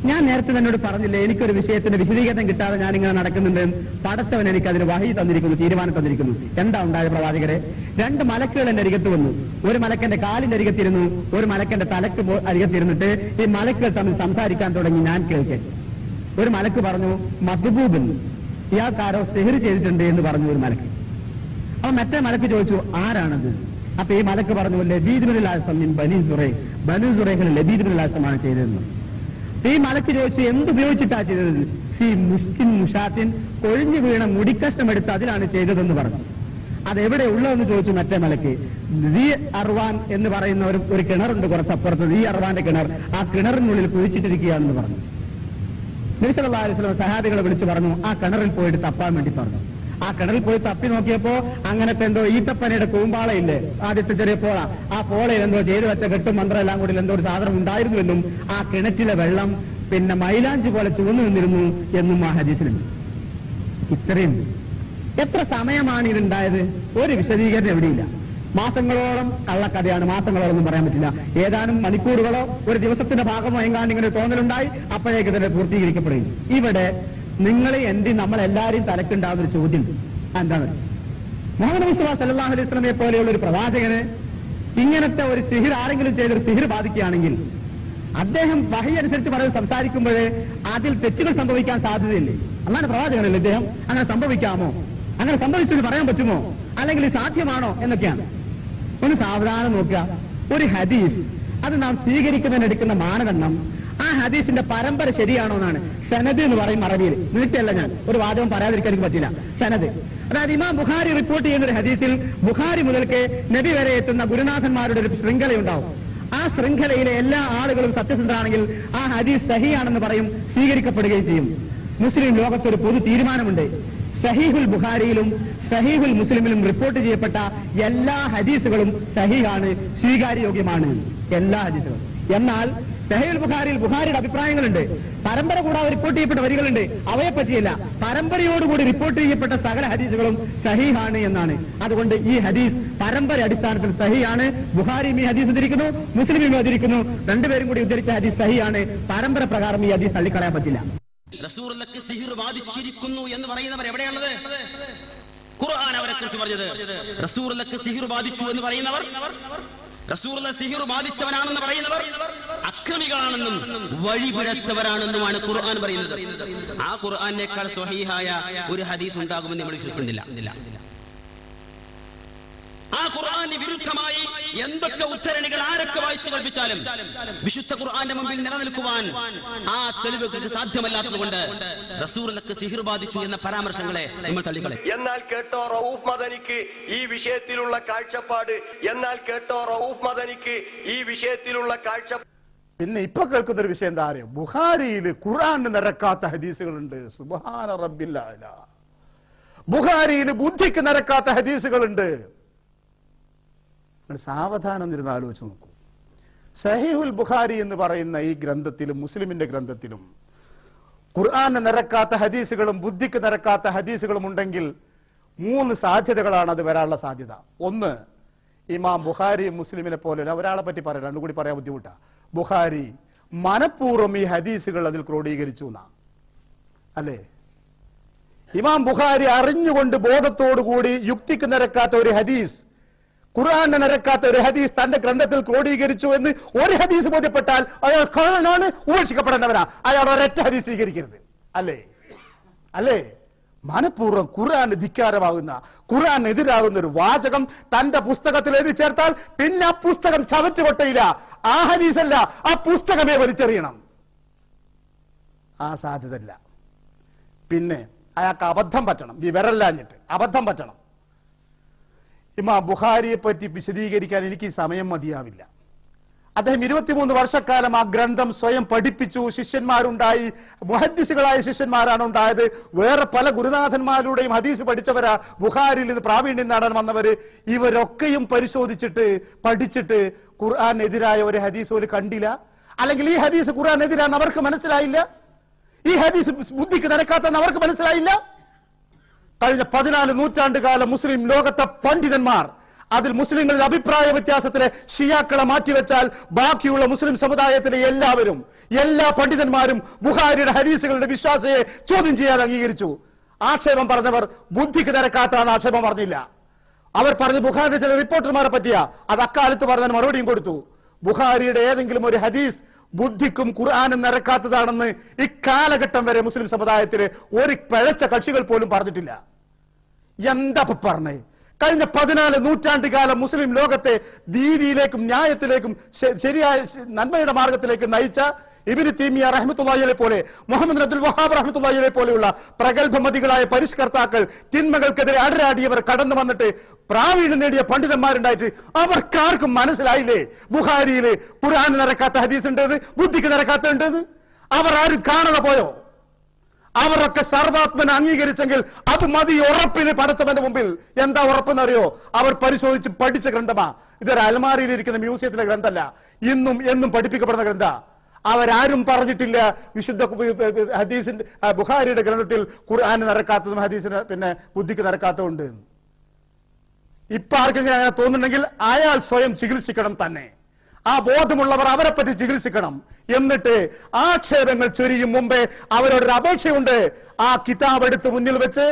ഞാൻ നേരത്തെ തന്നോട് പറഞ്ഞില്ലേ എനിക്കൊരു വിഷയത്തിന്റെ വിശദീകരണം കിട്ടാതെ ഞാൻ ഇങ്ങനെ നടക്കുന്നുണ്ട്. പടച്ചവൻ എനിക്ക് അതിന് വഹി തന്നിരിക്കുന്നു, തീരുമാനം തന്നിരിക്കുന്നു. എന്താ ഉണ്ടായ പ്രവാചകരെ? 2 മലക്കുകൾ എന്റെ അരികത്ത് വന്നു. ഒരു മലക്കന്റെ കാലിന്റെ അരികത്തിരുന്നു, ഒരു മലക്കന്റെ തലക്ക് അരികത്തിരുന്നിട്ട് ഈ മലക്കുകൾ തമ്മിൽ സംസാരിക്കാൻ തുടങ്ങി. ഞാൻ കേൾക്കേ. ഒരു മലക്ക് പറഞ്ഞു മദ്ബൂബൻ, ഇയാൾക്കാരോ സിഹിർ ചെയ്തിട്ടുണ്ട് എന്ന് പറഞ്ഞു ഒരു മലക്ക്. അപ്പൊ മറ്റേ മലക്ക് ചോദിച്ചു ആരാണത്? അപ്പൊ ഈ മലക്ക് പറഞ്ഞു ലബീദ് ബിനുൽ അഅസം മിൻ ബനീ സുറൈഖ്, ബനൂ സുറൈഖിൽ ലബീദ് ബിനുൽ അഅസമാണ് ചെയ്തതെന്ന്. ഈ മലക്ക് ചോദിച്ചു എന്തുപയോഗിച്ചിട്ടാ ചെയ്തത്? ഫീ മുസ്കിൻ മുഷാത്തിൻ, കൊഴിഞ്ഞു വീണ മുടിക്കഷ്ണം എടുത്ത് അതിലാണ് ചെയ്തതെന്ന് പറഞ്ഞു. അതെവിടെ ഉള്ളതെന്ന് ചോദിച്ചു മറ്റേ മലക്ക്. ദീ അർവാൻ എന്ന് പറയുന്ന ഒരു കിണറുണ്ട് കുറച്ചപ്പുറത്ത്, ദീ അർവാന്റെ കിണർ. ആ കിണറിനുള്ളിൽ കുഴിച്ചിട്ടിരിക്കുകയാണെന്ന് പറഞ്ഞു. നബി സല്ലല്ലാഹു അലൈഹി വസല്ലം സഹാബികളെ വിളിച്ചു പറഞ്ഞു ആ കിണറിൽ പോയിട്ട് തപ്പാൻ വേണ്ടി പറഞ്ഞു. ആ കിണറിൽ പോയി തപ്പി നോക്കിയപ്പോ അങ്ങനത്തെ എന്തോ ഈത്തപ്പനയുടെ കൂമ്പാളയില്ലേ, ആദ്യത്തെ ചെറിയ പോള, ആ പോളയിൽ എന്തോ ചെയ്തു വെച്ച കെട്ടും മന്ത്രം എല്ലാം കൂടി എന്തോ ഒരു സാധനം ഉണ്ടായിരുന്നുവെന്നും ആ കിണറ്റിലെ വെള്ളം പിന്നെ മൈലാഞ്ചി പോലെ ചുവന്നു നിന്നിരുന്നു എന്നും ആ ഹദീസിലുണ്ട്. ഇത്രയും എത്ര സമയമാണ് ഇതുണ്ടായത്? ഒരു വിശദീകരണം എവിടെയില്ല. മാസങ്ങളോളം കള്ളക്കഥയാണ്, മാസങ്ങളോളൊന്നും പറയാൻ പറ്റില്ല. ഏതാനും മണിക്കൂറുകളോ ഒരു ദിവസത്തിന്റെ ഭാഗമോ എങ്ങാണ്ട് ഇങ്ങനെ തോന്നലുണ്ടായി, അപ്പോഴേക്ക് തന്നെ പൂർത്തീകരിക്കപ്പെടുകയും. ഇവിടെ നിങ്ങളെ എന്റെ നമ്മളെല്ലാരെയും തലക്കുണ്ടാകുന്ന ഒരു ചോദ്യം എന്താണ്? മുഹമ്മദ് മുസ്തഫ സല്ലല്ലാഹു അലൈഹി വസല്ലമയെ പോലെയുള്ള ഒരു പ്രവാചകന് ഇങ്ങനത്തെ ഒരു സിഹിർ ആരെങ്കിലും ചെയ്തൊരു സിഹിർ ബാധിക്കുകയാണെങ്കിൽ അദ്ദേഹം വഹി അനുസരിച്ച് പറയുന്നത് സംസാരിക്കുമ്പോഴേ അതിൽ തെറ്റുകൾ സംഭവിക്കാൻ സാധ്യതയില്ലേ? അല്ലാതെ പ്രവാചകനല്ലേ ഇദ്ദേഹം? അങ്ങനെ സംഭവിക്കാമോ? അങ്ങനെ സംഭവിച്ചെന്ന് പറയാൻ പറ്റുമോ? അല്ലെങ്കിൽ സാധ്യമാണോ എന്നൊക്കെയാണ്. ഒന്ന് സാവധാനം നോക്കുക. ഒരു ഹദീസ് അത് നാം സ്വീകരിക്കുന്നതിനെടുക്കുന്ന മാനദണ്ഡം ആ ഹദീസിന്റെ പരമ്പര ശരിയാണോ എന്നാണ്. സനദ് എന്ന് പറയും അറബിയിൽ. നീട്ടല്ല, ഞാൻ ഒരു വാദവും പറയാതിരിക്കാൻ എനിക്ക് പറ്റില്ല. സനദ്, അതായത് ഇമാം ബുഖാരി റിപ്പോർട്ട് ചെയ്യുന്ന ഒരു ഹദീസിൽ ബുഖാരി മുതൽക്ക് നബി വരെ എത്തുന്ന ഗുരുനാഥന്മാരുടെ ഒരു ശൃംഖലയുണ്ടാവും. ആ ശൃംഖലയിലെ എല്ലാ ആളുകളും സത്യസന്ധരാണെങ്കിൽ ആ ഹദീസ് സഹിയാണെന്ന് പറയും, സ്വീകരിക്കപ്പെടുകയും ചെയ്യും. മുസ്ലിം ലോകത്തൊരു പൊതു തീരുമാനമുണ്ട്. സഹീഹുൽ ബുഖാരിയിലും സഹീഹുൽ മുസ്ലിമിലും റിപ്പോർട്ട് ചെയ്യപ്പെട്ട എല്ലാ ഹദീസുകളും സഹീഹാണ്, സ്വീകാര്യോഗ്യമാണ്, എല്ലാ ഹദീസുകളും. എന്നാൽ സഹീഹുൽ ബുഖാരിയിൽ ബുഖാരിയുടെ അഭിപ്രായങ്ങളുണ്ട്. പരമ്പര കൂടാതെ റിപ്പോർട്ട് ചെയ്യപ്പെട്ട വരികളുണ്ട്, അവയെ പറ്റിയല്ല. പരമ്പരയോടുകൂടി റിപ്പോർട്ട് ചെയ്യപ്പെട്ട സകല ഹദീസുകളും സഹീഹാണ് എന്നാണ്. അതുകൊണ്ട് ഈ ഹദീസ് പരമ്പര അടിസ്ഥാനത്തിൽ സഹീഹാണ്. ബുഖാരിയും ഈ ഹദീസ് ഉദ്ധരിക്കുന്നു, മുസ്ലിമും ഉദ്ധരിക്കുന്നു. രണ്ടുപേരും കൂടി ഉദ്ധരിച്ച ഹദീസ് സഹീഹാണ്. പരമ്പര പ്രകാരം ഈ ഹദീസ് തള്ളിക്കളയാൻ പറ്റില്ല. റസൂലുള്ളാഹിക്ക് സിഹിർ ബാധിച്ചിരിക്കുന്നു എന്ന് പറയുന്നവർ എവിടെയുള്ളത്? ഖുർആൻ അവരെ കുറിച്ച് പറഞ്ഞത്. റസൂലുള്ളാഹിക്ക് സിഹിർ ബാധിച്ചു എന്ന് പറയുന്നവർ, റസൂലുള്ളാഹി സിഹിർ ബാധിച്ചവനാണെന്ന് പറയുന്നവർ അക്രമികളാണെന്നും വഴിപിഴച്ചവരാണെന്നുമാണ് ഖുർആൻ പറയുന്നത്. ആ ഖുർആനേക്കാൾ സ്വഹീഹായ ഒരു ഹദീസ് ഉണ്ടാകുമെന്ന് നമ്മൾ വിശ്വസിക്കുന്നില്ല. ആ ഖുർആന് വിരുദ്ധമായി എന്തൊക്കെ ഉദ്ധരണികൾ ആരൊക്കെ വായിച്ചു കൽപ്പിച്ചാലും വിശുദ്ധ ഖുർആന്റെ മുമ്പിൽ നിലനിൽക്കുവാൻ ആ തെളിവുകൾക്ക് സാധ്യമല്ലാത്തതുകൊണ്ട് റസൂലുള്ളാഹിക്ക് സിഹിർ ബാധിച്ചു എന്ന പരാമർശങ്ങളെ നമ്മൾ തള്ളിക്കളയും. എന്നാൽ കേട്ടോ റഊഫ് മദനിക്ക് ഈ വിഷയത്തിലുള്ള കാഴ്ചപ്പാട്, എന്നാൽ കേട്ടോ റഊഫ് മദനിക്ക് ഈ വിഷയത്തിലുള്ള കാഴ്ചപ്പാട്. പിന്നെ ഇപ്പൊ കേൾക്കുന്ന ഒരു വിഷയം എന്താ അറിയോ? ബുഖാരിയിൽ ഖുർആന് നിരക്കാത്ത ഹദീസുകളുണ്ട്. സുബ്ഹാന റബ്ബിൽ അഅ്ലാ. ബുഖാരിയിൽ ബുദ്ധിക്ക് നിരക്കാത്ത ഹദീസുകളുണ്ട്. സാവധാനം ഇരുന്ന് ആലോചിച്ച് നോക്കൂ. സഹീഹുൽ ബുഖാരി എന്ന് പറയുന്ന ഈ ഗ്രന്ഥത്തിലും മുസ്ലിമിന്റെ ഗ്രന്ഥത്തിലും ഖുർആന് നിരക്കാത്ത ഹദീസുകളും ബുദ്ധിക്ക് നിരക്കാത്ത ഹദീസുകളും ഉണ്ടെങ്കിൽ 3 സാധ്യതകളാണ് അത് വരാനുള്ള സാധ്യത. ഒന്ന്, ഇമാം ബുഖാരി മുസ്ലിമിനെ പോലെ ഒരാളെ പറ്റി പറയാം, രണ്ടും കൂടി പറയാൻ ബുദ്ധിമുട്ടാ. ബുഖാരി മനഃപൂർവ്വം ഈ ഹദീസുകൾ അതിൽ ക്രോഡീകരിച്ചു എന്നാ, അല്ലേ? ഇമാം ബുഖാരി അറിഞ്ഞുകൊണ്ട് ബോധത്തോടുകൂടി യുക്തിക്ക് നിരക്കാത്ത ഒരു ഹദീസ്, ഖുർആന് നിരക്കാത്ത ഒരു ഹദീസ് തന്റെ ഗ്രന്ഥത്തിൽ ക്രോഡീകരിച്ചു എന്ന് ഒരു ഹദീസ് ബോധ്യപ്പെട്ടാൽ അയാൾ കള്ളനാണ്, ഉപേക്ഷിക്കപ്പെടേണ്ടവനാ. അയാൾ ഒരൊറ്റ ഹദീസ് സ്വീകരിക്കരുത്, അല്ലേ? മനഃപൂർവ്വം ഖുർആൻ ധിക്കാരമാകുന്ന, ഖുർആൻ എതിരാകുന്ന ഒരു വാചകം തന്റെ പുസ്തകത്തിൽ എഴുതി ചേർത്താൽ പിന്നെ ആ പുസ്തകം ചവറ്റുകൊട്ടയില്ല, ആ ഹദീസല്ല, ആ പുസ്തകമേ വലിച്ചെറിയണം. ആ സാധ്യതയില്ല. പിന്നെ അയാൾക്ക് അബദ്ധം പറ്റണം, വിവരമില്ലാഞ്ഞിട്ട് അബദ്ധം പറ്റണം. ഇമാം ബുഖാരിയെ പറ്റി വിശദീകരിക്കാൻ എനിക്ക് സമയം മതിയാവില്ല. അദ്ദേഹം 23 വർഷക്കാലം ആ ഗ്രന്ഥം സ്വയം പഠിപ്പിച്ചു. ശിഷ്യന്മാരുണ്ടായി, മുഹദ്ദിസുകളായ ശിഷ്യന്മാരാണ് ഉണ്ടായത്. വേറെ പല ഗുരുനാഥന്മാരുടെയും ഹദീസ് പഠിച്ചവരാ ബുഖാരിയിൽ ഇത് പ്രാവീണ്യം നേടാൻ വന്നവര്. ഇവരൊക്കെയും പരിശോധിച്ചിട്ട് പഠിച്ചിട്ട് ഖുർആനെതിരായ ഒരു ഹദീസ് പോലും കണ്ടില്ല. അല്ലെങ്കിൽ ഈ ഹദീസ് ഖുർആനെതിരാന്ന് അവർക്ക് മനസ്സിലായില്ല, ഈ ഹദീസ് ബുദ്ധിക്ക് നിരക്കാത്തെന്ന് അവർക്ക് മനസ്സിലായില്ല. കഴിഞ്ഞ 14 നൂറ്റാണ്ട് കാലം മുസ്ലിം ലോകത്തെ പണ്ഡിതന്മാർ, അതിൽ മുസ്ലിങ്ങളുടെ അഭിപ്രായ വ്യത്യാസത്തിലെ ഷിയാക്കളെ മാറ്റിവെച്ചാൽ ബാക്കിയുള്ള മുസ്ലിം സമുദായത്തിലെ എല്ലാവരും, എല്ലാ പണ്ഡിതന്മാരും ബുഖാരിയുടെ ഹദീസുകളുടെ വിശ്വാസയെ ചോദ്യം ചെയ്യാൻ അംഗീകരിച്ചു. ആക്ഷേപം പറഞ്ഞവർ ബുദ്ധിക്ക് നിരക്കാത്താണ് ആക്ഷേപം പറഞ്ഞില്ല. അവർ പറഞ്ഞ ബുഖാരിയുടെ ചില റിപ്പോർട്ടർമാരെ പറ്റിയാ, അത് അക്കാലത്ത് പറഞ്ഞതിന് മറുപടിയും കൊടുത്തു. ബുഖാരിയുടെ ഏതെങ്കിലും ഒരു ഹദീസ് ബുദ്ധിക്കും ഖുർആനും നിരക്കാത്തതാണെന്ന് ഇക്കാലഘട്ടം വരെ മുസ്ലിം സമുദായത്തിലെ ഒരു പിഴച്ച കക്ഷികൾ പോലും പറഞ്ഞിട്ടില്ല. എന്താ പറഞ്ഞേ? കഴിഞ്ഞ 14 നൂറ്റാണ്ട് കാലം മുസ്ലിം ലോകത്തെ ദീനിയിലേക്കും ന്യായത്തിലേക്കും ശരിയായ നന്മയുടെ മാർഗത്തിലേക്ക് നയിച്ച ഇബ്നു തൈമിയ്യ റഹ്മത്തുള്ളാഹിയെ പോലെ, മുഹമ്മദ് അബ്ദുൽ വഹാബ് റഹ്മത്തുള്ളാഹിയെ പോലെയുള്ള പ്രഗത്ഭമതികളായ പരിഷ്കർത്താക്കൾ, തിന്മകൾക്കെതിരെ അടരാടിയവർ കടന്നു വന്നിട്ട് പ്രാവീണ്യം നേടിയ പണ്ഡിതന്മാരുണ്ടായിട്ട് അവർക്കാർക്കും മനസ്സിലായില്ലേ ബുഖാരിയില് ഖുർആൻ നിരക്കാത്ത ഹദീസ് ഉണ്ടെന്ന്, ബുദ്ധിക്ക് നിരക്കാത്ത ഉണ്ടെന്ന്? അവർ ആരും കാണാതെ പോയോ? അവരൊക്കെ സർവാത്മന അംഗീകരിച്ചെങ്കിൽ അത് മതി ഉറപ്പിന് പടച്ചവന്റെ മുമ്പിൽ. എന്താ ഉറപ്പെന്നറിയോ? അവർ പരിശോധിച്ച് പഠിച്ച ഗ്രന്ഥമാ. ഇതൊരു അൽമാരിയിൽ ഇരിക്കുന്ന മ്യൂസിയത്തിലെ ഗ്രന്ഥമല്ല, ഇന്നും എന്നും പഠിപ്പിക്കപ്പെടുന്ന ഗ്രന്ഥ. അവരാരും പറഞ്ഞിട്ടില്ല വിശുദ്ധ ഹദീസിന്റെ ബുഖാരിയുടെ ഗ്രന്ഥത്തിൽ ഖുർആൻ നിരക്കാത്തതും ഹദീസിന് പിന്നെ ബുദ്ധിക്ക് നിരക്കാത്തതുണ്ട്. ഇപ്പൊ ആർക്കെങ്കിലും അങ്ങനെ തോന്നുന്നുണ്ടെങ്കിൽ അയാൾ സ്വയം ചികിത്സിക്കണം തന്നെ. ആ ബോധമുള്ളവർ അവരെ പറ്റി ചികിത്സിക്കണം. എന്നിട്ട് ആക്ഷേപങ്ങൾ ചൊരിയും മുമ്പേ അവരോടൊരു അപേക്ഷയുണ്ട്. ആ കിതാബ് എടുത്ത് മുന്നിൽ വെച്ച്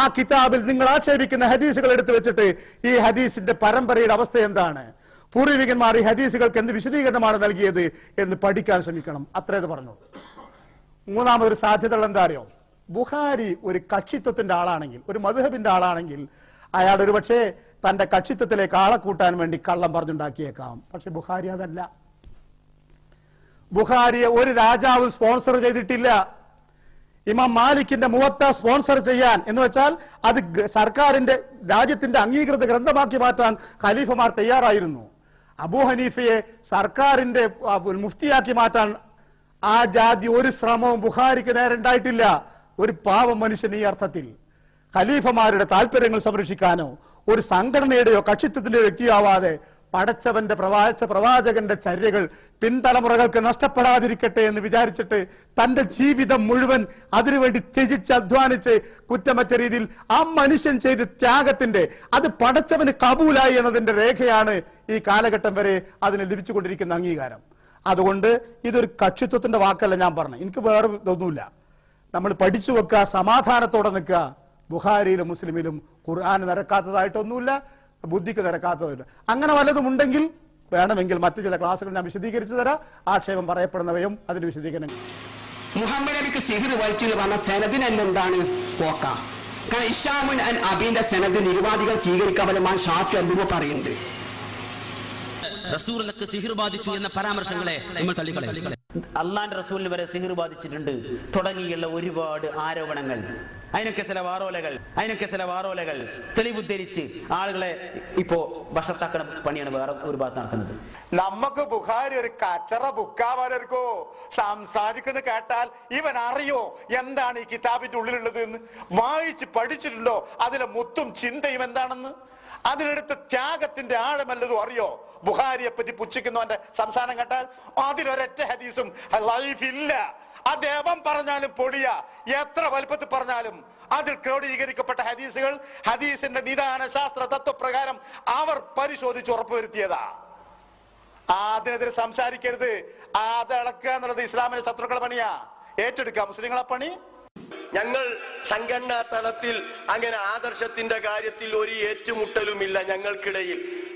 ആ കിതാബിൽ നിങ്ങൾ ആക്ഷേപിക്കുന്ന ഹദീസുകൾ എടുത്തു വെച്ചിട്ട് ഈ ഹദീസിന്റെ പരമ്പരയുടെ അവസ്ഥ എന്താണ്, പൂർവികന്മാർ ഈ ഹദീസുകൾക്ക് എന്ത് വിശദീകരണമാണ് നൽകിയത് എന്ന് പഠിക്കാൻ ശ്രമിക്കണം. അത്രയത് പറഞ്ഞു. മൂന്നാമതൊരു സാധ്യതകൾ എന്താ അറിയോ? ബുഖാരി ഒരു കക്ഷിത്വത്തിന്റെ ആളാണെങ്കിൽ, ഒരു മദ്ഹബിന്റെ ആളാണെങ്കിൽ അയാൾ ഒരു പക്ഷേ തന്റെ കക്ഷിത്വത്തിലേക്ക് ആളെ കൂട്ടാൻ വേണ്ടി കള്ളം പറഞ്ഞുണ്ടാക്കിയേക്കാം. പക്ഷെ ബുഖാരി അതല്ല. ബുഖാരിയെ ഒരു രാജാവും സ്പോൺസർ ചെയ്തിട്ടില്ല. ഇമാം മാലിക്കിന്റെ മുവത്ത സ്പോൺസർ ചെയ്യാൻ എന്ന് വെച്ചാൽ അത് സർക്കാരിന്റെ രാജ്യത്തിന്റെ അംഗീകൃത ഗ്രന്ഥമാക്കി മാറ്റാൻ ഖലീഫമാർ തയ്യാറായിരുന്നു. അബൂ ഹനീഫയെ സർക്കാരിന്റെ മുഫ്തിയാക്കി മാറ്റാൻ ആ ജാതി ഒരു ശ്രമവും ബുഖാരിക്ക് നേരെ ഉണ്ടായിട്ടില്ല. ഒരു പാവം മനുഷ്യൻ ഈ അർത്ഥത്തിൽ ഖലീഫമാരുടെ താല്പര്യങ്ങൾ സംരക്ഷിക്കാനോ ഒരു സംഘടനയുടെയോ കക്ഷിത്വത്തിന്റെയോ വ്യക്തിയാവാതെ പടച്ചവന്റെ പ്രവാചകന്റെ ചര്യകൾ പിൻതലമുറകൾക്ക് നഷ്ടപ്പെടാതിരിക്കട്ടെ എന്ന് വിചാരിച്ചിട്ട് തന്റെ ജീവിതം മുഴുവൻ അതിനുവേണ്ടി ത്യജിച്ച് അധ്വാനിച്ച് കുറ്റമറ്റ രീതിയിൽ ആ മനുഷ്യൻ ചെയ്ത ത്യാഗത്തിന്റെ അത് പടച്ചവന് കബൂലായി എന്നതിന്റെ രേഖയാണ് ഈ കാലഘട്ടം വരെ അതിന് ലഭിച്ചുകൊണ്ടിരിക്കുന്ന അംഗീകാരം. അതുകൊണ്ട് ഇതൊരു കക്ഷിത്വത്തിന്റെ വാക്കല്ല ഞാൻ പറഞ്ഞു. എനിക്ക് വേറെ ഇതൊന്നുമില്ല. നമ്മൾ പഠിച്ചു വെക്കുക, സമാധാനത്തോടെ നിൽക്കുക. ബുഖാരിയിലും മുസ്ലിമിലും ഖുർആൻ നിരക്കാത്തതായിട്ടൊന്നുമില്ല, ബുദ്ധിക്ക് നിരക്കാത്തതില്ല. അങ്ങനെ വല്ലതും ഉണ്ടെങ്കിൽ വേണമെങ്കിൽ മറ്റു ചില ക്ലാസ്സുകൾ ഞാൻ വിശദീകരിച്ചു തരാം. ആക്ഷേപം പറയപ്പെടുന്നവയും അതിന് വിശദീകരണം. മുഹമ്മദ് നബിക്ക് സിഹിർ വലിച്ചു എന്ന് പറഞ്ഞ സെനദിന് എന്താണ് പോക്ക? കാരണം ഇഷാമുൻ അൻ അബീന്റെ സെനദ് നിരുപാധികൾ സ്വീകരിക്കാൻ പറ്റുമ്പോൾ ഷാഫി അബൂബ പറയുന്നുണ്ട്. റസൂലിനൊക്കെ സിഹിർ ബാധിച്ചു എന്ന പരാമർശങ്ങളെ നമ്മൾ തള്ളിക്കളയും. അള്ളാന്റെ റസൂലിന് വരെ സിഹിർ ബാധിച്ചിട്ടുണ്ട് തുടങ്ങിയുള്ള ഒരുപാട് ആരോപണങ്ങൾ, അതിനൊക്കെ ചില വാറോലകൾ തെളിവുദ്ധരിച്ച് ആളുകളെ ഇപ്പോ വശത്താക്കണ പണിയാണ് വേറെ ഒരു ഭാഗത്ത് നടക്കുന്നത്. നമുക്ക് ബുഖാരി ഒരു കച്ചറ ബുക്കാവാനോ സംസാരിക്കുന്ന കേട്ടാൽ ഇവൻ അറിയോ എന്താണ് ഈ കിതാബിന്റെ ഉള്ളിലുള്ളത് എന്ന്? വായിച്ച് പഠിച്ചിട്ടുണ്ടോ അതിലെ മുത്തും ചിന്തയും എന്താണെന്ന്? അതിലെടുത്ത ത്യാഗത്തിന്റെ ആഴമല്ലതും അറിയോ? ബുഖാരിയെ പറ്റി പുച്ഛിക്കുന്നവന്റെ സംസാരം കേട്ടാൽ അതിലൊരൊറ്റ ഹദീസും ലൈഫില്ല. അദ്ദേഹം പറഞ്ഞാലും പൊളിയ, എത്ര വലുപ്പത്തിൽ പറഞ്ഞാലും അതിൽ ക്രോഡീകരിക്കപ്പെട്ട ഹദീസുകൾ ഹദീസിന്റെ നിദാന ശാസ്ത്ര തത്വപ്രകാരം അവർ പരിശോധിച്ച് ഉറപ്പുവരുത്തിയതാ. അതിനെതിരെ സംസാരിക്കരുത്. അതളക്കുക എന്നുള്ളത് ഇസ്ലാമിന്റെ ശത്രുക്കളെ പണിയാ. ഏറ്റെടുക്കുക മുസ്ലിങ്ങളെ പണി. ഞങ്ങൾ സംഘടനാ തലത്തിൽ അങ്ങനെ ആദർശത്തിന്റെ കാര്യത്തിൽ ഒരു ഏറ്റുമുട്ടലുമില്ല.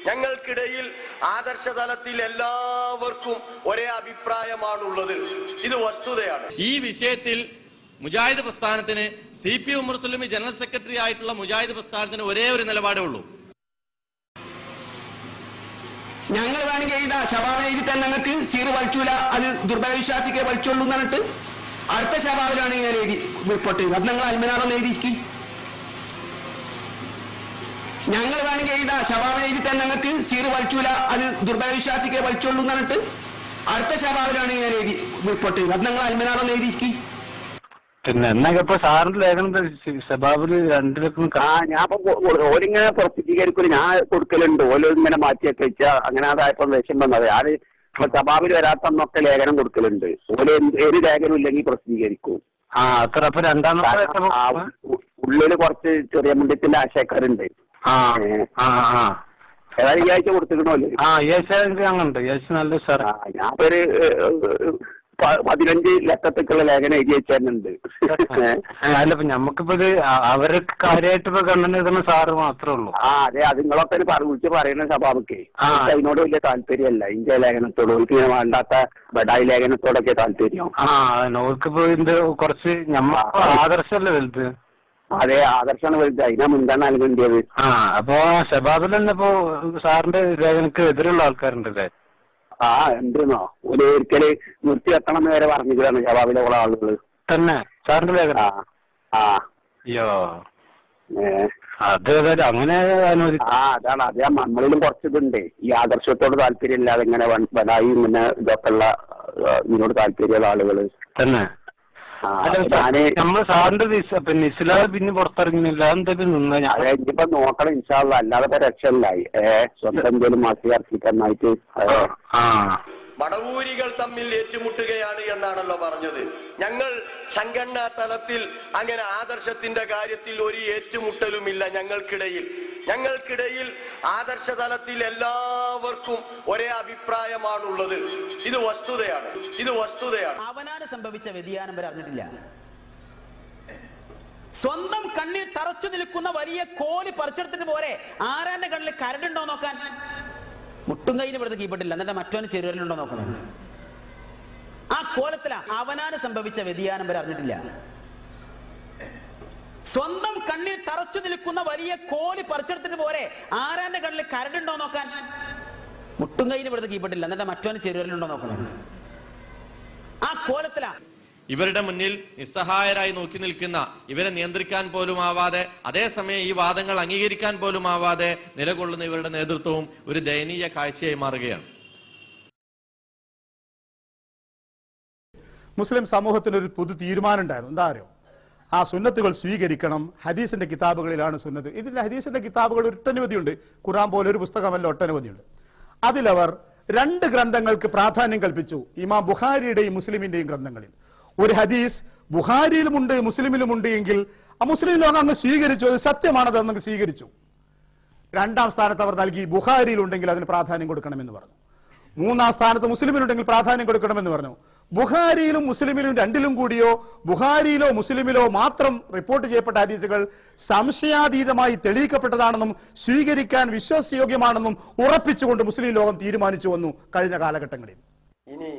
ഞങ്ങൾക്കിടയിൽ ആദർശ തലത്തിൽ എല്ലാവർക്കും ഒരേ അഭിപ്രായമാണുള്ളത്. ഇത് വസ്തുതയാണ്. ഈ വിഷയത്തിൽ മുജാഹിദ് പ്രസ്ഥാനത്തിന് CP Umar Sullami general secretary ആയിട്ടുള്ള മുജാഹിദ് പ്രസ്ഥാനത്തിന് ഒരേ ഒരു നിലപാടേ ഉള്ളൂ. ഞങ്ങൾ വേണമെങ്കിൽ എഴുതാ ശബാബ് എഴുതി തന്നെ ഞങ്ങൾക്ക് സീറ് വലിച്ചൂല, അത് ദുർബല വിശ്വാസിക്കേ വലിച്ചുള്ളൂ എന്ന് പറഞ്ഞിട്ട് അടുത്ത ശബാബിലാണെങ്കിൽ ഞാൻ എഴുതി റിപ്പോർട്ട് ചെയ്തു. അത് നിങ്ങൾ അൽമനാറൊന്ന് എഴുതിയിരിക്കും. ഞങ്ങൾ വേണമെങ്കിൽ എഴുതാ ശബാബ് എഴുതി തന്നെ ഞങ്ങൾക്ക് സീറ് വലിച്ചൂല, അത് ദുർബല വിശ്വാസിക്കേ വലിച്ചുള്ളൂ എന്ന് പറഞ്ഞിട്ട് അടുത്ത ശബാബിലാണെങ്കിൽ ഞാൻ എഴുതി റിപ്പോർട്ട് ചെയ്തു. അത് നിങ്ങൾ അൽമനാറൊന്ന് എഴുതിയിരിക്കും. പിന്നെ എന്നൊക്കെ ഇപ്പൊ സാറിന്റെ ലേഖനം ശബാബില് രണ്ടിലൊക്കെ ഞാൻ ഓലിങ്ങനെ പ്രസിദ്ധീകരിക്കൂല, ഞാൻ കൊടുക്കലുണ്ട്. ഓലിങ്ങനെ മാറ്റിയൊക്കെ വെച്ചാ അങ്ങനെ അതായപ്പോ വിഷം വന്നത്. ഞാൻ ശബാബിൽ വരാത്തന്നൊക്കെ ലേഖനം കൊടുക്കലുണ്ട്. ഓല് ഏത് ലേഖനം ഇല്ലെങ്കിൽ പ്രസിദ്ധീകരിക്കും. അത്ര അപ്പൊ രണ്ടാമത്തെ ഉള്ളില് കുറച്ച് ചെറിയ മുണ്ടത്തിന്റെ ആശയക്കാരുണ്ട്. ഏതായാലും ഈ ആഴ്ച കൊടുത്തിക്കണോല്ലേ? യേശ അങ്ങനുണ്ട്. യേശ നല്ല സാറാ. ഞാനിപ്പോ ഒരു 15 ലക്കത്തേക്കുള്ള ലേഖനം എഴുതി വെച്ചിട്ടുണ്ട്. അല്ല ഇപ്പൊ ഞമ്മക്കിപ്പോ ഇത് അവർക്ക് കാര്യമായിട്ട് ഇപ്പൊ കണ്ടെത്തുന്ന സാറ് മാത്രമേ ഉള്ളൂ. അതെ, അത് നിങ്ങളൊക്കെ വിളിച്ച് പറയുന്ന സഭാവൊക്കെ അതിനോട് വലിയ താല്പര്യമല്ല. ഇന്ത്യ ലേഖനത്തോട് ഓർക്ക് വേണ്ടാത്ത ബഡായി ലേഖനത്തോടൊക്കെ താല്പര്യം. ഓർക്കിപ്പോ ഇത് കുറച്ച് ഞമ്മ ആദർശമല്ലേ വലുത്. അതെ, ആദർശമാണ് വലുത്. അതിനാ മുൻഗണന നൽകേണ്ടത്. അപ്പൊ ശബാബിൽ തന്നെ ഇപ്പൊ സാറിന്റെ ലേഖനക്ക് എതിരുള്ള ആൾക്കാരുണ്ടല്ലേ? എന്തെന്നോ ഒരു ഒരിക്കല് നിർത്തി വെക്കണം എന്ന് വരെ പറഞ്ഞിട്ടാണ് ശബാബിലെ കുറെ ആളുകള് തന്നെ സാറിന്റെ ലേഖന. അയ്യോ അത് അങ്ങനെ അതാണ്. അത് നമ്മളിലും കുറച്ചിതുണ്ട്. ഈ ആദർശത്തോട് താല്പര്യം ഇല്ലാതെ ഇങ്ങനെ വലായി ഇങ്ങനെ ഇതൊക്കെ ഉള്ള ഇതിനോട് താല്പര്യമുള്ള ആളുകള് തന്നെ. നമ്മള് സാറിന്റെ പിന്നെ ഇസ്ലാം പിന്നെ പുറത്തിറങ്ങുന്നില്ല. എന്തെങ്കിലും നിന്ന് ഇനിയിപ്പോ നോക്കണം ഇൻഷാ അല്ലാഹ്. അല്ലാതെ രക്ഷയില്ലായി. സ്വന്തം എന്തേലും മാറ്റി ഇറക്കിക്കാനായിട്ട് മടവൂരികൾ തമ്മിൽ ഏറ്റുമുട്ടുകയാണ് എന്നാണല്ലോ പറഞ്ഞത്. ഞങ്ങൾ സംഘടനാ തലത്തിൽ അങ്ങനെ ആദർശത്തിന്റെ കാര്യത്തിൽ ഒരു ഏറ്റുമുട്ടലുമില്ല. ഞങ്ങൾക്കിടയിൽ ആദർശ തലത്തിൽ എല്ലാവർക്കും ഒരേ അഭിപ്രായമാണുള്ളത്. ഇത് വസ്തുതയാണ്. അവനാണ് സംഭവിച്ച വ്യതിയാനം വരെ അറിഞ്ഞിട്ടില്ല. സ്വന്തം കണ്ണിൽ തറച്ചു നിൽക്കുന്ന വലിയ കോലി പറിച്ചെടുത്തിട്ട് പോരെ ആരാന്റെ കണ്ണിൽ കരടുണ്ടോ നോക്കാൻ. മുട്ടും കയ്യിൽ ഇവിടുത്തെ കീപ്പെട്ടില്ല, എന്നിട്ട് മറ്റോന് ചെറുവരലുണ്ടോ നോക്കണം. ആ കോലത്തിലാ അവനാണ് സംഭവിച്ച വ്യതിയാനം വരെ അറിഞ്ഞിട്ടില്ല. സ്വന്തം കണ്ണിൽ തറച്ചു നിൽക്കുന്ന വലിയ കോലി പറിച്ചെടുത്തിട്ട് പോരെ ആരാന്റെ കണ്ണിൽ കരടുണ്ടോ നോക്കാൻ. മുട്ടും കയ്യിൽ ഇവിടുത്തെ കീപ്പെട്ടില്ല, എന്നിട്ട് മറ്റോന് ചെറുവരലുണ്ടോ നോക്കണം. ആ കോലത്തിലാ ഇവരുടെ മുന്നിൽ നിസ്സഹായരായി നോക്കി നിൽക്കുന്ന, ഇവരെ നിയന്ത്രിക്കാൻ പോലും ആവാതെ അതേസമയം ഈ വാദങ്ങൾ അംഗീകരിക്കാൻ പോലും ആവാതെ നിലകൊള്ളുന്ന ഇവരുടെ നേതൃത്വവും ഒരു ദയനീയ കാഴ്ചയായി മാറുകയാണ്. മുസ്ലിം സമൂഹത്തിനൊരു പൊതു തീരുമാനം ഉണ്ടായിരുന്നു. എന്താ അറിയോ? ആ സുന്നത്തുകൾ സ്വീകരിക്കണം. ഹദീസിന്റെ കിതാബുകളിലാണ് സുന്നത്ത്. ഇതിന്റെ ഹദീസിന്റെ കിതാബുകൾ ഒട്ടനവധിയുണ്ട്. ഖുർആൻ പോലെ ഒരു പുസ്തകമല്ല, ഒട്ടനവധിയുണ്ട്. അതിലവർ 2 ഗ്രന്ഥങ്ങൾക്ക് പ്രാധാന്യം കൽപ്പിച്ചു. ഇമാം ബുഖാരിയുടെയും മുസ്ലിമിന്റെയും ഗ്രന്ഥങ്ങളിൽ ഒരു ഹദീസ് ബുഖാരിയിലുമുണ്ട് മുസ്ലിമിലുമുണ്ട് എങ്കിൽ ആ മുസ്ലിം ലോകം അങ്ങ് സ്വീകരിച്ചു, അത് സത്യമാണത് എന്നങ്ങ് സ്വീകരിച്ചു. 2ാം സ്ഥാനത്ത് അവർ നൽകി ബുഖാരിയിലുണ്ടെങ്കിൽ അതിന് പ്രാധാന്യം കൊടുക്കണമെന്ന് പറഞ്ഞു. 3ാം സ്ഥാനത്ത് മുസ്ലിമിലുണ്ടെങ്കിൽ പ്രാധാന്യം കൊടുക്കണമെന്ന് പറഞ്ഞു. ബുഖാരിയിലും മുസ്ലിമിലും രണ്ടിലും കൂടിയോ ബുഖാരിയിലോ മുസ്ലിമിലോ മാത്രം റിപ്പോർട്ട് ചെയ്യപ്പെട്ട ഹദീസുകൾ സംശയാതീതമായി തെളിയിക്കപ്പെട്ടതാണെന്നും സ്വീകരിക്കാൻ വിശ്വാസയോഗ്യമാണെന്നും ഉറപ്പിച്ചുകൊണ്ട് മുസ്ലിം ലോകം തീരുമാനിച്ചു വന്നു കഴിഞ്ഞ കാലഘട്ടങ്ങളിൽ. ഇനി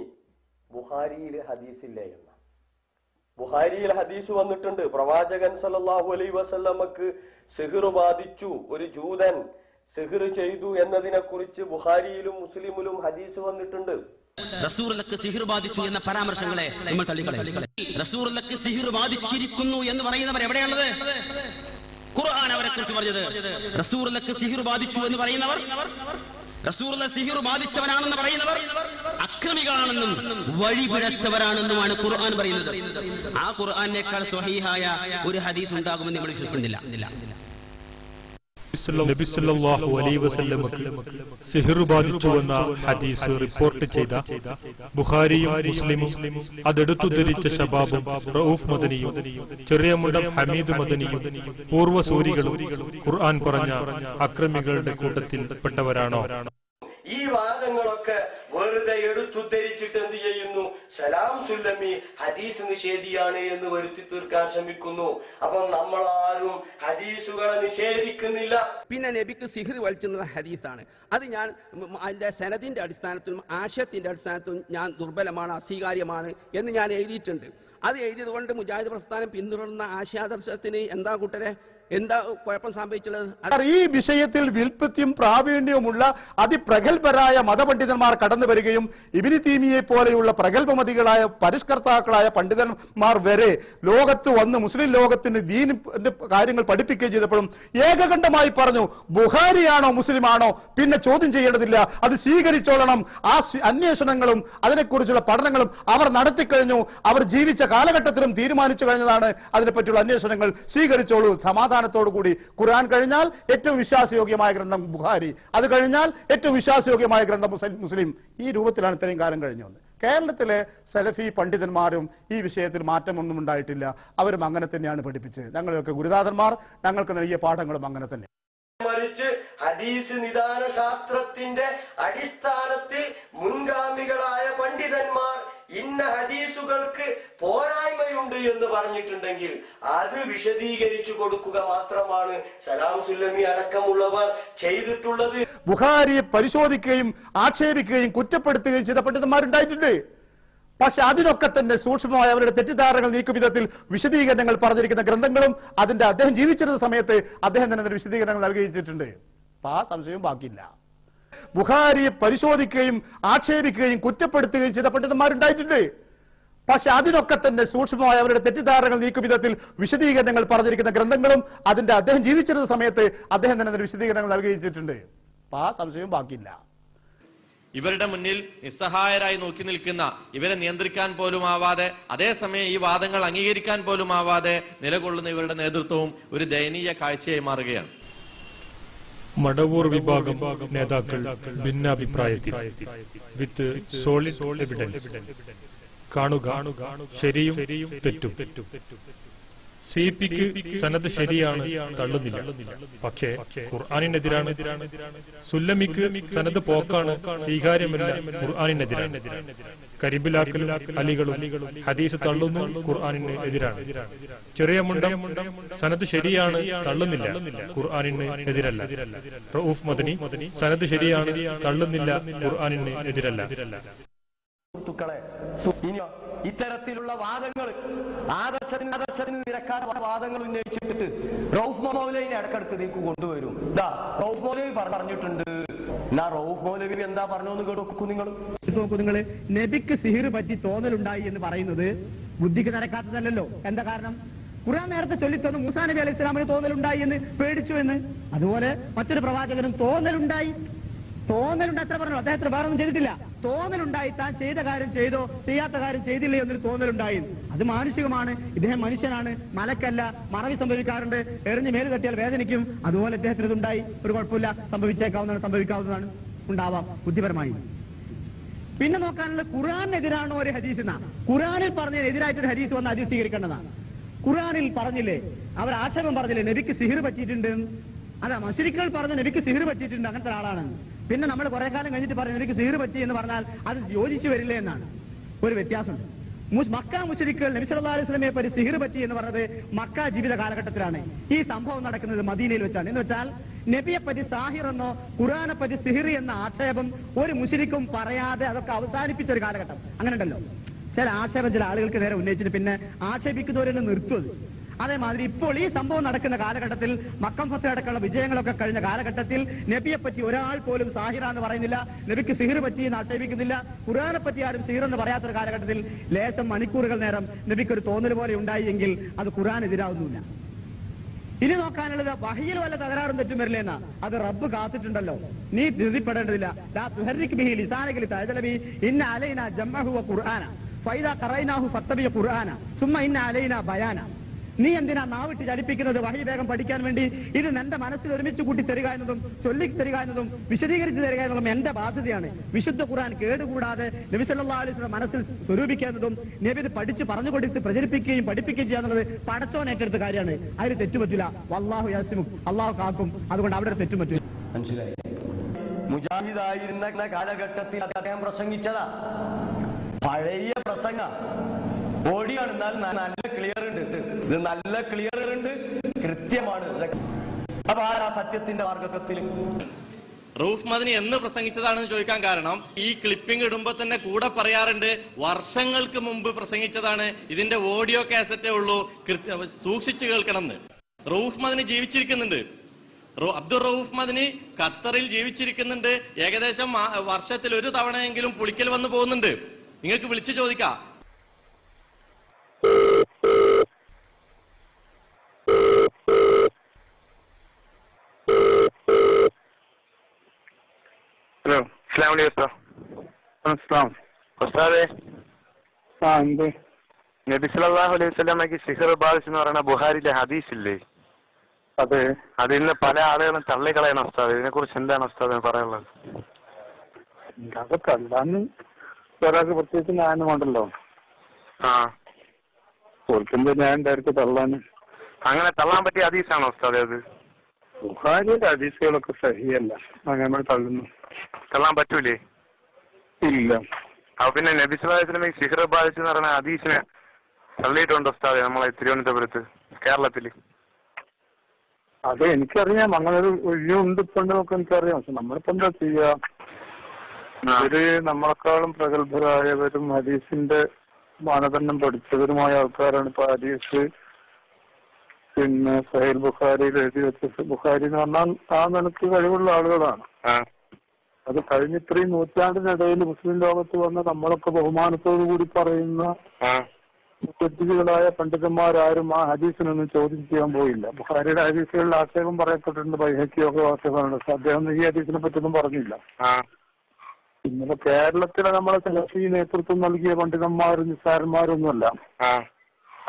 ബുഖാരിയിൽ ഹദീസില്ല എന്ന ബുഖാരിയിൽ ഹദീസ് വന്നിട്ടുണ്ട്. പ്രവാചകൻ സല്ലല്ലാഹു അലൈഹി വസല്ലമക്ക് സിഹ്ർ ബാധിച്ചു, ഒരു ജൂതൻ സിഹ്ർ ചെയ്തു എന്നതിനെ കുറിച്ച് ബുഖാരിയിലും മുസ്ലിമിലും ഹദീസ് വന്നിട്ടുണ്ട്. റസൂലുള്ളാഹിക്ക് സിഹ്ർ ബാധിച്ചു എന്ന പരാമർശങ്ങളെ നമ്മൾ തള്ളിക്കളയും. റസൂലുള്ളാഹിക്ക് സിഹ്ർ ബാധിച്ചിരിക്കുന്നു എന്ന് പറയുന്നവർ എവിടെയുള്ളത്? ഖുർആൻ അവരെ കുറിച്ച് പറഞ്ഞത് റസൂലുള്ളാഹിക്ക് സിഹ്ർ ബാധിച്ചു എന്ന് പറയുന്നവർ, റസൂലുള്ളാഹി സിഹ്ർ ബാധിച്ചവനാണെന്ന് പറയുന്നവർ അക്രമികളാണെന്നും വഴിപിഴച്ചവരാണെന്നുമാണ് ഖുർആൻ പറയുന്നത്. ആ ഖുർആനേക്കാൾ സ്വഹീഹായ ഒരു ഹദീസ് ഉണ്ടാകുമെന്ന് നമ്മൾ വിശ്വസിക്കുന്നില്ല. നബി സല്ലല്ലാഹു അലൈഹി വസല്ലമക്ക് സിഹ്ർ ബാധിച്ചുവെന്ന ഹദീസ് റിപ്പോർട്ട് ചെയ്ത ബുഖാരിയും മുസ്ലിമും അതെടുത്തുദ്ധരിച്ച ശബാബും റഊഫ് മദനിയും ചെറിയമുണ്ടം ഹമീദ് മദനിയും പൂർവ്വസൂരികളും ഖുർആൻ പറഞ്ഞ അക്രമികളുടെ കൂട്ടത്തിൽ പെട്ടവരാണോ? ഈ വാദങ്ങളൊക്കെ വെറുതെ എടുത്തുദ്ധരിച്ചിട്ട് എന്ത് ചെയ്യുന്നു? സലാം സുല്ലമി ഹദീസ് നിഷേധിയാണ് എന്ന് വരുത്തി തീർക്കാൻ ശ്രമിക്കുന്നു. അപ്പം നമ്മളാരും ഹദീസുകളെ നിഷേധിക്കുന്നില്ല. പിന്നെ നബിക്ക് സിഹിർ വലിച്ചെന്നുള്ള ഹദീസാണ്. അത് ഞാൻ അതിന്റെ സനദിന്റെ അടിസ്ഥാനത്തിലും ആശയത്തിന്റെ അടിസ്ഥാനത്തിലും ഞാൻ ദുർബലമാണ്, അസ്വീകാര്യമാണ് എന്ന് ഞാൻ എഴുതിയിട്ടുണ്ട്. അത് എഴുതിയത് കൊണ്ട് മുജാഹിദ് പ്രസ്ഥാനം പിന്തുടർന്ന ആശയാദർശത്തിന് എന്താ കൂട്ടരെ എന്താ കുഴപ്പം സംഭവിച്ചുള്ളത്? ഈ വിഷയത്തിൽ വിൽപ്പത്തിയും പ്രാവീണ്യവുമുള്ള അതിപ്രഗത്ഭരായ മതപണ്ഡിതന്മാർ കടന്നു വരികയും ഇബ്നു തീമിയെ പോലെയുള്ള പ്രഗത്ഭമതികളായ പരിഷ്കർത്താക്കളായ പണ്ഡിതന്മാർ വരെ ലോകത്ത് വന്ന് മുസ്ലിം ലോകത്തിന് ദീനിന്റെ കാര്യങ്ങൾ പഠിപ്പിക്കുകയും ചെയ്തപ്പോഴും ഏകകണ്ഠമായി പറഞ്ഞു, ബുഖാരിയാണോ മുസ്ലിമാണോ പിന്നെ ചോദ്യം ചെയ്യേണ്ടതില്ല, അത് സ്വീകരിച്ചോളണം. ആ അന്വേഷണങ്ങളും അതിനെക്കുറിച്ചുള്ള പഠനങ്ങളും അവർ നടത്തിക്കഴിഞ്ഞു. അവർ ജീവിച്ച കാലഘട്ടത്തിലും തീരുമാനിച്ചു കഴിഞ്ഞതാണ് അതിനെപ്പറ്റിയുള്ള അന്വേഷണങ്ങൾ. സ്വീകരിച്ചോളൂ സമാധാനത്തോടുകൂടി. ഖുർആൻ കഴിഞ്ഞാൽ ഏറ്റവും വിശ്വാസയോഗ്യമായ ഗ്രന്ഥം ബുഖാരി, അത് കഴിഞ്ഞാൽ ഏറ്റവും വിശ്വാസയോഗ്യമായ ഗ്രന്ഥം മുസ്ലിം. ഈ രൂപത്തിലാണ് ഇത്രയും കാലം കഴിഞ്ഞു വന്നത്. കേരളത്തിലെ സലഫി പണ്ഡിതന്മാരും ഈ വിഷയത്തിൽ മാറ്റമൊന്നും ഉണ്ടായിട്ടില്ല. അവരും അങ്ങനെ തന്നെയാണ് പഠിപ്പിച്ചത്. ഞങ്ങളൊക്കെ ഗുരുനാഥന്മാർ ഞങ്ങൾക്ക് നൽകിയ പാഠങ്ങളും അങ്ങനെ തന്നെ. മറിച്ച് ഹദീസ് നിദാന ശാസ്ത്രത്തിന്റെ അടിസ്ഥാനത്തിൽ മുൻഗാമികളായ പണ്ഡിതന്മാർ ഇന്ന ഹദീസുകൾക്ക് പോരായ്മയുണ്ട് എന്ന് പറഞ്ഞിട്ടുണ്ടെങ്കിൽ അത് വിശദീകരിച്ചു കൊടുക്കുക മാത്രമാണ് സലാം സുല്ലമി അടക്കമുള്ളവർ ചെയ്തിട്ടുള്ളത്. ബുഖാരിയെ പരിശോധിക്കുകയും ആക്ഷേപിക്കുകയും കുറ്റപ്പെടുത്തുകയും ചെയ്ത പണ്ഡിതന്മാരുണ്ടായിട്ടുണ്ട്. പക്ഷെ അതിനൊക്കെ തന്നെ സൂക്ഷ്മമായ അവരുടെ തെറ്റിദ്ധാരണകൾ നീക്കും വിധത്തിൽ വിശദീകരണങ്ങൾ പറഞ്ഞിരിക്കുന്ന ഗ്രന്ഥങ്ങളും അതിന്റെ അദ്ദേഹം ജീവിച്ചിരുന്ന സമയത്ത് അദ്ദേഹം തന്നെ വിശദീകരണങ്ങൾ നൽകിയിട്ടുണ്ട്. അപ്പൊ ആ സംശയവും ബാക്കിയില്ല. ബുഖാരിയെ പരിശോധിക്കുകയും ആക്ഷേപിക്കുകയും കുറ്റപ്പെടുത്തുകയും ചെയ്ത പണ്ഡിതന്മാരുണ്ടായിട്ടുണ്ട്. പക്ഷെ അതിനൊക്കെ തന്നെ സൂക്ഷ്മമായ അവരുടെ തെറ്റിദ്ധാരണകൾ നീക്കും വിധത്തിൽ വിശദീകരണങ്ങൾ പറഞ്ഞിരിക്കുന്ന ഗ്രന്ഥങ്ങളും അതിന്റെ അദ്ദേഹം ജീവിച്ചിരുന്ന സമയത്ത് അദ്ദേഹം തന്നെ വിശദീകരണങ്ങൾ നൽകിയിട്ടുണ്ട്. അപ്പൊ ആ സംശയവും ബാക്കിയില്ല. ഇവരുടെ മുന്നിൽ നിസ്സഹായരായി നോക്കി നിൽക്കുന്ന, ഇവരെ നിയന്ത്രിക്കാൻ പോലും ആവാതെ, അതേസമയം ഈ വാദങ്ങൾ അംഗീകരിക്കാൻ പോലും ആവാതെ നിലകൊള്ളുന്ന ഇവരുടെ നേതൃത്വവും ഒരു ദയനീയ കാഴ്ചയായി മാറുകയാണ്. മടവൂർ വിഭാഗം നേതാക്കൾ ഭിന്നാഭിപ്രായത്തിൽ വിത്ത് സോളിഡ് എവിഡൻസ്. കാണുക ശരിയും തെറ്റും. സിപിക്ക് സനത് ശരിയാണ്, തള്ളുന്നില്ല. പക്ഷേ ഖുർആനിനെതിരാണ്. സുല്ലമിക്ക് സനത് പോക്കാണ്, സ്വീകാര്യമല്ല, ഖുർആനിനെതിരാണ്. കരിബിലാക്കലും അലികളും ഹദീസ് തള്ളുന്നു, ഖുർആനിന് എതിരാണ്. ചെറിയ മുണ്ടം സനത് ശരിയാണ്, തള്ളുന്നില്ല, ഖുർആനിന് എതിരല്ല. റഊഫ് മദനി സനത് ശരിയാണ്, തള്ളുന്നില്ല, ഖുർആനിന് എതിരല്ല. ഇനി ഇത്തരത്തിലുള്ള വാദങ്ങൾ ആദർശത്തിന് നിരക്കാത്ത വാദങ്ങൾ ഉന്നയിച്ചിട്ട് റൌഫ് മൗലവിനെ ഇടക്കിടക്ക് നീക്ക് കൊണ്ടുവരും. റൌഫ് മൗലവി പറഞ്ഞിട്ടുണ്ട്. റൌഫ് മൗലവി എന്താ പറഞ്ഞു കേട്ടു നിങ്ങൾ? നബിക്ക് സിഹിർ പറ്റി തോന്നലുണ്ടായി എന്ന് പറയുന്നത് ബുദ്ധിക്ക് നിരക്കാത്തതല്ലോ. എന്താ കാരണം? ഖുർആൻ നേരത്തെ ചൊല്ലിത്തന്നു മൂസാ നബി അലൈഹി ഇസ്ലാമിന് തോന്നലുണ്ടായി എന്ന് പേടിച്ചു എന്ന്. അതുപോലെ മറ്റൊരു പ്രവാചകനും തോന്നലുണ്ടായി എത്ര പറഞ്ഞു? അദ്ദേഹത്തിന് വേറെ ഒന്നും ചെയ്തിട്ടില്ല. തോന്നലുണ്ടായി, താൻ ചെയ്ത കാര്യം ചെയ്തോ ചെയ്യാത്ത കാര്യം ചെയ്തില്ലേ എന്നൊരു തോന്നലുണ്ടായി. അത് മാനുഷികമാണ്. ഇദ്ദേഹം മനുഷ്യനാണ്, മലക്കല്ല. മറവി സംഭവിക്കാറുണ്ട്, എറിഞ്ഞ് മേല് തട്ടിയാൽ വേദനിക്കും. അതുപോലെ ഇദ്ദേഹത്തിന് ഇതുണ്ടായി, ഒരു കുഴപ്പമില്ല, സംഭവിക്കാവുന്നതാണ്, ഉണ്ടാവാം ബുദ്ധിപരമായി. പിന്നെ നോക്കാനുള്ള ഖുർആനെതിരാണോ ഒരു ഹദീസ് എന്നാ? ഖുർആനിൽ പറഞ്ഞതിന് എതിരായിട്ടൊരു ഹദീസ് വന്ന് ഹദീസ് സ്വീകരിക്കേണ്ടതാണ്. ഖുർആനിൽ പറഞ്ഞില്ലേ, അവർ ആക്ഷേപം പറഞ്ഞില്ലേ നബിക്ക് സിഹിർ പറ്റിയിട്ടുണ്ട്. അതാ മുശ്രിക്കുകൾ പറഞ്ഞ നബിക്ക് സിഹിർ പറ്റിയിട്ടുണ്ട്, അങ്ങനത്തെ ഒരാളാണെന്ന്. പിന്നെ നമ്മൾ കുറെ കാലം കഴിഞ്ഞിട്ട് പറഞ്ഞു നബിക്ക് സിഹിർ പറ്റി എന്ന് പറഞ്ഞാൽ അത് യോജിച്ചു വരില്ലേ എന്നാണ്. ഒരു വ്യത്യാസമുണ്ട്. മക്ക മുശ്രിക്കുകൾ നബി സല്ലല്ലാഹു അലൈഹി വസല്ലമയെ പറ്റി സിഹിർ പറ്റി എന്ന് പറഞ്ഞത് മക്ക ജീവിത കാലഘട്ടത്തിലാണ്. ഈ സംഭവം നടക്കുന്നത് മദീനയിൽ വെച്ചാണ്. എന്ന് വെച്ചാൽ നബിയെ പറ്റി സാഹിർ എന്നോ ഖുർആനെ പറ്റി സിഹിർ എന്ന ആക്ഷേപം ഒരു മുശ്രിക്കും പറയാതെ അതൊക്കെ അവസാനിപ്പിച്ച ഒരു കാലഘട്ടം. അങ്ങനെ ഉണ്ടല്ലോ ചില ആക്ഷേപം ചില ആളുകൾക്ക് നേരെ ഉന്നയിച്ചിട്ട് പിന്നെ ആക്ഷേപിക്കുന്നവരെന്നെ നിർത്തുന്നത്. അതേമാതിരി ഇപ്പോൾ ഈ സംഭവം നടക്കുന്ന കാലഘട്ടത്തിൽ മക്കം ഫത്ത് അടക്കമുള്ള വിജയങ്ങളൊക്കെ കഴിഞ്ഞ കാലഘട്ടത്തിൽ നബിയെ പറ്റി ഒരാൾ പോലും സാഹിറ എന്ന് പറയുന്നില്ല, നബിക്ക് സിഹിർ പറ്റി എന്ന് ആക്ഷേപിക്കുന്നില്ല, ഖുർആനെ പറ്റി ആരും സിഹിർ എന്ന് പറയാത്തൊരു കാലഘട്ടത്തിൽ ലേശം മണിക്കൂറുകൾ നേരം നബിക്കൊരു തോന്നൽ പോലെ ഉണ്ടായി എങ്കിൽ അത് ഖുർആൻ എതിരാവുന്നില്ല. ഇനി നോക്കാനുള്ളത് വഹിയിൽ വല്ല തകരാറും തെറ്റും വരില്ലെന്നാ. അത് റബ്ബ് കാത്തിട്ടുണ്ടല്ലോ, നീ ധൃതിപ്പെടേണ്ടതില്ല. ഇന്ന അലൈന ജംഅഹു വ ഖുർആന ഫൈദാ ഖറൈനാഹു ഫത്തബി ഖുർആന സുമ്മ ഇന്ന അലൈന ബയാന. നീ എന്തിനാ നാവിട്ട് ചലിപ്പിക്കുന്നത് വഹി വേഗം പഠിക്കാൻ വേണ്ടി? ഇത് നിന്റെ മനസ്സിൽ ഒരുമിച്ച് കൂട്ടി തരിക എന്നതും ചൊല്ലി തരിക എന്നതും വിശദീകരിച്ചു തരിക എന്നതും എന്റെ ബാധ്യതയാണ്. വിശുദ്ധ ഖുർആൻ കേടുകൂടാതെ നബി സല്ലല്ലാഹു അലൈഹി വസല്ലം മനസ്സിൽ സ്വരൂപിക്കുന്നതും നബി ഇത് പഠിച്ച് പറഞ്ഞു കൊടുത്ത് പ്രചരിപ്പിക്കുകയും പഠിപ്പിക്കുകയും ചെയ്യാന്നുള്ളത് പടച്ചോൻ ഏറ്റെടുത്ത കാര്യമാണ്. അതിന് തെറ്റുപറ്റില്ല. വല്ലാഹു യസ്മുക്, അള്ളാഹു കാക്കും. അതുകൊണ്ട് അവിടെ തെറ്റുപറ്റില്ല. മനസ്സിലായി? മുജാഹിദായിരുന്ന കാലഘട്ടത്തിൽ അദ്ദേഹം പ്രസംഗിച്ചതാ. പഴയ പ്രസംഗ ഓടിയാണ്, എന്നാൽ നല്ല ക്ലിയർ ഉണ്ട്. ഇത് നല്ല ക്ലിയർ ഉണ്ട്, കൃത്യമാണ്. അപ്പൊ ആ സത്യത്തിന്റെ മാർഗത്തിൽ റഊഫ് മദനി എന്ന് പ്രസംഗിച്ചതാണെന്ന് ചോദിക്കാൻ കാരണം ഈ ക്ലിപ്പിംഗ് ഇടുമ്പോ തന്നെ കൂടെ പറയാറുണ്ട് വർഷങ്ങൾക്ക് മുമ്പ് പ്രസംഗിച്ചതാണ്, ഇതിന്റെ ഓഡിയോ കാസറ്റേ ഉള്ളൂ, സൂക്ഷിച്ചു കേൾക്കണം എന്ന്. റഊഫ് മദനി ജീവിച്ചിരിക്കുന്നുണ്ട്. അബ്ദുൾ റഊഫ് മദനി ഖത്തറിൽ ജീവിച്ചിരിക്കുന്നുണ്ട്. ഏകദേശം വർഷത്തിൽ ഒരു തവണയെങ്കിലും പുളിക്കൽ വന്നു പോകുന്നുണ്ട്. നിങ്ങൾക്ക് വിളിച്ചു ചോദിക്കാം. ഹലോ, അസ്സലാമു അലൈക്കും. ഉസ്താദേ, നബി സല്ലല്ലാഹു അലൈഹി വസല്ലമയ്ക്ക് സിഹർ ബാധിച്ചെന്ന് പറയുന്ന ബുഖാരിയിലെ ഹദീസ് ഇല്ലേ? അതെ, അതിൽ നിന്ന് പല ആളുകളും തള്ളിക്കളയണം ഉസ്താദ്. ഇതിനെ കുറിച്ച് എന്താണ് ഉസ്താദ് പറയാനുള്ളത്? അതൊക്കെ അല്ലാന്ന് ഒരാൾക്ക് പ്രത്യേകിച്ച് ന്യായമുണ്ടല്ലോ. ഓർക്കുമ്പോ ഞാൻ ഡയറക്റ്റ് തള്ളാന് അങ്ങനെ തള്ളാൻ പറ്റിയ ഹദീസാണോ ഉസ്താദ് അത്? ബുഖാരിയുടെ ഹദീസുകളൊക്കെ സഹിയല്ല, നമ്മൾ തള്ളുന്നു. തള്ളാൻ പറ്റൂലേ? ഇല്ല. അപ്പൊ പിന്നെ നബി സല്ലല്ലാഹു അലൈഹി വസല്ലമയ്ക്ക് സിഹർ ബാധിച്ചെന്ന് പറയുന്ന ഹദീസിനെ തള്ളിയിട്ടുണ്ടോ ഉസ്താദ് നമ്മളെ തിരുവനന്തപുരത്ത്, കേരളത്തില്? അത് എനിക്കറിയാം, അങ്ങനൊരു ഒഴിവുണ്ട് ഇപ്പൊക്കെ എനിക്കറിയാം. പക്ഷെ നമ്മളിപ്പോ എന്താ ചെയ്യാ, ഇവര് നമ്മളെക്കാളും പ്രഗത്ഭരായവരും ഹദീസിന്റെ മാനദണ്ഡം പഠിച്ചവരുമായ ആൾക്കാരാണ്. ഇപ്പൊ ഹദീസ് പിന്നെ സഹീൽ ബുഖാരിയിൽ എഴുതി വെച്ച ബുഖാരി എന്ന് പറഞ്ഞാൽ ആ നിലയ്ക്ക് കഴിവുള്ള ആളുകളാണ്. അത് കഴിഞ്ഞ ഇത്രയും നൂറ്റാണ്ടിനിടയിൽ മുസ്ലിം ലോകത്ത് വന്ന നമ്മളൊക്കെ ബഹുമാനത്തോടു കൂടി പറയുന്ന തെറ്റുകളായ പണ്ഡിതന്മാരാരും ആ ഹദീസിനൊന്നും ചോദ്യം ചെയ്യാൻ പോയില്ല. ബുഖാരിയുടെ ഹദീസുകളിൽ ആക്ഷേപം പറയപ്പെട്ടിട്ടുണ്ട്, ബൈഹക്കിയൊക്കെ ആക്ഷേപമുണ്ട്. അദ്ദേഹം ഈ ഹദീസിനെ പറ്റിയൊന്നും പറഞ്ഞില്ല. ഇന്നലെ കേരളത്തിലെ നമ്മളെ സെലഫി നേതൃത്വം നൽകിയ പണ്ഡിതന്മാരും നിസ്സാരന്മാരൊന്നുമല്ല.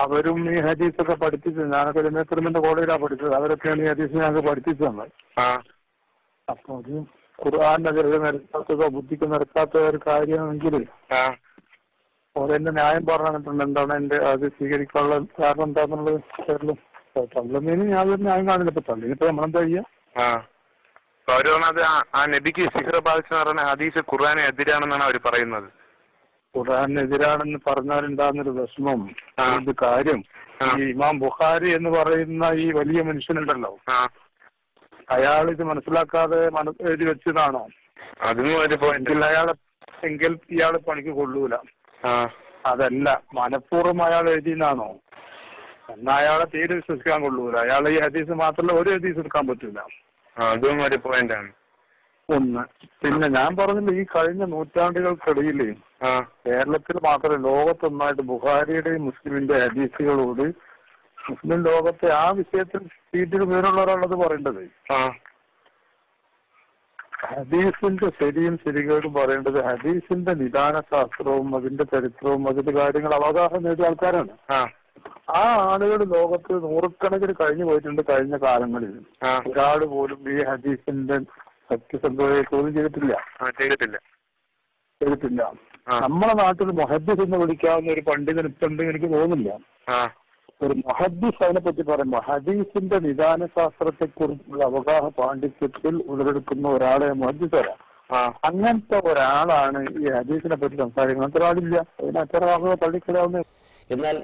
അവരും ഈ ഹദീസൊക്കെ പഠിപ്പിച്ചത്. ഞാനൊക്കെ ജമീയത്തുലമയുടെ കോളേജിലാണ് പഠിച്ചത്. അവരൊക്കെയാണ് ഈ ഹദീസ് ഞങ്ങൾക്ക് പഠിപ്പിച്ചു തന്നത്. അപ്പൊ അത് ഖുർആാനെതിരെ നിരക്കാത്തതോ ബുദ്ധിക്ക് നിരക്കാത്ത ഒരു കാര്യമാണെങ്കിൽ ഓരെന്നെ ന്യായം പറഞ്ഞിട്ടുണ്ട്. എന്താണ് എന്റെ അത് സ്വീകരിക്കാനുള്ള കാരണം എന്താന്നുള്ളത് കേരളം തള്ളുന്നതിന് യാതൊരു ന്യായം കാണില്ല. ഇപ്പൊ തള്ളിനിപ്പോ നമ്മളെന്താ ചെയ്യാ? ആ നബിക്ക് സിഹർ ബാധിച്ചെന്ന് പറഞ്ഞ ഹദീസ് ഖുർആന് എതിരാണെന്നാണ് അവർ പറയുന്നത്. ഖുർആനെതിരാണെന്ന് പറഞ്ഞാലുണ്ടാകുന്നൊരു വിഷമം ഇത് കാര്യം. ഈ ഇമാം ബുഖാരി എന്ന് പറയുന്ന ഈ വലിയ മനുഷ്യനുണ്ടല്ലോ, അയാൾ ഇത് മനസ്സിലാക്കാതെ എഴുതി വെച്ചതാണോ? എങ്കിൽ ഇയാള് പണിക്ക് കൊള്ളൂല. അതല്ല, മനഃപൂർവ്വം അയാൾ എഴുതിയെന്നാണോ? എന്നാ അയാളെ തീരെ വിശ്വസിക്കാൻ കൊള്ളൂല. അയാൾ ഈ ഹദീസ് മാത്രമല്ല ഒരു ഹദീസ് എടുക്കാൻ പറ്റൂല. അതും ഒരു പോയിന്റാണ്. ഒന്ന് പിന്നെ ഞാൻ പറഞ്ഞില്ല, ഈ കഴിഞ്ഞ നൂറ്റാണ്ടുകൾക്കിടയിൽ കേരളത്തിൽ മാത്രമല്ല ലോകത്തൊന്നായിട്ട് ബുഖാരിയുടെയും മുസ്ലിമിന്റെ ഹദീസുകളോട് മുസ്ലിം ലോകത്തെ ആ വിഷയത്തിൽ സീറ്റിൽ പേരുള്ള ഒരാളത് പറയേണ്ടത്. ഹദീസിന്റെ ശരിയും ശരികേടും പറയേണ്ടത് ഹദീസിന്റെ നിദാന ശാസ്ത്രവും അതിന്റെ ചരിത്രവും അതിന്റെ കാര്യങ്ങൾ അവഗാഹം നേടിയ ആൾക്കാരാണ്. ആ ആളുകൾ ലോകത്ത് നൂറുകണക്കിന് കഴിഞ്ഞു പോയിട്ടുണ്ട്. കഴിഞ്ഞ കാലങ്ങളിൽ ഒരാൾ പോലും ഈ ഹദീസിന്റെ സത്യസന്ധതയെ ചോദ്യം ചെയ്തിട്ടില്ല. നമ്മളെ നാട്ടിൽ മുഹദ്ദിസ് എന്ന് വിളിക്കാവുന്ന ഒരു പണ്ഡിതൻ ഇപ്പുണ്ടെങ്കിൽ എനിക്ക് തോന്നുന്നില്ല. ഒരു മുഹദ്ദിസ് അതിനെ പറ്റി പറയുമ്പോൾ ഹദീസിന്റെ നിദാന ശാസ്ത്രത്തെ കുറിച്ചുള്ള അവഗാഹ പാണ്ഡിത്യത്തിൽ ഉടലെടുക്കുന്ന ഒരാളെ മുഹദ്ദിസ് വരാം. അങ്ങനത്തെ ഒരാളാണ് ഈ ഹദീസിനെ പറ്റി സംസാരിക്കുന്നത്. അത്ര ആളില്ല, അതിന് അത്ര ആളുകൾ തള്ളിക്കളയാവുന്ന. എന്നാൽ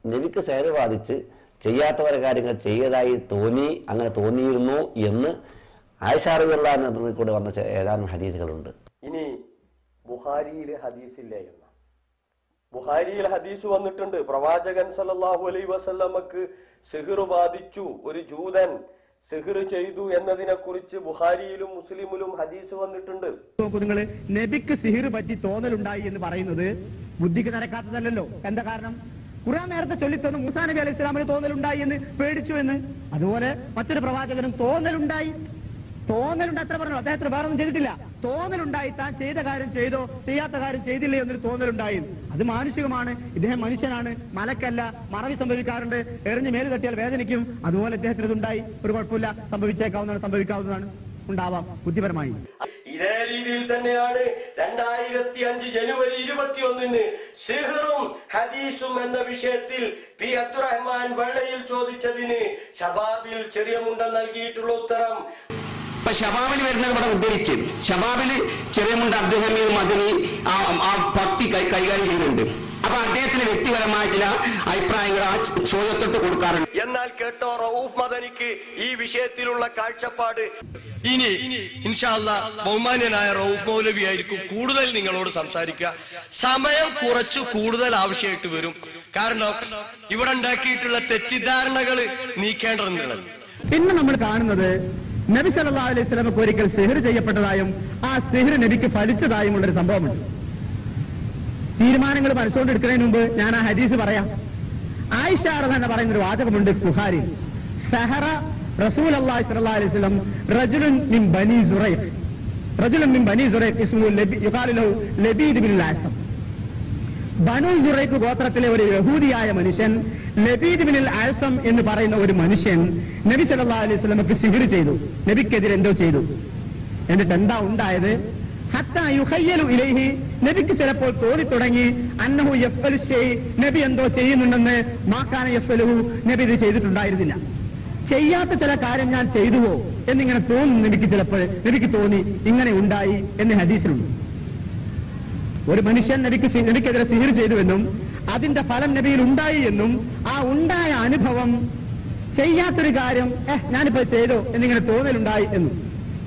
നബിക്ക് സഹർ ബാധിച്ച് ചെയ്യാത്തവരെ കാര്യങ്ങൾ ചെയ്തതായി തോന്നി, അങ്ങനെ തോന്നിയിരുന്നു എന്ന് ആയിഷ റളിയല്ലാഹു കൂടെ വന്ന ഏതാനും ഹദീസുകളുണ്ട്. ഇനി ബുഖാരിയിലെ ഹദീസില്ല എന്ന ബുഖാരിയിൽ ഹദീസ് വന്നിട്ടുണ്ട്. പ്രവാചകൻ സല്ലല്ലാഹു അലൈഹി വസല്ലമക്ക് സിഹർ ബാധിച്ചു, ഒരു ജൂതൻ സിഹർ ചെയ്തു എന്നതിനെ കുറിച്ച് ബുഖാരിയിലും മുസ്ലിമിലും ഹദീസ് വന്നിട്ടുണ്ട്. നോക്കൂ നിങ്ങൾ, നബിക്ക് സിഹർ പറ്റി തോന്നലുണ്ടായി എന്ന് പറയുന്നത് ബുദ്ധിക്ക് നിരക്കാത്തതല്ലോ. എന്താ കാരണം? ഖുർആൻ നേരത്തെ ചൊല്ലിത്തന്നു മൂസാ നബി അലൈഹി സ്വലാമിന് തോന്നലുണ്ടായി എന്ന് പേടിച്ചു എന്ന്. അതുപോലെ മറ്റൊരു പ്രവാചകനും തോന്നലുണ്ടായി അത്ര പറഞ്ഞു. അദ്ദേഹത്തിന് വേറെ ഒന്നും ചെയ്തിട്ടില്ല. തോന്നലുണ്ടായി, താൻ ചെയ്ത കാര്യം ചെയ്തോ ചെയ്യാത്ത കാര്യം ചെയ്തില്ലേ എന്നൊരു തോന്നലുണ്ടായി. അത് മാനുഷികമാണ്. ഇദ്ദേഹം മനുഷ്യനാണ്, മലക്കല്ല. മറവി സംഭവിക്കാറുണ്ട്, എറിഞ്ഞ് മേല് തട്ടിയാൽ വേദനിക്കും. അതുപോലെ ഇദ്ദേഹത്തിന് ഇതുണ്ടായി, ഒരു കുഴപ്പമില്ല, സംഭവിക്കാവുന്നതാണ്, ഉണ്ടാവാം ബുദ്ധിപരമായി. ഇതേ രീതിയിൽ തന്നെയാണ് 2005 ജനുവരി 21 സിഹറും ഹദീസും എന്ന വിഷയത്തിൽ പി അബ്ദുറഹ്മാൻ വെള്ളയിൽ ചോദിച്ചതിന് ഷബാബിൽ ചെറിയ മുണ്ട നൽകിയിട്ടുള്ള ഉത്തരം. ഇപ്പൊ ഷബാബിൽ വരുന്നത് ഇവിടെ ഉദ്ധരിച്ച് ഷബാബില് ചെറിയ മുണ്ട് അബ്ദുൽ ഹമീദ് മദനി ആ ഭക്തി കൈകാര്യം ചെയ്യുന്നുണ്ട്. അപ്പൊ അദ്ദേഹത്തിന് വ്യക്തിപരമായ ചില അഭിപ്രായങ്ങൾ ആ ചോദ്യത്വത്തെ കൊടുക്കാറുണ്ട്. എന്നാൽ കേട്ടോ റഊഫ് മദനിക്ക് ഈ വിഷയത്തിലുള്ള കാഴ്ചപ്പാട് ഇനി ഇൻഷാ അല്ലാഹ് ബഹുമാന്യനായ റഊഫ് മൗലവി ആയിരിക്കും കൂടുതൽ നിങ്ങളോട് സംസാരിക്കുക. സമയം കുറച്ചു കൂടുതൽ ആവശ്യമായിട്ട് വരും. കാരണം ഇവിടെ ഉണ്ടാക്കിയിട്ടുള്ള തെറ്റിദ്ധാരണകൾ നീക്കേണ്ടതുണ്ട്. പിന്നെ നമ്മൾ കാണുന്നത് നബി സല്ലല്ലാഹു അലൈഹി വസല്ലമക്ക് ഒരിക്കൽ സിഹ്ർ ചെയ്യപ്പെട്ടതായും ആ സിഹ്ർ നബിക്ക് ഫലിച്ചതായും ഉള്ളൊരു സംഭവമുണ്ട്. തീരുമാനങ്ങൾ മനസ്സുകൊണ്ടെടുക്കുന്നതിന് മുമ്പ് ഞാൻ ആ ഹദീസ് പറയാം. ആയിഷ റളിയല്ലാഹു പറയുന്ന ഒരു വാചകമുണ്ട് ബുഖാരി. സഹറ റസൂലുള്ളാഹി സ്വല്ലല്ലാഹു അലൈഹി വസല്ലം റജുലുൻ മിൻ ബനി സുറൈഖ് ഇസ്മുഹു യുഖാലു ലഹു ലബീദ് ബിൻ അൽ-അസ്ം. ബനു സുറൈഖ് ഗോത്രത്തിലെ ഒരു യഹൂദിയായ മനുഷ്യൻ ലബീദ് ബിൻ അൽ-അസ്ം എന്ന് പറയുന്ന ഒരു മനുഷ്യൻ നബി സല്ലല്ലാഹു അലൈഹി വസല്ലമക്ക് സിഹ്ർ ചെയ്തു. നബിക്കെതിരെ എന്തോ ചെയ്തു. എന്നിട്ട് എന്താ ഉണ്ടായത്? ഹത്താ യുഖയ്യലു ഇലൈഹി, നബിക്ക് ചിലപ്പോൾ തോന്നി തുടങ്ങി അന്നഹു യഫ്അലു ശൈ, നബി എന്തോ ചെയ്യുന്നുണ്ടെന്ന്. മാകാന യഫ്അലുഹു, നബി ഇത് ചെയ്തിട്ടുണ്ടായിരുന്നില്ല. ചെയ്യാത്ത ചില കാര്യം ഞാൻ ചെയ്തുവോ എന്നിങ്ങനെ തോന്നുന്നു നബിക്ക്. ചിലപ്പോൾ നബിക്ക് തോന്നി ഇങ്ങനെ ഉണ്ടായി എന്ന് ഹദീസിലുണ്ട്. ഒരു മനുഷ്യൻ നബിക്കെതിരെ സിഹ്ർ ചെയ്തുവെന്നും അതിന്റെ ഫലം നബിയിൽ ഉണ്ടായി എന്നും ആ ഉണ്ടായ അനുഭവം ചെയ്യാത്തൊരു കാര്യം ഞാനിപ്പോ ചെയ്തോ എന്നിങ്ങനെ തോന്നലുണ്ടായി എന്നും.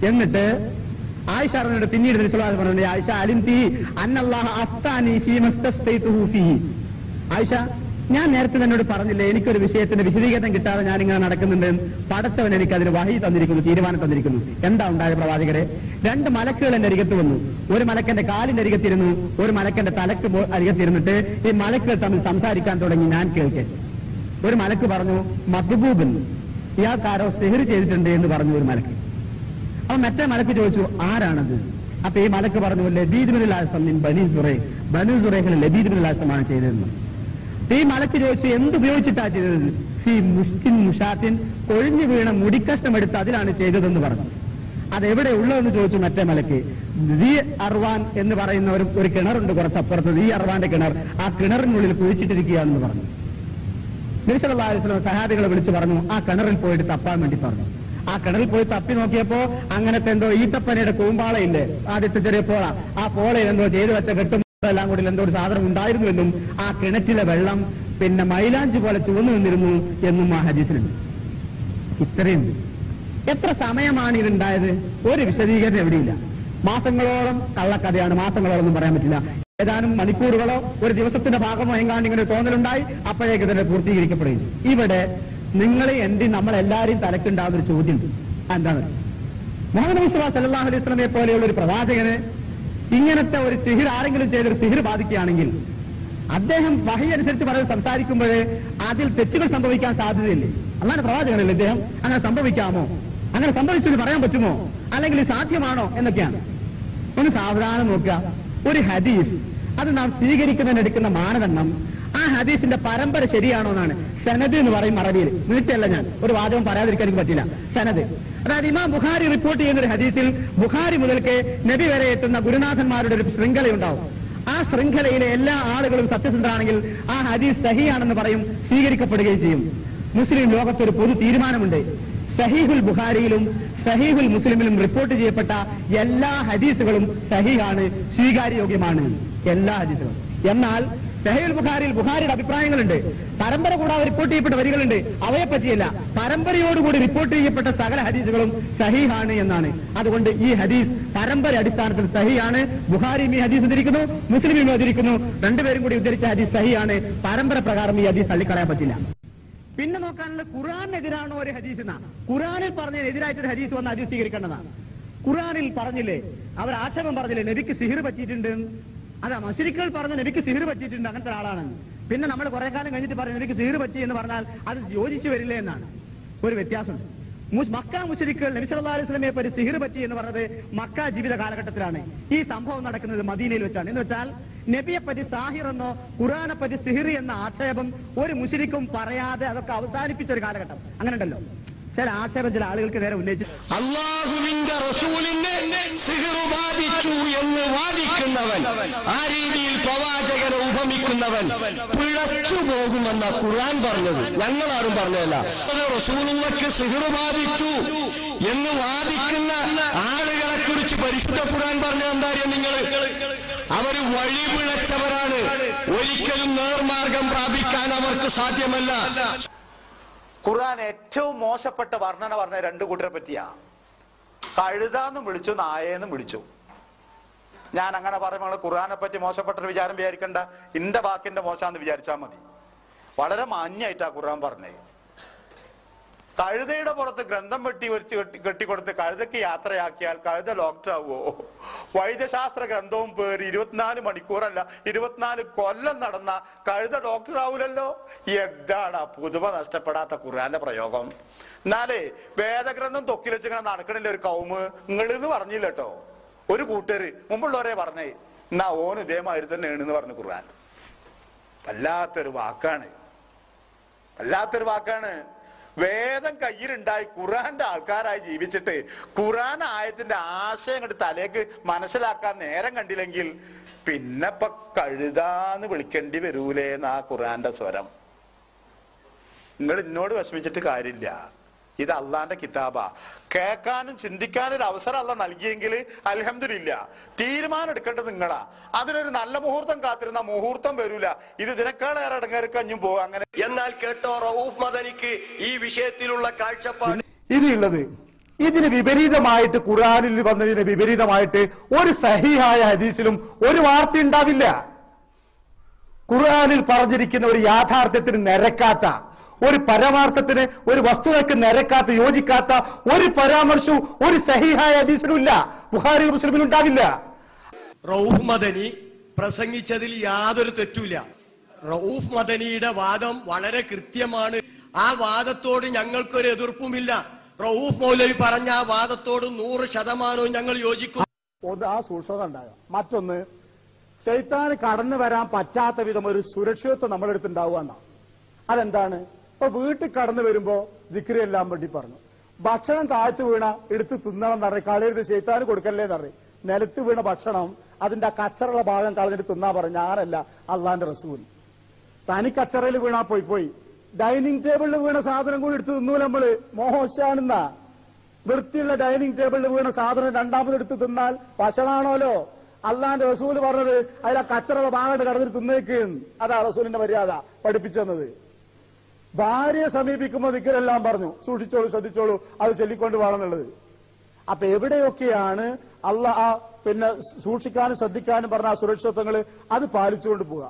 എന്നിട്ട് ആയിഷ പറഞ്ഞിട്ട് പിന്നീട് പറഞ്ഞു, ആയിഷ അലിംതി അന്നല്ലാഹ അഫ്താനി ഫീമസ്തഫ്തൈതുഹു ഫീഹി. ആയിഷ, ഞാൻ നേരത്തെ എന്നോട് പറഞ്ഞില്ലേ എനിക്കൊരു വിഷയത്തിന്റെ വിശദീകരണം കിട്ടാതെ ഞാനിങ്ങനെ നടക്കുന്നുണ്ട്. പടച്ചവൻ എനിക്ക് അതിന് വഹി തന്നിരിക്കുന്നു, തീരുമാനം തന്നിരിക്കുന്നു. എന്താ ഉണ്ടായ പ്രവാചകരെ? 2 മലക്കുകൾ എന്റെ അരികത്ത് വന്നു. ഒരു മലക്കന്റെ കാലിന്റെ അരികത്തിരുന്നു, ഒരു മലക്കന്റെ തലക്ക് അരികത്തിരുന്നിട്ട് ഈ മലക്കുകൾ തമ്മിൽ സംസാരിക്കാൻ തുടങ്ങി. ഞാൻ കേൾക്കെ ഒരു മലക്ക് പറഞ്ഞു മദ്ബൂബൻ, ഇയാൾക്കാരോ സിഹ്ർ ചെയ്തിട്ടുണ്ട് എന്ന് പറഞ്ഞു ഒരു മലക്ക്. അപ്പൊ മറ്റേ മലക്ക് ചോദിച്ചു ആരാണത്? അപ്പൊ ഈ മലക്ക് പറഞ്ഞു ലബീദ് ബിൻ അൽ-അസ്ം മിൻ ബനി സുറൈഖ്, ബനു സുറൈഖിലെ ലബീദ് ബിൻ അൽ-അസ്മാണ് ചെയ്തതെന്ന്. ഈ മലക്ക് ചോദിച്ചു എന്തുപയോഗിച്ചിട്ടാ ചെയ്തത്? ഫീ മുസ്കിൻ മുഷാത്തിൻ, കൊഴിഞ്ഞു വീണ മുടിക്കഷ്ണം എടുത്ത് അതിലാണ് ചെയ്തതെന്ന് പറഞ്ഞു. അതെവിടെ ഉള്ളതെന്ന് ചോദിച്ചു മറ്റേ മലക്ക്. ദി അർവാൻ എന്ന് പറയുന്ന ഒരു കിണറുണ്ട് കുറച്ചപ്പുറത്ത്, ദി അർവാന്റെ കിണർ. ആ കിണറിനുള്ളിൽ കുഴിച്ചിട്ടിരിക്കുകയാണെന്ന് പറഞ്ഞു. നബി സല്ലല്ലാഹു അലൈഹി വസല്ലം സഹാബികളെ വിളിച്ചു പറഞ്ഞു ആ കിണറിൽ പോയിട്ട് തപ്പാൻ വേണ്ടി പറഞ്ഞു. ആ കിണറിൽ പോയി തപ്പി നോക്കിയപ്പോ അങ്ങനത്തെ എന്തോ ഈത്തപ്പനയുടെ കൂമ്പാളയില്ലേ, ആദ്യത്തെ ചെറിയ പോള, ആ പോളയിൽ എന്തോ ചെയ്തു വെച്ച കെട്ടും എല്ലാം കൂടി എന്തോ ഒരു സാധനം ഉണ്ടായിരുന്നുവെന്നും ആ കിണറ്റിലെ വെള്ളം പിന്നെ മൈലാഞ്ചി പോലെ ചുവന്നു നിന്നിരുന്നു എന്നും ആ ഹദീസിലുണ്ട്. ഇത്രയും എത്ര സമയമാണ് ഇതുണ്ടായത്? ഒരു വിശദീകരണം എവിടെയില്ല. മാസങ്ങളോളം കള്ളക്കഥയാണ്, മാസങ്ങളോളൊന്നും പറയാൻ പറ്റില്ല. ഏതാനും മണിക്കൂറുകളോ ഒരു ദിവസത്തിന്റെ ഭാഗമോ എങ്ങാണ്ട് ഇങ്ങനെ തോന്നലുണ്ടായി, അപ്പോഴേക്ക് തന്നെ പൂർത്തീകരിക്കപ്പെടുകയും. ഇവിടെ നിങ്ങൾ നമ്മളെല്ലാവരെയും തലക്കുണ്ടാകുന്ന ഒരു ചോദ്യം എന്താണ്? മുഹമ്മദ് മുസ്തഫ സല്ലല്ലാഹു അലൈഹി വസല്ലമയെ പോലെയുള്ള ഒരു പ്രവാചകന് ഇങ്ങനത്തെ ഒരു സിഹിർ ആരെങ്കിലും ചെയ്തൊരു സിഹിർ ബാധിക്കുകയാണെങ്കിൽ അദ്ദേഹം വഹി അനുസരിച്ച് പറഞ്ഞ് സംസാരിക്കുമ്പോഴേ അതിൽ തെറ്റുകൾ സംഭവിക്കാൻ സാധ്യതയില്ലേ? അങ്ങനെ പ്രവാചകനല്ലേ ഇദ്ദേഹം? അങ്ങനെ സംഭവിക്കാമോ? അങ്ങനെ സംഭവിച്ചെന്ന് പറയാൻ പറ്റുമോ? അല്ലെങ്കിൽ സാധ്യമാണോ എന്നൊക്കെയാണ്. ഒന്ന് സാവധാനം നോക്കുക. ഒരു ഹദീസ് അത് നാം സ്വീകരിക്കുന്നതിനെടുക്കുന്ന മാനദണ്ഡം ആ ഹദീസിന്റെ പരമ്പര ശരിയാണോ എന്നാണ്. സനദ് എന്ന് പറയും അറബിയിൽ. നീട്ടല്ല, ഞാൻ ഒരു വാദവും പറയാതിരിക്കാൻ എനിക്ക് പറ്റില്ല. സനദ് അതായത് ഇമാം ബുഖാരി റിപ്പോർട്ട് ചെയ്യുന്ന ഒരു ഹദീസിൽ ബുഖാരി മുതൽക്ക് നബി വരെ എത്തുന്ന ഗുരുനാഥന്മാരുടെ ഒരു ശൃംഖലയുണ്ടാവും. ആ ശൃംഖലയിലെ എല്ലാ ആളുകളും സത്യസന്ധരാണെങ്കിൽ ആ ഹദീസ് സഹിയാണെന്ന് പറയും, സ്വീകരിക്കപ്പെടുകയും ചെയ്യും. മുസ്ലിം ലോകത്തൊരു പൊതു തീരുമാനമുണ്ട്. സഹീഹുൽ ബുഖാരിയിലും സഹീഹുൽ മുസ്ലിമിലും റിപ്പോർട്ട് ചെയ്യപ്പെട്ട എല്ലാ ഹദീസുകളും സഹീഹാണ്, സ്വീകാര്യോഗ്യമാണ് എല്ലാ ഹദീസുകളും. എന്നാൽ സഹീഹുൽ ബുഖാരിയിൽ ബുഖാരിയുടെ അഭിപ്രായങ്ങളുണ്ട്. പരമ്പര കൂടാതെ റിപ്പോർട്ട് ചെയ്യപ്പെട്ട വരികളുണ്ട്, അവയെ പറ്റിയല്ല. പരമ്പരയോടുകൂടി റിപ്പോർട്ട് ചെയ്യപ്പെട്ട സകല ഹദീസുകളും സഹീഹാണ് എന്നാണ്. അതുകൊണ്ട് ഈ ഹദീസ് പരമ്പര അടിസ്ഥാനത്തിൽ സഹീഹാണ്. ബുഖാരിയും ഈ ഹദീസ് ഉദ്ധരിക്കുന്നു, മുസ്ലിമും ഉദ്ധരിക്കുന്നു. രണ്ടുപേരും കൂടി ഉദ്ധരിച്ച ഹദീസ് സഹീഹാണ്. പരമ്പര പ്രകാരം ഈ ഹദീസ് തള്ളിക്കളയാൻ പറ്റില്ല. പിന്നെ നോക്കാനുള്ള ഖുർആനെതിരാണോ ഒരു ഹദീസ് എന്നാ? ഖുർആനിൽ പറഞ്ഞതിനെതിരായിട്ടൊരു ഹദീസ് വന്ന ഹദീസ് സ്വീകരിക്കേണ്ടതാണ്. ഖുർആനിൽ പറഞ്ഞില്ലേ, അവർ ആക്ഷേപം പറഞ്ഞില്ലേ നബിക്ക് സിഹിർ പറ്റിയിട്ടുണ്ട്. അതാ മുശ്രിക്കുകൾ പറഞ്ഞ നബിക്ക് സിഹിർ പറ്റിയിട്ടുണ്ട്, അങ്ങനത്തെ ഒരാളാണ്. പിന്നെ നമ്മൾ കുറെ കാലം കഴിഞ്ഞിട്ട് പറഞ്ഞു നബിക്ക് സിഹിർ പറ്റി എന്ന് പറഞ്ഞാൽ അത് യോജിച്ചു വരില്ലേ എന്നാണ്. ഒരു വ്യത്യാസമുണ്ട്. മക്ക മുശ്രിക്കുകൾ നബി സല്ലല്ലാഹു അലൈഹി വസല്ലമയെ പറ്റി സിഹിർ പറ്റി എന്ന് പറഞ്ഞത് മക്ക ജീവിത കാലഘട്ടത്തിലാണ്. ഈ സംഭവം നടക്കുന്നത് മദീനയിൽ വെച്ചാണ്. എന്ന് വെച്ചാൽ നബിയെ പറ്റി സാഹിർ എന്നോ ഖുർആനെ പറ്റി സിഹിർ എന്ന ആക്ഷേപം ഒരു മുശ്രിക്കും പറയാതെ അതൊക്കെ അവസാനിപ്പിച്ച ഒരു കാലഘട്ടം. അങ്ങനെ ഉണ്ടല്ലോ ചില ആക്ഷേപം ചില ആളുകൾക്ക് നേരെ ഉന്നയിച്ചു. അല്ലാഹുവിന്റെ റസൂലിനെ സിഹിർ ബാധിച്ചു എന്ന് വാദിക്കുന്നവൻ, ആ രീതിയിൽ പ്രവാചകനെ ഉപമിക്കുന്നവൻ പിഴച്ചു പോകുമെന്ന ഖുർആൻ പറഞ്ഞത്, ഞങ്ങളാരും പറഞ്ഞതല്ല. റസൂലുള്ളാഹിക്ക് സിഹിർ ബാധിച്ചു എന്ന് വാദിക്കുന്ന ആളുകളെ കുറിച്ച് പരിശുദ്ധ ഖുർആൻ പറഞ്ഞ എന്താ നിങ്ങൾ? അവര് വഴിപിഴച്ചവരാണ്. ഒരിക്കലും നേർമാർഗം പ്രാപിക്കാൻ അവർക്ക് സാധ്യമല്ല. ഖുർആൻ ഏറ്റവും മോശപ്പെട്ട വർണ്ണന പറഞ്ഞ രണ്ടു കൂട്ടരെ പറ്റിയാ. കഴുതാന്നും വിളിച്ചു, നായേന്നും വിളിച്ചു. ഞാൻ അങ്ങനെ പറയുമ്പോൾ ഖുർആനെ പറ്റി മോശപ്പെട്ടൊരു വിചാരം വിചാരിക്കണ്ട. എന്റെ വാക്കിന്റെ മോശാന്ന് വിചാരിച്ചാൽ മതി. വളരെ മാന്യായിട്ടാ ഖുർആൻ പറഞ്ഞത്. കഴുതയുടെ പുറത്ത് ഗ്രന്ഥം കെട്ടിക്കൊടുത്ത് കഴുതയ്ക്ക് യാത്രയാക്കിയാൽ കഴുത ഡോക്ടർ ആവുമോ? വൈദ്യശാസ്ത്ര ഗ്രന്ഥവും പേര് 24 മണിക്കൂറല്ല 24 കൊല്ലം നടന്ന കഴുത ഡോക്ടർ ആവൂലല്ലോ. എന്താണ് പുതുമ നഷ്ടപ്പെടാത്ത ഖുർആന്റെ പ്രയോഗം? എന്നാലേ വേദഗ്രന്ഥം തൊക്കിൽ വെച്ചിങ്ങനെ നടക്കണില്ല ഒരു കൗമ്. നിങ്ങളെന്ന് പറഞ്ഞില്ല കേട്ടോ. ഒരു കൂട്ടര് മുമ്പുള്ളവരെ പറഞ്ഞേ, എന്നാ ഓന് ഇതേമാതിരി തന്നെയാണെന്ന് പറഞ്ഞു ഖുർആൻ. വല്ലാത്തൊരു വാക്കാണ്, വല്ലാത്തൊരു വാക്കാണ്. വേദം കയ്യിലുണ്ടായി ഖുർആന്റെ ആൾക്കാരായി ജീവിച്ചിട്ട് ഖുർആൻ ആയത്തിന്റെ ആശയം കണ്ട് തലേക്ക് മനസ്സിലാക്കാൻ നേരം കണ്ടില്ലെങ്കിൽ പിന്നെ ഇപ്പൊ കഴുതാന്ന് വിളിക്കേണ്ടി വരൂലേന്നാ ഖുർആന്റെ സ്വരം. നിങ്ങൾ എന്നോട് വിഷമിച്ചിട്ട് കാര്യമില്ല. ഇത് അള്ളാന്റെ കിതാബാ. കേൾക്കാനും ചിന്തിക്കാനും ഒരു അവസരം അല്ല നൽകിയെങ്കിൽ അൽഹംദുലില്ലാ. തീരുമാനം എടുക്കേണ്ടത് നിങ്ങളാ. അതിനൊരു നല്ല മുഹൂർത്തം കാത്തിരുന്ന മുഹൂർത്തം വരൂല. ഇത് ഇതിനേക്കാളേറെ ഇടങ്ങേറി കഞ്ഞും പോകും. അങ്ങനെ എന്നാൽ കേട്ടോ, റഊഫ് മദനിക്ക് ഈ വിഷയത്തിലുള്ള കാഴ്ചപ്പാട് ഇതുള്ളത് ഇതിന് വിപരീതമായിട്ട് ഖുർആനിൽ വന്നതിന് വിപരീതമായിട്ട് ഒരു സഹീഹായ ഹദീസിലും ഒരു വാർത്ത ഉണ്ടാവില്ല. ഖുർആനിൽ പറഞ്ഞിരിക്കുന്ന ഒരു യാഥാർത്ഥ്യത്തിന് നിരക്കാത്ത, ഒരു പരമാർത്ഥത്തിന്, ഒരു വസ്തുതയ്ക്ക് നിരക്കാത്ത, യോജിക്കാത്ത ഒരു പരാമർശവും ഒരു സഹീഹായ ഹദീസിലുമില്ല. ബുഖാരി മുസ്ലിമിൽ ഉണ്ടാവില്ല. റഊഫ് മദനി പ്രസംഗിച്ചതിൽ യാതൊരു തെറ്റുമില്ല. റഊഫ് മദനിയുടെ വാദം വളരെ കൃത്യമാണ്. ആ വാദത്തോട് ഞങ്ങൾക്കൊരു എതിർപ്പുമില്ല. റഊഫ് മൗലവി പറഞ്ഞ ആ വാദത്തോട് 100% ഞങ്ങൾ യോജിക്കും. ആ സൂക്ഷ്മത ഉണ്ടാകുക. മറ്റൊന്ന്, ശൈത്താന് കടന്നു വരാൻ പറ്റാത്ത വിധം ഒരു സുരക്ഷിതത്വം നമ്മുടെ അടുത്ത് ഉണ്ടാവുക എന്നാ. അതെന്താണ്? ഇപ്പൊ വീട്ടിൽ കടന്നു വരുമ്പോ ദിക്രി എല്ലാം വേണ്ടി പറഞ്ഞു. ഭക്ഷണം താഴ്ത്തു വീണ എടുത്ത് തിന്നണം എന്ന് പറഞ്ഞ് കളയരുത്, ശൈത്താന് കൊടുക്കല്ലേ എന്ന് പറയും. നിലത്ത് വീണ ഭക്ഷണം അതിന്റെ കച്ചറുള്ള ഭാഗം കളഞ്ഞിട്ട് തിന്നാ പറഞ്ഞു. ഞാനല്ല, അള്ളാന്റെ റസൂൽ. തനി കച്ചറയിൽ വീണാ പോയി. ഡൈനിങ് ടേബിളിൽ വീണ സാധനം കൂടി എടുത്ത് തിന്നൂല നമ്മള്. മോശാണെന്നാ. വൃത്തിയുള്ള ഡൈനിങ് ടേബിളിൽ വീണ സാധനം രണ്ടാമത് എടുത്ത് തിന്നാൽ വഷളാണോലോ. അള്ളാന്റെ റസൂല് പറഞ്ഞത് അതിൽ ആ കച്ചറുള്ള ഭാഗമായിട്ട് കടന്നിട്ട് തിന്നേക്ക്. അതാ റസൂലിന്റെ മര്യാദ പഠിപ്പിച്ചെന്നത്. ഭാര്യയെ സമീപിക്കുമ്പോൾ ദിക്റെല്ലാം പറഞ്ഞു, സൂക്ഷിച്ചോളൂ, ശ്രദ്ധിച്ചോളൂ, അത് ചൊല്ലിക്കൊണ്ട് വേണമെന്നുള്ളത്. അപ്പൊ എവിടെയൊക്കെയാണ് അള്ളാഹ് പിന്നെ സൂക്ഷിക്കാനും ശ്രദ്ധിക്കാനും പറഞ്ഞ ആ സുരക്ഷിതത്വങ്ങള് അത് പാലിച്ചുകൊണ്ട് പോവുക.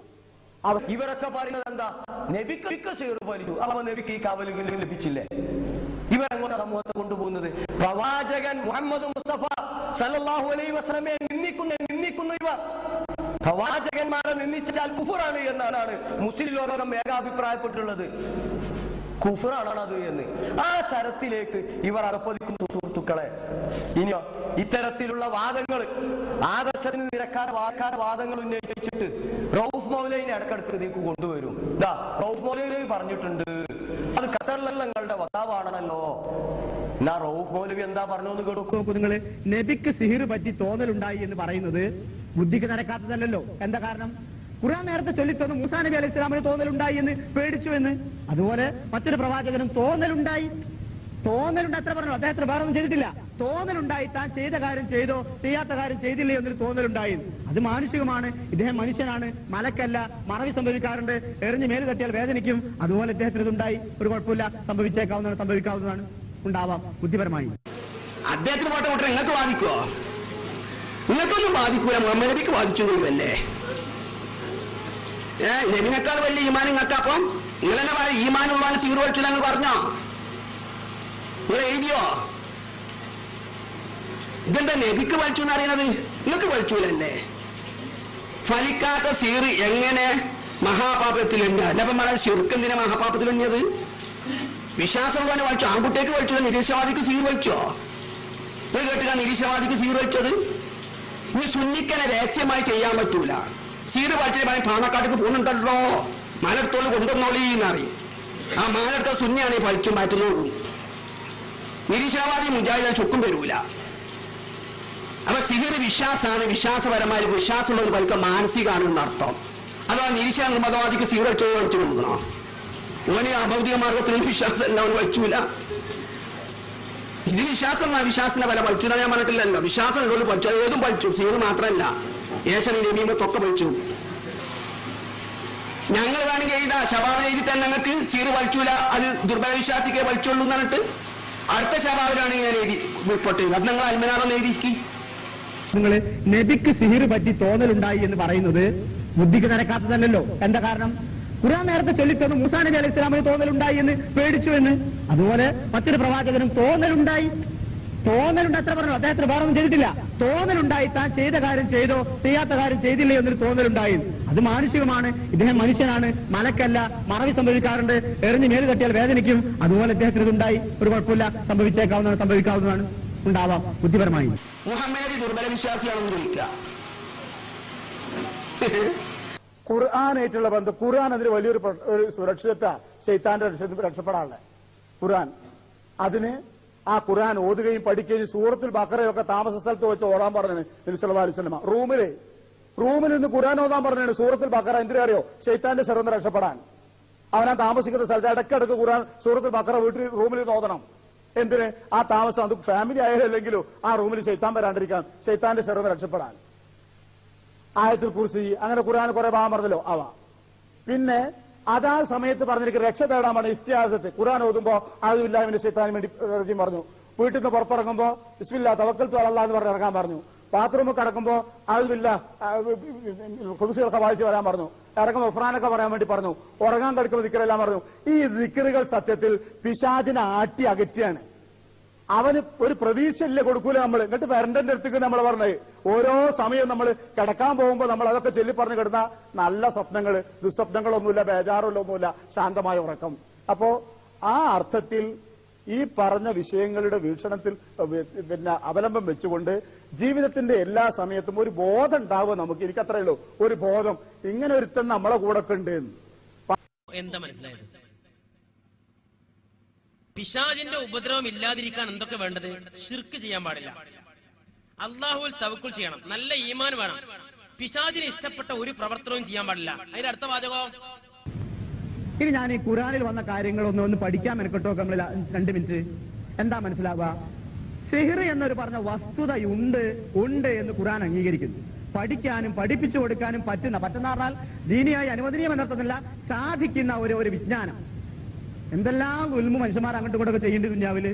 ഇവരൊക്കെ പറയുന്നത് എന്താ? നബിക്ക് സിഹർ പാലിച്ചു, അപ്പൊ നബിക്ക് ഈ കാവലുകൾ ലഭിച്ചില്ലേ? ഇവരെങ്ങനെ സമൂഹത്തെ കൊണ്ടുപോകുന്നത്? പ്രവാചകൻ മുഹമ്മദ് മുസ്തഫ സല്ലല്ലാഹു അലൈഹി വസല്ലമയെ നിന്ദിക്കുന്ന ഇവർ പ്രവാചകന്മാരെ നിന്ദിച്ചാൽ കുഫറാണ് എന്നാണ് മുസ്ലിം ലോകം ഏകാഭിപ്രായപ്പെട്ടുള്ളത്. കുഫറാണ് അത് എന്ന്. ആ തരത്തിലേക്ക് ഇവർ അകപ്പതിക്കുന്നു സുഹൃത്തുക്കളെ. ഇനിയോ ഇത്തരത്തിലുള്ള വാദങ്ങൾ, ആദർശത്തിന് നിരക്കാത്ത വാദങ്ങൾ ഉന്നയിച്ചിട്ട് റഊഫ് മൗലവിനെ ഇടക്കിടക്ക് ഇതിലേക്ക് കൊണ്ടുവരും. റഊഫ് മൗലവി പറഞ്ഞിട്ടുണ്ട് അത് ഖത്തറിലുള്ള നിങ്ങളുടെ വക്താവാണല്ലോ. എന്നാ റഊഫ് മൗലവി എന്താ പറഞ്ഞു എന്ന് കേട്ടു. നിങ്ങള് നബിക്ക് സിഹിർ പറ്റി തോന്നലുണ്ടായി എന്ന് പറയുന്നത് ബുദ്ധിക്ക് നിരക്കാത്തതല്ലോ. എന്താ കാരണം? ഖുർആൻ നേരത്തെ ചൊല്ലിത്തന്നു മൂസാ നബി അലൈഹി സ്വലാമിന് തോന്നലുണ്ടായി എന്ന് പേടിച്ചു എന്ന്. അതുപോലെ മറ്റൊരു പ്രവാചകനും തോന്നലുണ്ടായി എത്ര പറഞ്ഞു? അദ്ദേഹത്തിന് വേറെ ഒന്നും ചെയ്തിട്ടില്ല. തോന്നലുണ്ടായി, താൻ ചെയ്ത കാര്യം ചെയ്തോ ചെയ്യാത്ത കാര്യം ചെയ്തില്ലേ എന്നൊരു തോന്നലുണ്ടായി. അത് മാനുഷികമാണ്. ഇദ്ദേഹം മനുഷ്യനാണ്, മലക്കല്ല. മറവി സംഭവിക്കാറുണ്ട്, എറിഞ്ഞ് മേല് തട്ടിയാൽ വേദനിക്കും. അതുപോലെ ഇദ്ദേഹത്തിന് ഇതുണ്ടായി, ഒരു കുഴപ്പമില്ല, സംഭവിക്കാവുന്നതാണ്, ഉണ്ടാവാം ബുദ്ധിപരമായി. അദ്ദേഹത്തിന് പോട്ടെ കൂട്ടർ നിങ്ങൾക്ക് ബാധിക്കുവോ? നിങ്ങൾക്കൊന്നും ബാധിക്കൂല. മുഹമ്മദ് നബിക്ക് ബാധിച്ചൊന്നുമില്ലല്ലേ? നബിനേക്കാൾ വലിയ ഈമാൻ നിങ്ങൾക്കപ്പം നിങ്ങളെന്നെ ഈമാനുള്ള സിഹർ വലിച്ചില്ല എന്ന് പറഞ്ഞോ? നിങ്ങൾ എഴുതിയോ? ഇതെന്താ നബിക്ക് വലിച്ചു എന്ന് അറിയണത്? നിങ്ങൾക്ക് വലിച്ചൂലല്ലേ? ഫലിക്കാത്ത സിഹർ എങ്ങനെ മഹാപാപത്തിലുണ്ട്? അല്ലപ്പം പറയാൻ ശിർക്ക് മഹാപാപത്തിലുണ്ണിയത്? വിശ്വാസമുള്ളവനെ വലിച്ചു. ആൺകുട്ടിയേക്ക് വലിച്ചോ? നിരീശ്വരവാദിക്ക് സിഹർ വലിച്ചോ? നിങ്ങൾ കേട്ടില്ല നിരീശ്വരവാദിക്ക് സിഹർ വലിച്ചത്? ഇനി സുന്നിക്കനെ രഹസ്യമായി ചെയ്യാൻ പറ്റൂല. സീഡ് പാറ്റിയെ പറയും പാണക്കാട്ടിക്ക് പോകുന്നുണ്ടല്ലോ, മാലെടുത്തോളൂ കൊണ്ടുവന്നോളീ എന്നറിയും. ആ മാലെടുത്ത സുന്നിയാണ് ഈ പഴിച്ചും മാറ്റുന്നോളൂ. നിരീശ്വരവാദി മുജാഹിദ് ചുക്കും വരൂല. അപ്പൊ സിഹിർ വിശ്വാസമാണ്. വിശ്വാസപരമായ വിശ്വാസമുള്ള പലിക്ക മാനസികമാണ് എന്നർത്ഥം. അഥവാ നിരീശ്വര മതവാദിക്ക് സിഹിർ വെച്ചോ വലിച്ചു കൊടുക്കണോ? ഓന് അഭൗതിക മാർഗത്തിൽ വിശ്വാസം എല്ലാം വലിച്ചൂല. ഇത് വിശ്വാസം വിശ്വാസത്തിന്റെ പല പഠിച്ചു ഞാൻ പറഞ്ഞിട്ടില്ലല്ലോ. വിശ്വാസം ഉള്ളവർ പഠിച്ചു, ഏതും പഠിച്ചു, സീറ് മാത്രമല്ല ഏഷണി രമീമത്തൊക്കെ പഠിച്ചു. ഞങ്ങൾ വേണമെങ്കിൽ എഴുതാ ശബാബ് എഴുതി തന്നെ ഞങ്ങൾക്ക് സീറ് പഠിച്ചൂല, അത് ദുർബല വിശ്വാസിക്കേ പഠിച്ചുള്ളൂ എന്ന് പറഞ്ഞിട്ട് അടുത്ത ശബാബിലാണെങ്കിൽ ഞാൻ എഴുതി റിപ്പോർട്ട് ചെയ്തു. അത് നിങ്ങൾ അൽമനാറൊന്ന് എഴുതിയിരിക്കും. നിങ്ങൾ നബിക്ക് സിഹിർ പറ്റി തോന്നലുണ്ടായി എന്ന് പറയുന്നത് ബുദ്ധിക്ക് നിരക്കാത്തതല്ലോ. എന്താ കാരണം? ഖുർആൻ നേരത്തെ ചൊല്ലിത്തന്നു മൂസാ നബി അലൈഹി സ്വലാമിന് തോന്നലുണ്ടായി എന്ന് പേടിച്ചു എന്ന്. അതുപോലെ മറ്റൊരു പ്രവാചകനും തോന്നലുണ്ടായി എത്ര പറഞ്ഞു? അദ്ദേഹത്തിന് വേറൊന്നും ചെയ്തിട്ടില്ല. തോന്നലുണ്ടായി, താൻ ചെയ്ത കാര്യം ചെയ്തോ ചെയ്യാത്ത കാര്യം ചെയ്തില്ലേ എന്നൊരു തോന്നലുണ്ടായി. അത് മാനുഷികമാണ്. ഇദ്ദേഹം മനുഷ്യനാണ്, മലക്കല്ല, മറവി സംഭവിക്കാറുണ്ട്, എറിഞ്ഞ് മേല് തട്ടിയാൽ വേദനിക്കും. അതുപോലെ ഇദ്ദേഹത്തിന് ഇതുണ്ടായി, ഒരു കുഴപ്പമില്ല, സംഭവിക്കാവുന്നതാണ്, ഉണ്ടാവാം ബുദ്ധിപരമായി. മുഹമ്മദ് ദുർബല വിശ്വാസിയാണെന്ന് ചോദിക്കുക. ഖുർആനായിട്ടുള്ള ബന്ധം, ഖുർആൻ അതിന് വലിയൊരു സുരക്ഷിതത്വ ശൈത്താന്റെ രക്ഷപ്പെടാനുള്ള ഖുർആൻ. അതിന് ആ ഖുർആൻ ഓതുകയും പഠിക്കുകയും സൂറത്തുൽ ബഖറയൊക്കെ താമസ സ്ഥലത്ത് വെച്ച് ഓടാൻ പറഞ്ഞാണ് നബി സല്ലല്ലാഹു അലൈഹി വസല്ലം. റൂമിൽ നിന്ന് ഖുർആൻ ഓതാൻ പറഞ്ഞാണ് സൂറത്തുൽ ബഖറ. എന്തിനാ അറിയോ? ശൈത്താന്റെ ശരന്ന് രക്ഷപ്പെടാൻ. അവനാ താമസിക്കുന്ന സ്ഥലത്ത് ഇടയ്ക്കിടക്ക് ഖുർആൻ സൂറത്തുൽ ബഖറ വീട്ടിൽ റൂമിൽ ഓതണം. എന്തിന്? ആ താമസം അത് ഫാമിലി ആയാലെങ്കിലും ആ റൂമിൽ ശൈത്താൻ വരാണ്ടിരിക്കാൻ, ശൈത്താന്റെ ശരന്ന് രക്ഷപ്പെടാൻ. ആയത്തുൽ കുർസി, അങ്ങനെ ഖുർആൻ കുറെ ഭാഗം പറഞ്ഞല്ലോ അവ. പിന്നെ അതാ സമയത്ത് പറഞ്ഞിരിക്കുന്ന രക്ഷ തേടാൻ പറഞ്ഞ ഇസ്തിആസത്ത്. ഖുർആൻ ഓതുമ്പോ അഊദു ബില്ലാഹി മിനശ് ശൈത്താനിർ റജീം പറഞ്ഞു. വീട്ടിൽ നിന്ന് പുറത്തിറങ്ങുമ്പോ ബിസ്മില്ലാ തവക്കൽതു അലല്ലാഹ് എന്ന് പറഞ്ഞ് ഇറങ്ങാൻ പറഞ്ഞു. ബാത്റൂമിൽ കിടക്കുമ്പോ അഊദു ബില്ലാഹ് ഖുബൂസുൽ ഖവായിസ് വരാൻ പറഞ്ഞു. ഇറങ്ങുമ്പോൾ ഉഫ്രാനൊക്കെ പറയാൻ വേണ്ടി പറഞ്ഞു. ഉറങ്ങാൻ കിടക്കുമ്പോൾ ദിക്റെല്ലാം പറഞ്ഞു. ഈ ദിക്റുകൾ സത്യത്തിൽ പിശാചിനെ ആട്ടി അകറ്റിയാണ്. അവന് ഒരു പ്രതീക്ഷയില്ല കൊടുക്കൂല നമ്മൾ. എന്നിട്ട് വരണ്ടന്റെ അടുത്തേക്ക് നമ്മൾ പറഞ്ഞത് ഓരോ സമയം നമ്മൾ കിടക്കാൻ പോകുമ്പോൾ നമ്മൾ അതൊക്കെ ചൊല്ലി പറഞ്ഞു കിടന്ന നല്ല സ്വപ്നങ്ങള്, ദുസ്വപ്നങ്ങളൊന്നുമില്ല, ബേജാറുള്ളൊന്നുമില്ല, ശാന്തമായ ഉറക്കം. അപ്പോ ആ അർത്ഥത്തിൽ ഈ പറഞ്ഞ വിഷയങ്ങളുടെ വീക്ഷണത്തിൽ പിന്നെ അവലംബം വെച്ചുകൊണ്ട് ജീവിതത്തിന്റെ എല്ലാ സമയത്തും ഒരു ബോധം ഉണ്ടാവുക നമുക്ക്. എനിക്കത്രേ ഉള്ളൂ, ഒരു ബോധം ഇങ്ങനെ ഒരുത്തൻ നമ്മളെ കൂടെ ഒക്കെ ഉണ്ട് എന്ന്. എന്താ മനസ്സിലായത്? പിശാചിന്റെ ഉപദ്രവം ഇല്ലാതിരിക്കാൻ എന്തൊക്കെ വേണ്ടത്? ശിർക്ക് ചെയ്യാൻ പാടില്ല, അല്ലാഹുവിൽ തവക്കുൽ ചെയ്യണം, നല്ല ഈമാൻ വേണം, പിശാചിന് ഇഷ്ടപ്പെട്ട ഒരു പ്രവർത്തനവും ചെയ്യാൻ പാടില്ല. അതിന്റെ അടുത്ത വാചകോ? ഇനി ഞാൻ ഈ ഖുർആനിൽ വന്ന കാര്യങ്ങൾ ഒന്ന് പഠിക്കാൻ മെനക്കെട്ടോ നമ്മൾ 2 മിനിറ്റ്. എന്താ മനസ്സിലാവുക? സിഹിർ എന്നൊരു പറഞ്ഞ വസ്തുത ഉണ്ട് എന്ന് ഖുർആൻ അംഗീകരിക്കുന്നു. പഠിക്കാനും പഠിപ്പിച്ചു കൊടുക്കാനും പറ്റുന്ന പറഞ്ഞാൽ ദീനിയായി അനുവദനീയം എന്നർത്ഥത്തില്ല, സാധിക്കുന്ന ഒരു വിജ്ഞാനം. എന്തെല്ലാം ദുൽമ് മനുഷ്യന്മാർ അങ്ങോട്ടും ഇങ്ങോട്ടൊക്കെ ചെയ്യേണ്ടി ദുനിയാവില്,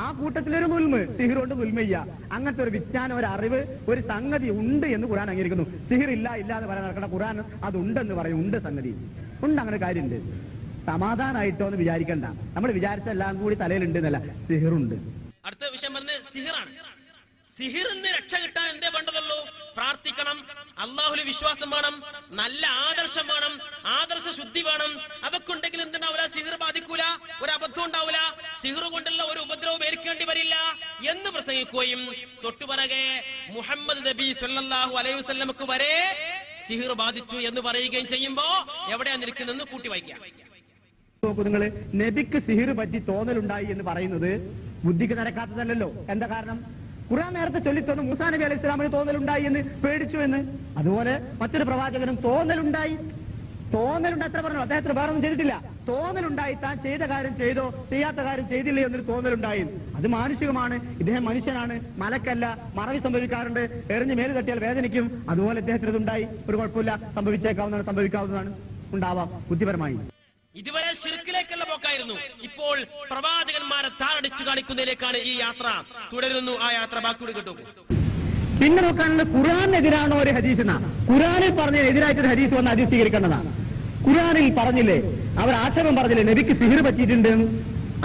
ആ കൂട്ടത്തിലൊരു ദുൽമ്, സിഹിർ കൊണ്ട് ദുൽമ ചെയ്യുക, അങ്ങനത്തെ ഒരു വിജ്ഞാനം, ഒരു അറിവ്, ഒരു സംഗതി ഉണ്ട് എന്ന് ഖുർആൻ അംഗീകരിക്കുന്നു. സിഹിർ ഇല്ല എന്ന് പറയാൻ നടക്കണം. ഖുർആൻ അതുണ്ടെന്ന് പറയും. ഉണ്ട്, സംഗതി ഉണ്ട്, അങ്ങനെ കാര്യമുണ്ട്. സമാധാനമായിട്ടോ എന്ന് വിചാരിക്കണ്ട. നമ്മൾ വിചാരിച്ച എല്ലാം കൂടി തലയിലുണ്ട് എന്നല്ല, സിഹിറുണ്ട്. അടുത്ത വിഷയം പറഞ്ഞത് സിഹിറാണ്. സിഹിറിന് രക്ഷ കിട്ടാൻ എന്തേ വേണ്ടതുള്ളൂ? പ്രാർത്ഥിക്കണം, അള്ളാഹുല് വിശ്വാസം വേണം, നല്ല ആദർശം വേണം, ആദർശ ശുദ്ധി വേണം. അതൊക്കെ ഉണ്ടെങ്കിൽ എന്തുണ്ടാവില്ല? സിഹിർ ബാധിക്കൂല, ഒരു അബദ്ധം ഉണ്ടാവില്ല, സിഹിർ കൊണ്ടുള്ള ഒരു ഉപദ്രവം ഏൽക്കേണ്ടി വരില്ല എന്ന് പ്രസംഗിക്കുകയും തൊട്ടുപിറകെ മുഹമ്മദ് നബി സല്ലല്ലാഹു അലൈഹി വസല്ലമക്ക് വരെ സിഹിർ ബാധിച്ചു എന്ന് പറയുകയും ചെയ്യുമ്പോ എവിടെയാ നിൽക്കുന്നെന്ന് കൂട്ടി വായിക്കാം. നോക്കൂ, നിങ്ങൾ നബിക്ക് സിഹിർ പറ്റി തോന്നലുണ്ടായി എന്ന് പറയുന്നത് ബുദ്ധിക്ക് നിരക്കാത്തതല്ലോ. എന്താ കാരണം? ഖുർആൻ നേരത്തെ ചൊല്ലിത്തന്നു മൂസാ നബി അലൈഹി സ്വലാമിന് തോന്നലുണ്ടായി എന്ന് പേടിച്ചു എന്ന്. അതുപോലെ മറ്റൊരു പ്രവാചകനും തോന്നലുണ്ടായി എത്ര പറഞ്ഞു? അദ്ദേഹത്തിന് വേറൊന്നും ചെയ്തിട്ടില്ല. തോന്നലുണ്ടായി, താൻ ചെയ്ത കാര്യം ചെയ്തോ ചെയ്യാത്ത കാര്യം ചെയ്തില്ലേ എന്നൊരു തോന്നലുണ്ടായി. അത് മാനുഷികമാണ്. ഇദ്ദേഹം മനുഷ്യനാണ്, മലക്കല്ല, മറവി സംഭവിക്കാറുണ്ട്, എറിഞ്ഞ് മേല് തട്ടിയാൽ വേദനിക്കും. അതുപോലെ ഇദ്ദേഹത്തിന് ഇതുണ്ടായി, ഒരു കുഴപ്പമില്ല, സംഭവിക്കാവുന്നതാണ്, ഉണ്ടാവാം ബുദ്ധിപരമായി. ഇതുവരെ ശിർക്കിലേക്കുള്ള പോക്കായിരുന്നു. ഇപ്പോൾ പ്രവാചകന്മാരെ താറടിച്ചു കാണിക്കുന്നതിലേക്കാണ് ഈ യാത്ര. തുടരുന്നു ആ യാത്ര. ബാക്കി കേട്ടു. പിന്നെ നോക്കാനുള്ള ഖുർആനെതിരാണോ ഒരു ഹദീസ് എന്നാ? ഖുർആനിൽ പറഞ്ഞതിനെതിരായിട്ടൊരു ഹദീസ് വന്ന് ഹദീസ് സ്വീകരിക്കേണ്ടതാണ്. ഖുർആനിൽ പറഞ്ഞില്ലേ, അവർ ആക്ഷേപം പറഞ്ഞില്ലേ നബിക്ക് സിഹിർ പറ്റിയിട്ടുണ്ട്.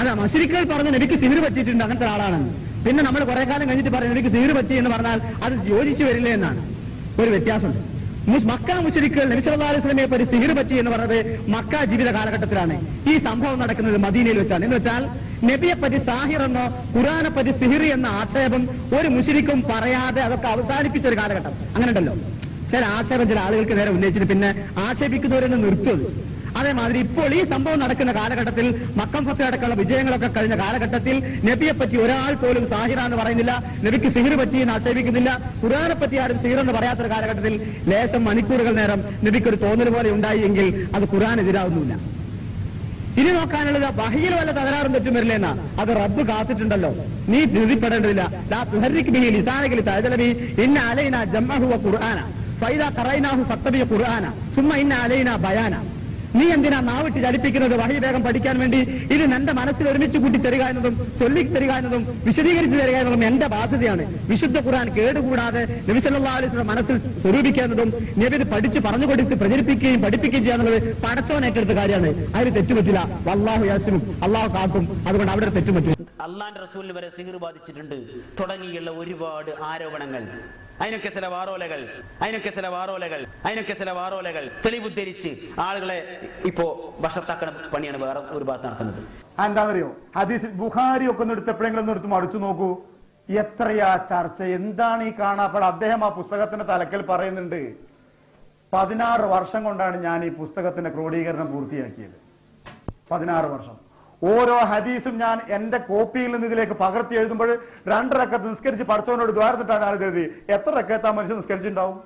അതാ മുശ്രിക്കുകൾ പറഞ്ഞു നബിക്ക് സിഹിർ പറ്റിയിട്ടുണ്ട്, അങ്ങനത്തെ ആളാണെന്ന്. പിന്നെ നമ്മൾ കുറെ കാലം കഴിഞ്ഞിട്ട് പറഞ്ഞു നബിക്ക് സിഹിർ പറ്റി എന്ന് പറഞ്ഞാൽ അത് യോജിച്ചു വരില്ലേ എന്നാണ്. ഒരു വ്യത്യാസമുണ്ട്. മക്ക മുശ്രിക്കുകൾ നബി സല്ലല്ലാഹു അലൈഹി വസല്ലമയെ പറ്റി സിഹിർ പറ്റി എന്ന് പറഞ്ഞത് മക്ക ജീവിത കാലഘട്ടത്തിലാണ്. ഈ സംഭവം നടക്കുന്നത് മദീനയിൽ വെച്ചാണ്. എന്ന് വെച്ചാൽ നബിയെ പറ്റി സാഹിർ എന്നോ ഖുർആനെ പറ്റി സിഹിർ എന്ന ആക്ഷേപം ഒരു മുശ്രിക്കും പറയാതെ അതൊക്കെ അവസാനിപ്പിച്ച ഒരു കാലഘട്ടം. അങ്ങനെ ഉണ്ടല്ലോ, ചില ആക്ഷേപം ചില ആളുകൾക്ക് നേരെ ഉന്നയിച്ചിട്ട് പിന്നെ ആക്ഷേപിക്കുന്നവരെന്ന് നിർത്തുന്നത്. അതേമാതിരി ഇപ്പോൾ ഈ സംഭവം നടക്കുന്ന കാലഘട്ടത്തിൽ മക്കം ഫത്ത് അടക്കമുള്ള വിജയങ്ങളൊക്കെ കഴിഞ്ഞ കാലഘട്ടത്തിൽ നബിയെ പറ്റി ഒരാൾ പോലും സാഹിറാന്ന് പറയുന്നില്ല, നബിക്ക് സിഹിർ പറ്റിയെന്ന് ആക്ഷേപിക്കുന്നില്ല, ഖുർആനെ പറ്റി ആരും സിഹിർ എന്ന് പറയാത്തൊരു കാലഘട്ടത്തിൽ ലേശം മണിക്കൂറുകൾ നേരം നബിക്കൊരു തോന്നൽ പോലെ ഉണ്ടായി എങ്കിൽ അത് ഖുർആൻ എതിരാവുന്നില്ല. ഇനി നോക്കാനുള്ളത് വഹിയിൽ വല്ല തകരാറും തെറ്റും വരില്ലെന്നാ. അത് റബ്ബ് കാത്തിട്ടുണ്ടല്ലോ, നീ ധൃതിപ്പെടേണ്ടതില്ല. ലാ തുഹർരിക് ബിഹി ലിസാനക ലിതഅജല ബിഹി ഇന്ന അലൈനാ ജംഅഹു വ ഖുർആന ഫഇദാ ഖറഅനാഹു ഫത്തബി ഖുർആന സുമ്മ ഇന്ന അലൈനാ ബയാന. നീ എന്തിനാ നാവിട്ട് ചലിപ്പിക്കുന്നത് വഹി വേഗം പഠിക്കാൻ വേണ്ടി? ഇത് നിന്റെ മനസ്സിൽ ഒരുമിച്ച് കൂട്ടി തരിക എന്നതും ചൊല്ലി തരിക എന്നതും വിശദീകരിച്ചു തരിക എന്നതും എന്റെ ബാധ്യതയാണ്. വിശുദ്ധ ഖുർആൻ കേടുകൂടാതെ നബി സല്ലല്ലാഹു അലൈഹി വസല്ലം മനസ്സിൽ സ്വരൂപിക്കുന്നതും നബി ഇത് പഠിച്ച് പറഞ്ഞു കൊടുത്ത് പ്രചരിപ്പിക്കുകയും പഠിപ്പിക്കുകയും ചെയ്യാന്നുള്ളത് പടച്ചോൻ ഏറ്റെടുത്ത കാര്യമാണ്. അതിന് തെറ്റുപറ്റില്ല. വല്ലാഹു യാസിനും, അള്ളാഹു കാക്കും. അതുകൊണ്ട് അവിടെ തെറ്റുപറ്റില്ല. അള്ളാന്റെ റസൂലിന് വരെ സിഹിർ ബാധിച്ചിട്ടുണ്ട് തുടങ്ങിയുള്ള ഒരുപാട് ആരോപണങ്ങൾ, അതിനൊക്കെ ചില വാറോലകൾ തെളിവുദ്ധരിച്ച് ആളുകളെ ഇപ്പോ വശത്താക്കണ പണിയാണ് വേറെ ഒരു ഭാഗത്ത് നടക്കുന്നത്. എന്താണെന്നറിയോ, ഹദീസ് ബുഖാരി ഒക്കെ ഒന്ന് എടുത്തപ്പോഴെങ്കിലും ഒന്ന് എടുത്ത് മറിച്ചു നോക്കൂ. എത്രയാ ചർച്ച, എന്താണ് ഈ കാണാപ്പോൾ? അദ്ദേഹം ആ പുസ്തകത്തിന്റെ തലക്കൽ പറയുന്നുണ്ട്, 16 വർഷം കൊണ്ടാണ് ഞാൻ ഈ പുസ്തകത്തിന്റെ ക്രോഡീകരണം പൂർത്തിയാക്കിയത്. 16 വർഷം. ഓരോ ഹദീസും ഞാൻ എന്റെ കോപ്പിയിൽ നിന്ന് ഇതിലേക്ക് പകർത്തി എഴുതുമ്പോൾ 2 റക്കത്ത് നിസ്കരിച്ച് പടച്ചവനോട് ദ്വാരത്തിട്ടാണ് ഞാൻ എഴുതി. എത്ര റക്കത്ത് ആ മനുഷ്യൻ നിസ്കരിച്ചിട്ടുണ്ടാവും?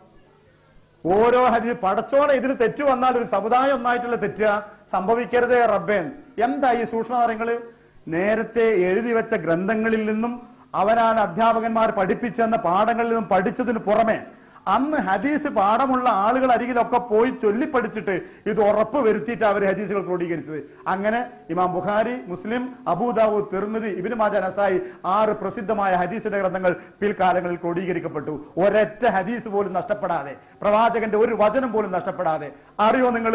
ഓരോ ഹദീസ് പടച്ചോനെ ഇതിന് തെറ്റു വന്നാൽ ഒരു സമുദായം ഒന്നായിട്ടുള്ള തെറ്റുക സംഭവിക്കരുതേ റബ്ബേൻ. എന്താ ഈ സൂക്ഷ്മതരങ്ങള്? നേരത്തെ എഴുതി വെച്ച ഗ്രന്ഥങ്ങളിൽ നിന്നും അവനാണ് അധ്യാപകന്മാർ പഠിപ്പിച്ചെന്ന പാഠങ്ങളിൽ നിന്നും പഠിച്ചതിന് പുറമെ അന്ന് ഹദീസ് പാഠമുള്ള ആളുകൾ അരികിലൊക്കെ പോയി ചൊല്ലിപ്പഠിച്ചിട്ട് ഇത് ഉറപ്പ് വരുത്തിയിട്ട് അവർ ഹദീസുകൾ ക്രോഡീകരിച്ചത്. അങ്ങനെ ഇമാം ബുഖാരി, മുസ്ലിം, അബൂദാവൂദ്, തിർമിദി, ഇബ്നു മാജ, നസായി 6 പ്രസിദ്ധമായ ഹദീസിന്റെ ഗ്രന്ഥങ്ങൾ പിൽക്കാലങ്ങളിൽ ക്രോഡീകരിക്കപ്പെട്ടു. ഒരൊറ്റ ഹദീസ് പോലും നഷ്ടപ്പെടാതെ, പ്രവാചകന്റെ ഒരു വചനം പോലും നഷ്ടപ്പെടാതെ. അറിയോ നിങ്ങൾ,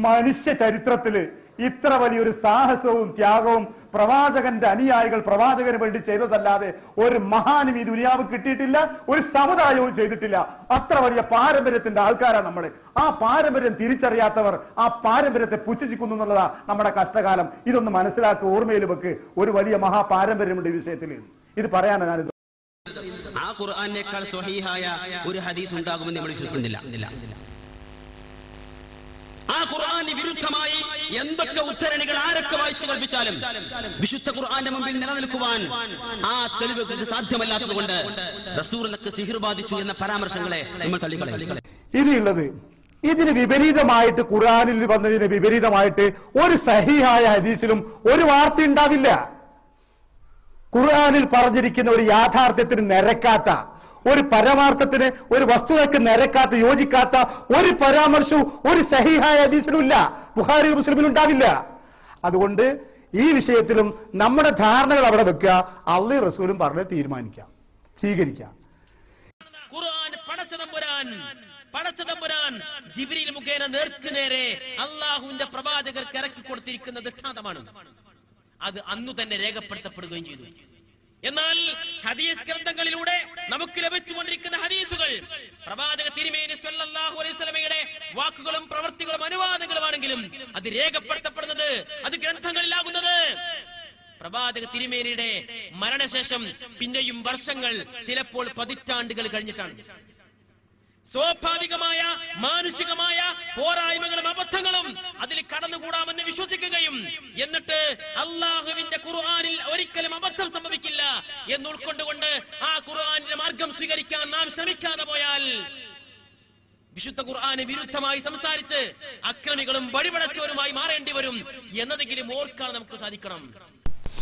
മനുഷ്യ ചരിത്രത്തില് ഇത്ര വലിയൊരു സാഹസവും ത്യാഗവും പ്രവാചകന്റെ അനുയായികൾ പ്രവാചകന് വേണ്ടി ചെയ്തതല്ലാതെ ഒരു മഹാനും ഈ ദുനിയാവ് കിട്ടിയിട്ടില്ല, ഒരു സമുദായവും ചെയ്തിട്ടില്ല. അത്ര വലിയ പാരമ്പര്യത്തിന്റെ ആൾക്കാരാണ് നമ്മൾ. ആ പാരമ്പര്യം തിരിച്ചറിയാത്തവർ ആ പാരമ്പര്യത്തെ പുച്ഛിക്കുന്നു എന്നുള്ളതാ നമ്മുടെ കഷ്ടകാലം. ഇതൊന്ന് മനസ്സിലാക്കുക, ഓർമ്മയിൽ വെക്ക്. ഒരു വലിയ മഹാപാരമ്പര്യമുണ്ട് ഈ വിഷയത്തിൽ. ഇത് പറയാനാണ് ഞാനിത്. ആ ഖുർആനേക്കാൾ സ്വഹീഹായ ഒരു ഹദീസ് ഉണ്ടാകുമെന്ന് നമ്മൾ വിശ്വസിക്കുന്നില്ല. ആ ഖുർആന് വിരുദ്ധമായി എന്തൊക്കെ ഉദ്ധരണികൾ ആരൊക്കെ വായിച്ചു കൽപ്പിച്ചാലും വിശുദ്ധ ഖുർആന്റെ മുമ്പിൽ നിലനിൽക്കുവാൻ ആ തെളിവുകൾക്ക് സാധ്യമല്ലാത്തതുകൊണ്ട് റസൂലിന് സിഹിർ ബാധിച്ചു എന്ന പരാമർശങ്ങളെ നമ്മൾ തള്ളിക്കളയും. ഇനിയുള്ളത്, ഇതിന് വിപരീതമായിട്ട് ഖുർആനിൽ വന്നതിന് വിപരീതമായിട്ട് ഒരു സഹീഹായ ഹദീസിലും ഒരു വാർത്ത ഉണ്ടാവില്ല. ഖുർആനിൽ പറഞ്ഞിരിക്കുന്ന ഒരു യാഥാർത്ഥ്യത്തിന് നിരക്കാത്ത, ഒരു പരമാർത്ഥത്തിന്, ഒരു വസ്തുതയ്ക്ക് നിരക്കാത്ത, യോജിക്കാത്ത ഒരു പരാമർശവും ഒരു സഹീഹായ ഹദീസിലും ഇല്ല, ബുഖാരി മുസ്ലിമിലും ഉണ്ടാവില്ല. അതുകൊണ്ട് ഈ വിഷയത്തിലും നമ്മുടെ ധാരണകൾ അവിടെ വെക്കുക, അള്ളാഹും റസൂലും പറഞ്ഞ് തീരുമാനിക്കാം, സ്വീകരിക്കാം. ഖുർആൻ പടച്ചതമ്പുരാൻ ജിബ്രീൽ മുഖേന നേർക്കുനേരെ അള്ളാഹുവിന്റെ പ്രവാചകർക്ക് ഇറക്കി കൊടുത്തിരിക്കുന്ന ദൃഷ്ടാന്തമാണ്. അത് അന്നു തന്നെ രേഖപ്പെടുത്തപ്പെടുകയും ചെയ്തു. എന്നാൽ ഹദീസ് ഗ്രന്ഥങ്ങളിലൂടെ നമുക്ക് ലഭിച്ചുകൊണ്ടിരിക്കുന്ന ഹദീസുകൾ പ്രവാചക തിരുമേനി സ്വല്ലല്ലാഹു അലൈഹി വസല്ലമയുടെ വാക്കുകളും പ്രവൃത്തികളും അനുവാദങ്ങളുമാണെങ്കിലും അത് രേഖപ്പെടുത്തപ്പെടുന്നത്, അത് ഗ്രന്ഥങ്ങളിലാകുന്നത് പ്രവാചക തിരുമേനിയുടെ മരണശേഷം പിന്നെയും വർഷങ്ങൾ, ചിലപ്പോൾ പതിറ്റാണ്ടുകൾ കഴിഞ്ഞിട്ടാണ്. സ്വാഭാവികമായ മാനുഷികമായ പോരായ്മകളും അബദ്ധങ്ങളും അതിൽ കടന്നുകൂടാമെന്ന് വിശ്വസിക്കുകയും എന്നിട്ട് അള്ളാഹുവിന്റെ ഖുർആനിൽ ഒരിക്കലും അബദ്ധം സംഭവിക്കില്ല എന്ന് ഉൾക്കൊണ്ടുകൊണ്ട് ആ ഖുർആനിന്റെ മാർഗം സ്വീകരിക്കാൻ നാം ശ്രമിക്കാതെ പോയാൽ വിശുദ്ധ ഖുർആന് വിരുദ്ധമായി സംസാരിച്ച് അക്രമികളും വഴിപടച്ചവരുമായി മാറേണ്ടി വരും എന്നതെങ്കിലും ഓർക്കാൻ നമുക്ക് സാധിക്കണം.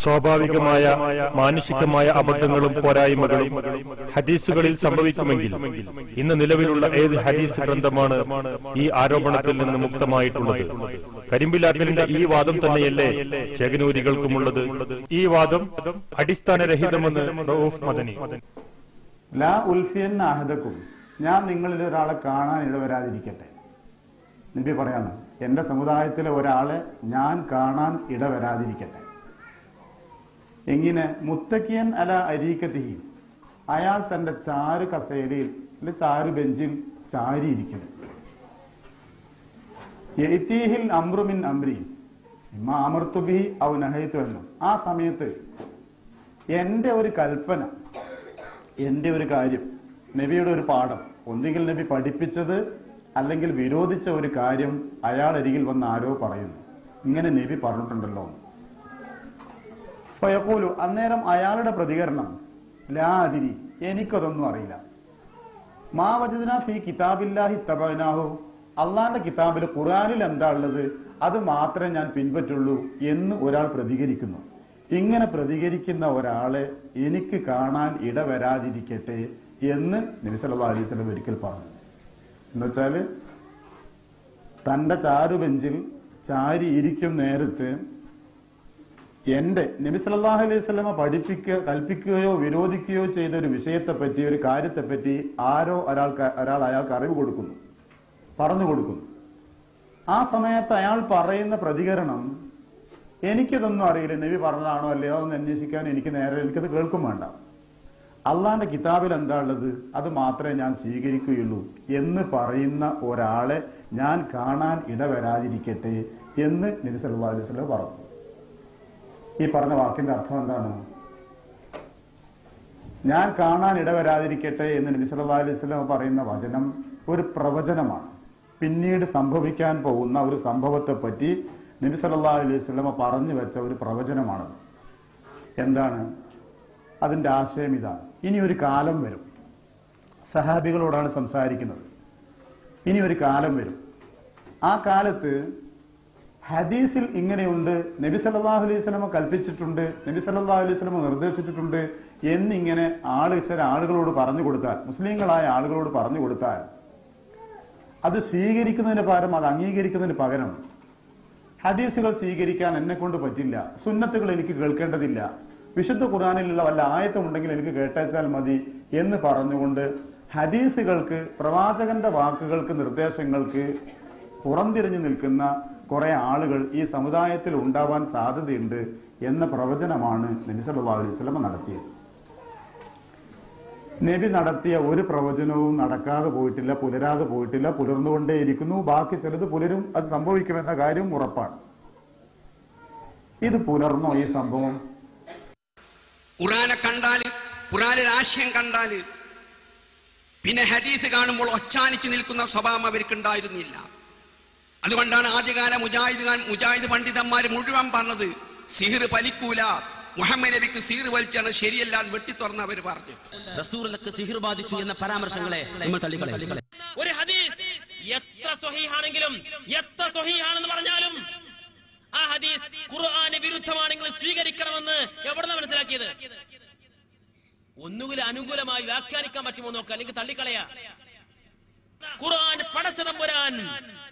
സ്വാഭാവികമായ മാനുഷികമായ അബദ്ധങ്ങളും പോരായ്മകളും ഹദീസുകളിൽ സംഭവിക്കുമെങ്കിൽ ഇന്ന് നിലവിലുള്ള ഏത് ഹദീസ് ഗ്രന്ഥമാണ് ഈ ആരോപണത്തിൽ നിന്ന് മുക്തമായിട്ടുള്ളത്? കരിമ്പിലാക്കലിന്റെ ഈ വാദം തന്നെയല്ലേ ചെകനൂരികൾക്കുമുള്ളത്? ഈ വാദം അടിസ്ഥാനരഹിതമെന്ന് റഊഫ് മദനി. ലാ ഉൽഫിയന്ന അഹദക്കും, ഞാൻ നിങ്ങളിൽ ഒരാളെ കാണാൻ ഇടവരാതിരിക്കട്ടെ. നബി പറയാണ്, എന്റെ സമുദായത്തിലെ ഒരാളെ ഞാൻ കാണാൻ ഇടവരാതിരിക്കട്ടെ. എങ്ങനെ? മുത്തക്കിയൻ അല അരീക്കത്തിഹി, അയാൾ തന്റെ ചാരു കസേരയിൽ അല്ലെ ചാരു ബെഞ്ചിൽ ചാരിയിരിക്കുന്നു. യഅ്തീഹിൽ അംറു മിൻ അംരി ഇമ്മാ അമർതു ബിഹി ഔ നഹൈതു അൻഹു. ആ സമയത്ത് എന്റെ ഒരു കൽപ്പന, എന്റെ ഒരു കാര്യം, നബിയുടെ ഒരു പാഠം, ഒന്നുകിൽ നബി പഠിപ്പിച്ചത് അല്ലെങ്കിൽ വിരോധിച്ച ഒരു കാര്യം അയാൾ അരികിൽ വന്ന് ആരോ പറയുന്നു, ഇങ്ങനെ നബി പറഞ്ഞിട്ടുണ്ടല്ലോ. ഫയഖൂലു, അന്നേരം അയാളുടെ പ്രതികരണം, ലാ അദിരി, എനിക്കതൊന്നും അറിയില്ല. മാ വജദ്നാ ഫീ കിതാബില്ലാഹി തബഅനാഹു, അള്ളാന്റെ കിതാബിൽ ഖുർആനിൽ എന്താ ഉള്ളത് അത് മാത്രമേ ഞാൻ പിൻപറ്റുള്ളൂ എന്ന് ഒരാൾ പ്രതികരിക്കുന്നു. ഇങ്ങനെ പ്രതികരിക്കുന്ന ഒരാളെ എനിക്ക് കാണാൻ ഇടവരാതിരിക്കട്ടെ എന്ന് നബി സല്ലല്ലാഹു അലൈഹി വസല്ലം ഒരിക്കൽ പറഞ്ഞു. എന്നുവെച്ചാല് തന്റെ ചാരുബെഞ്ചിൽ ചാരി ഇരിക്കും നേരത്ത് എന്റെ നബി സല്ലല്ലാഹു അലൈഹി വസല്ലമ കൽപ്പിക്കുകയോ വിരോധിക്കുകയോ ചെയ്ത ഒരു വിഷയത്തെപ്പറ്റി, ഒരു കാര്യത്തെപ്പറ്റി ഒരാൾ അയാൾക്ക് അറിവ് കൊടുക്കുന്നു, പറഞ്ഞു കൊടുക്കുന്നു. ആ സമയത്ത് അയാൾ പറയുന്ന പ്രതികരണം, എനിക്കിതൊന്നും അറിയില്ല, നബി പറഞ്ഞതാണോ അല്ലയോ അതൊന്ന് അന്വേഷിക്കാൻ എനിക്കത് കേൾക്കും വേണ്ട, അള്ളാന്റെ കിതാബിൽ എന്താ ഉള്ളത് അത് മാത്രമേ ഞാൻ സ്വീകരിക്കുകയുള്ളൂ എന്ന് പറയുന്ന ഒരാളെ ഞാൻ കാണാൻ ഇടവരാതിരിക്കട്ടെ എന്ന് നബി സല്ലല്ലാഹു അലൈഹി വസല്ലം പറഞ്ഞു. ഈ പറഞ്ഞ വാക്കിന്റെ അർത്ഥം എന്താണ്? ഞാൻ കാണാൻ ഇടവരാതിരിക്കട്ടെ എന്ന് നബി സല്ലല്ലാഹു അലൈഹി വസല്ലം പറയുന്ന വചനം ഒരു പ്രവചനമാണ്. പിന്നീട് സംഭവിക്കാൻ പോകുന്ന ഒരു സംഭവത്തെ പറ്റി നബി സല്ലല്ലാഹു അലൈഹി വസല്ലം പറഞ്ഞു വെച്ച ഒരു പ്രവചനമാണത്. എന്താണ് അതിന്റെ ആശയം? ഇതാണ്, ഇനി ഒരു കാലം വരും, സഹാബികളോടാണ് സംസാരിക്കുന്നത്. ഇനി ഒരു കാലം വരും, ആ കാലത്ത് ഹദീസിൽ ഇങ്ങനെയുണ്ട്, നബി സല്ലല്ലാഹു അലൈഹി വസല്ലം കൽപ്പിച്ചിട്ടുണ്ട്, നബി സല്ലല്ലാഹു അലൈഹി വസല്ലം നിർദ്ദേശിച്ചിട്ടുണ്ട് എന്നിങ്ങനെ ചില ആളുകളോട് പറഞ്ഞു കൊടുത്താൽ, മുസ്ലിങ്ങളായ ആളുകളോട് പറഞ്ഞു കൊടുത്താൽ, അത് സ്വീകരിക്കുന്നതിന് പകരം, അത് അംഗീകരിക്കുന്നതിന് പകരം ഹദീസുകൾ സ്വീകരിക്കാൻ എന്നെ കൊണ്ട് പറ്റില്ല, സുന്നത്തുകൾ എനിക്ക് കേൾക്കേണ്ടതില്ല, വിശുദ്ധ ഖുർആനിലുള്ള വല്ല ആയത്തുമുണ്ടെങ്കിൽ എനിക്ക് കേട്ടേച്ചാൽ മതി എന്ന് പറഞ്ഞുകൊണ്ട് ഹദീസുകൾക്ക്, പ്രവാചകന്റെ വാക്കുകൾക്ക്, നിർദ്ദേശങ്ങൾക്ക് പുറംതിരിഞ്ഞു നിൽക്കുന്ന കുറെ ആളുകൾ ഈ സമുദായത്തിൽ ഉണ്ടാവാൻ സാധ്യതയുണ്ട് എന്ന പ്രവചനമാണ് നബി സല്ലല്ലാഹു അലൈഹി വസല്ലം നടത്തിയത്. നബി നടത്തിയ ഒരു പ്രവചനവും നടക്കാതെ പോയിട്ടില്ല, പുലരാതെ പോയിട്ടില്ല, പുലർന്നുകൊണ്ടേയിരിക്കുന്നു. ബാക്കി ചിലത് പുലരും, അത് സംഭവിക്കുമെന്ന കാര്യം ഉറപ്പാണ്. ഇത് പുലർന്നോ ഈ സംഭവം? ഖുർആനെ കണ്ടാല്, ഖുർആനിൽ ആശയം കണ്ടാല് പിന്നെ ഹദീസ് കാണുമ്പോൾ ഒച്ചാനിച്ച് നിൽക്കുന്ന സ്വഭാവം അവർക്കുണ്ടായിരുന്നില്ല. അതുകൊണ്ടാണ് ആദ്യകാല മുജാഹിദ് പണ്ഡിതന്മാർ മുഴുവൻ പറഞ്ഞത് സിഹിർ പലിക്കൂല, മുഹമ്മദ് നബിക്ക് സിഹിർ വലിച്ചാണ് ശരിയല്ല എന്ന് വെട്ടിത്തുറന്ന് അവർ പറഞ്ഞു. റസൂലുള്ളാഹിക്ക് സിഹിർ ബാധിച്ചു എന്ന പരാമർശങ്ങളെ നമ്മൾ തള്ളിക്കളയും. ഒരു ഹദീസ് എത്ര സ്വഹീഹാണെങ്കിലും, എത്ര സ്വഹീഹാണെന്ന് പറഞ്ഞാലും ആ ഹദീസ് ഖുർആന് വിരുദ്ധമാണെങ്കിൽ സ്വീകരിക്കണമെന്ന് എവിടുന്ന മനസ്സിലാക്കിയത്? ഒന്നുകിൽ അനുകൂലമായി വ്യാഖ്യാനിക്കാൻ പറ്റുമോ നോക്കുക, അല്ലെങ്കിൽ തള്ളിക്കളയാ. ഖുർആൻ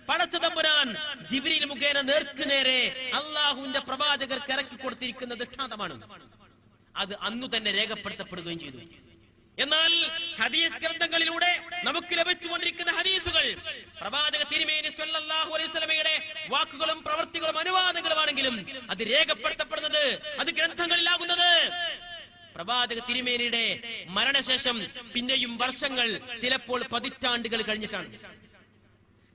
പടച്ചതമ്പുരാൻ ജിബ്രീൽ മുഖേന നേർക്കുനേരെ അള്ളാഹുവിന്റെ പ്രവാചകർക്ക് ഇറക്കി കൊടുത്തിരിക്കുന്ന ദൃഷ്ടാന്തമാണ്. അത് അന്നു തന്നെ രേഖപ്പെടുത്തപ്പെടുകയും ചെയ്തു. എന്നാൽ ഹദീസ് ഗ്രന്ഥങ്ങളിലൂടെ നമുക്ക് ലഭിച്ചുകൊണ്ടിരിക്കുന്ന ഹദീസുകൾ പ്രവാചക തിരുമേനി സ്വല്ലല്ലാഹു അലൈഹി വസല്ലമയുടെ വാക്കുകളും പ്രവൃത്തികളും അനുവാദങ്ങളുമാണെങ്കിലും അത് രേഖപ്പെടുത്തപ്പെടുന്നത്, അത് ഗ്രന്ഥങ്ങളിലാകുന്നത് പ്രവാചക തിരുമേനിയുടെ മരണശേഷം പിന്നെയും വർഷങ്ങൾ, ചിലപ്പോൾ പതിറ്റാണ്ടുകൾ കഴിഞ്ഞിട്ടാണ്.